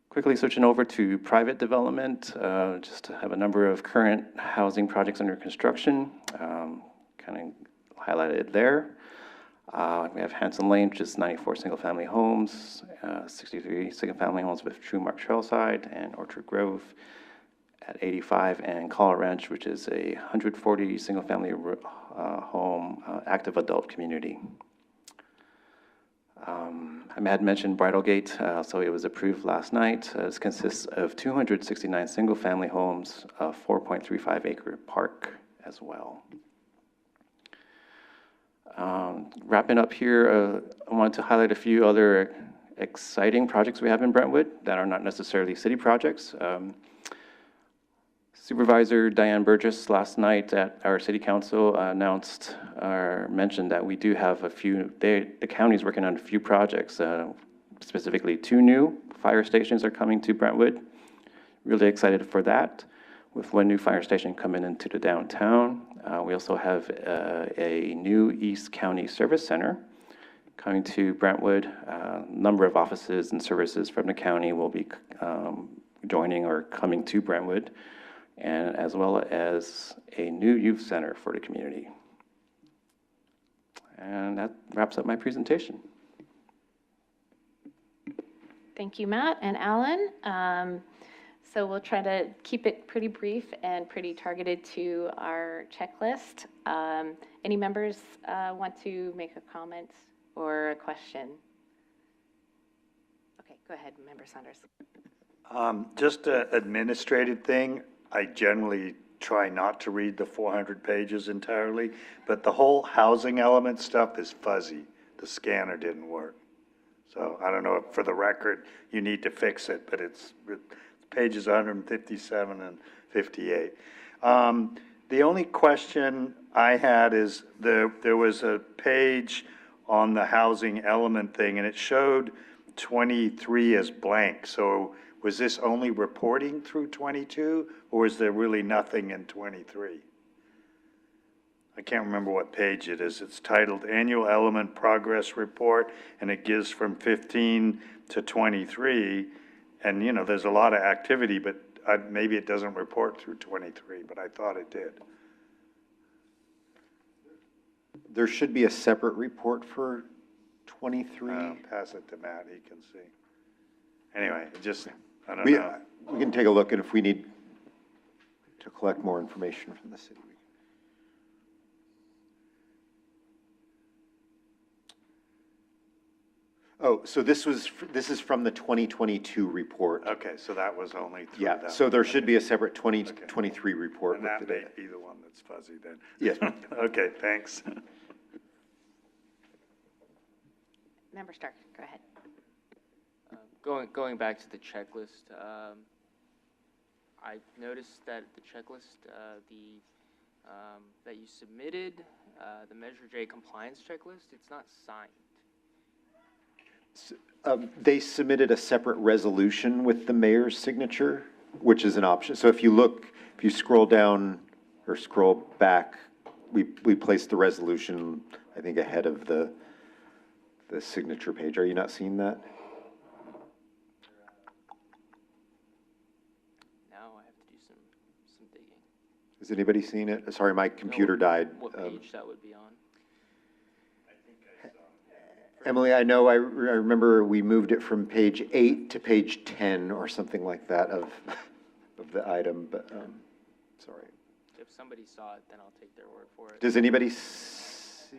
Quickly switching over to private development, just to have a number of current housing projects under construction, kind of highlighted there. We have Hanson Lane, which is 94 single-family homes, 63 single-family homes with True Mark Trailside, and Orchard Grove at 85, and Collar Ranch, which is a 140 single-family home active adult community. I had mentioned Bridal Gate, so it was approved last night. This consists of 269 single-family homes, a 4.35-acre park as well. Wrapping up here, I wanted to highlight a few other exciting projects we have in Brentwood that are not necessarily city projects. Supervisor Diane Burgess last night at our city council announced or mentioned that we do have the county's working on a few projects, specifically 2 new fire stations are coming to Brentwood. Really excited for that, with 1 new fire station coming into the downtown. We also have a new East County Service Center coming to Brentwood. A number of offices and services from the county will be joining or coming to Brentwood, and as well as a new youth center for the community. And that wraps up my presentation. Thank you, Matt and Alan. So we'll try to keep it pretty brief and pretty targeted to our checklist. Any members want to make a comment or a question? Okay, go ahead, Member Saunders. Just an administrative thing, I generally try not to read the 400 pages entirely, but the whole housing element stuff is fuzzy. The scanner didn't work. So I don't know if for the record you need to fix it, but it's pages 157 and 58. The only question I had is there was a page on the housing element thing, and it showed 23 as blank. So was this only reporting through 22, or is there really nothing in 23? I can't remember what page it is. It's titled Annual Element Progress Report, and it gives from 15 to 23. And, you know, there's a lot of activity, but maybe it doesn't report through 23, but I thought it did. There should be a separate report for 23. Pass it to Matt, he can see. Anyway, just, I don't We know. we can take a look, and if we need to collect more information from the city. Oh, so this is from the 2022 report. Okay, so that was only through Yeah, that. so there should be a separate 2023 report And with that the may data. be the one that's fuzzy then. Yes. Okay, thanks. Member Stark, go ahead. Going back to the checklist, I noticed that the checklist, that you submitted, the Measure J compliance checklist, it's not signed. They submitted a separate resolution with the mayor's signature, which is an option. So if you scroll down or scroll back, we placed the resolution, I think, ahead of the signature page. Are you not seeing that? Now I have to do some digging. Has anybody seen it? Sorry, my computer died. What page that would be on? Emily, I know, I remember we moved it from page 8 to page 10 or something like that of the item, but, sorry. If somebody saw it, then I'll take their word for it. Does anybody see?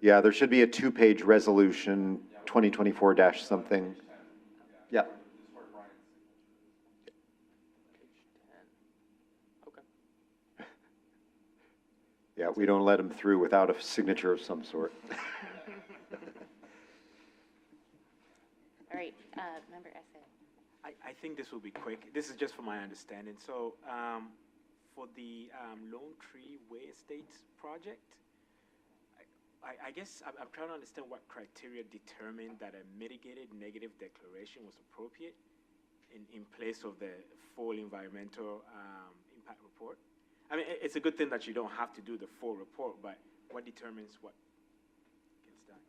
Yeah, there should be a 2-page resolution, 2024 - something. Yeah. Page 10. Okay. Yeah, we don't let them through without a signature of some sort. All right, Member Esse. I think this will be quick. This is just for my understanding. So for the Lone Tree Way Estates project, I guess I'm trying to understand what criteria determined that a mitigated negative declaration was appropriate in place of the full environmental impact report. I mean, it's a good thing that you don't have to do the full report, but what determines what gets done?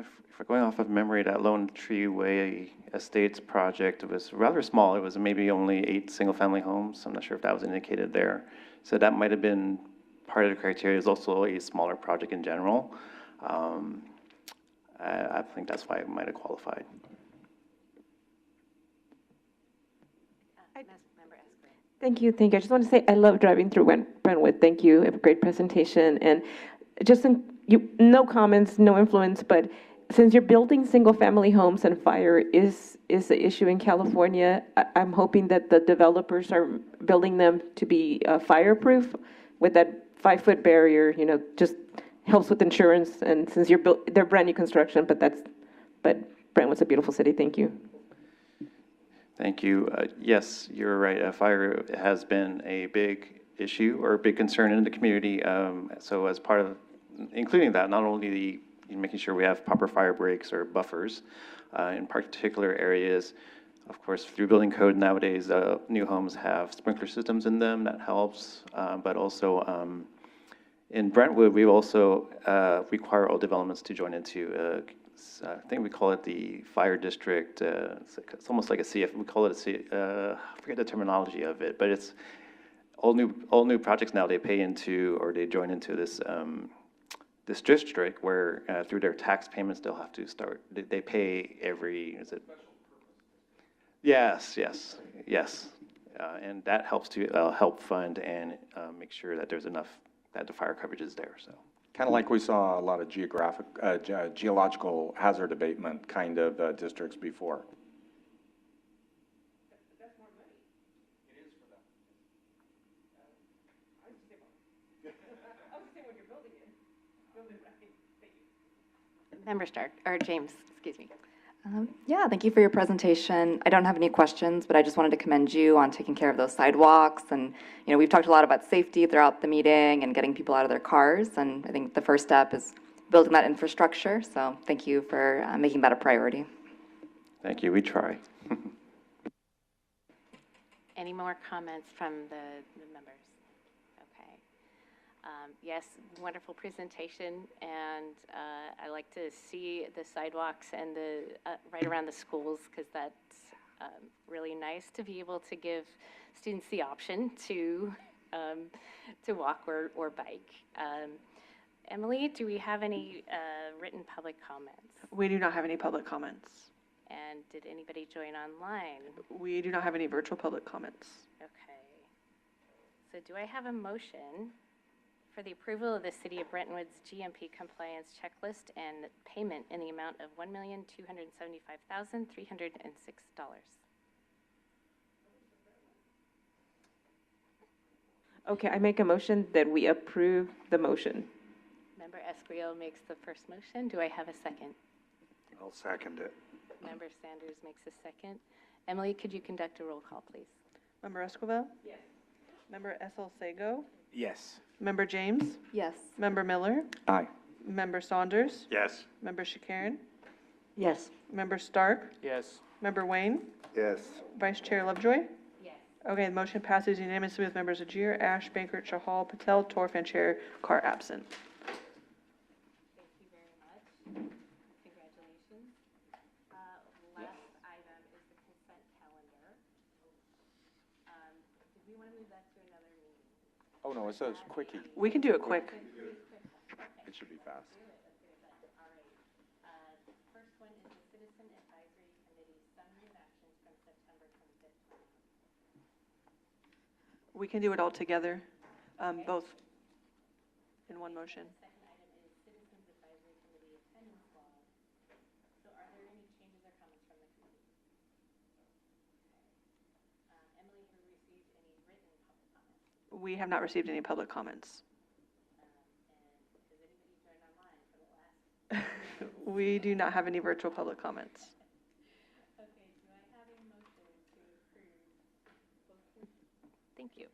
If we're going off of memory, that Lone Tree Way Estates project was rather small. It was maybe only 8 single-family homes. I'm not sure if that was indicated there. So that might have been part of the criteria. It's also a smaller project in general. I think that's why it might have qualified. Member Esper. Thank you, thank you. I just want to say, I love driving through Brentwood. Thank you, a great presentation. And just no comments, no influence, but since you're building single-family homes and fire is the issue in California, I'm hoping that the developers are building them to be fireproof with that 5-foot barrier, just helps with insurance. And since they're brand new construction, but Brentwood's a beautiful city. Thank you. Thank you. Yes, you're right. Fire has been a big issue or a big concern in the community. So as part of, including that, not only making sure we have proper fire breaks or buffers in particular areas. Of course, through building code nowadays, new homes have sprinkler systems in them. That helps. But also in Brentwood, we also require all developments to join into I think we call it the fire district, it's almost like a CF, we call it I forget the terminology of it, but it's all new projects now, they pay into, or they join into this, this district where through their tax payments, they'll have to start, they pay every, is it? Yes, yes, yes. And that helps to help fund and make sure that there's enough, that the fire coverage is there, so. Kind of like we saw a lot of geological hazard abatement kind of districts before. Member Stark, or James, excuse me. Yeah, thank you for your presentation. I don't have any questions, but I just wanted to commend you on taking care of those sidewalks. And, you know, we've talked a lot about safety throughout the meeting and getting people out of their cars. And I think the first step is building that infrastructure. So thank you for making that a priority. Thank you, we try. Any more comments from the members? Okay. Yes, wonderful presentation, and I like to see the sidewalks and the right around the schools, because that's really nice to be able to give students the option to walk or bike. Emily, do we have any written public comments? We do not have any public comments. And did anybody join online? We do not have any virtual public comments. Okay. So do I have a motion for the approval of the City of Brentwood's GMP compliance checklist and payment in the amount of $1,275,306? Okay, I make a motion that we approve the motion. Member Esquivel makes the first motion. Do I have a second? I'll second it. Member Sanders makes a second. Emily, could you conduct a roll call, please? Member Esquivel? Yes. Member Sego? Yes. Member James? Yes. Member Miller? Aye. Member Saunders? Yes. Member Shakarian? Yes. Member Stark? Yes. Member Wayne? Yes. Vice Chair Lovejoy? Yes. Okay, the motion passes unanimously with members Ajir, Ash, Bankert, Chahal, Patel, Torf, and Chair Carr absent. Thank you very much. Congratulations. Last item is the consent calendar. Did we want to move that to another meeting? Oh, no, it's a quickie. We can do it quick. It should be fast. All right. First one is the Citizen Advisory Committee summary of actions from September 25th. We can do it all together, both in one motion. Second item is Citizens Advisory Committee attendance log. So are there any changes or comments from the committee? Emily, have we received any written public comments? We have not received any public comments. And has anybody joined online for the last? We do not have any virtual public comments. Okay, do I have a motion to approve both? Thank you.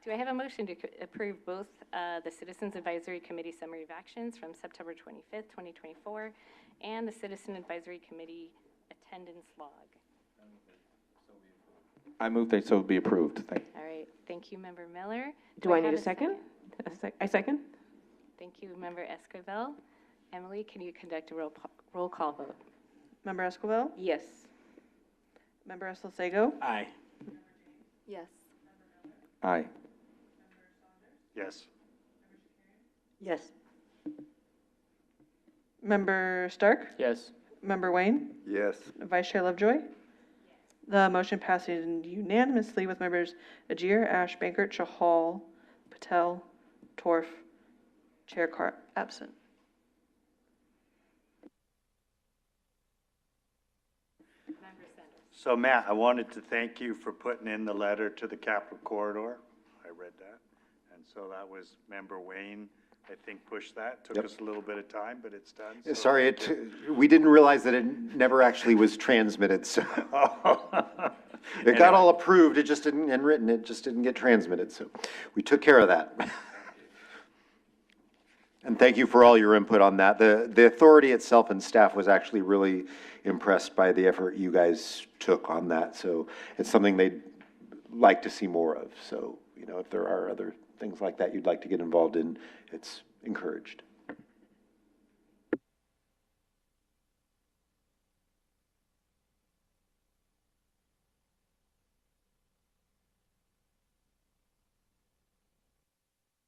Do I have a motion to approve both the Citizens Advisory Committee Summary of Actions from September 25th, 2024, and the Citizen Advisory Committee Attendance Log? I move that so be approved. Thank you. All right, thank you, Member Miller. Do I need have a second? I second? Thank you, Member Esquivel. Emily, can you conduct a roll call vote? Member Esquivel? Yes. Member Sego? Aye. Yes. Aye. Yes. Yes. Member Stark? Yes. Member Wayne? Yes. Vice Chair Lovejoy? The motion passes unanimously with members Ajir, Ash, Bankert, Chahal, Patel, Torf, Chair Carr absent. So Matt, I wanted to thank you for putting in the letter to the Capitol Corridor. I read that. And so that was Member Wayne, I think, pushed that. Took Yep. us a little bit of time, but it's done. Yeah, So sorry, thank you. we didn't realize that it never actually was transmitted, so Oh. it got all approved, it just didn't, and written, it just didn't get transmitted, so we took care of that. And thank you for all your input on that. The authority itself and staff was actually really impressed by the effort you guys took on that, so it's something they'd like to see more of. So, you know, if there are other things like that you'd like to get involved in, it's encouraged.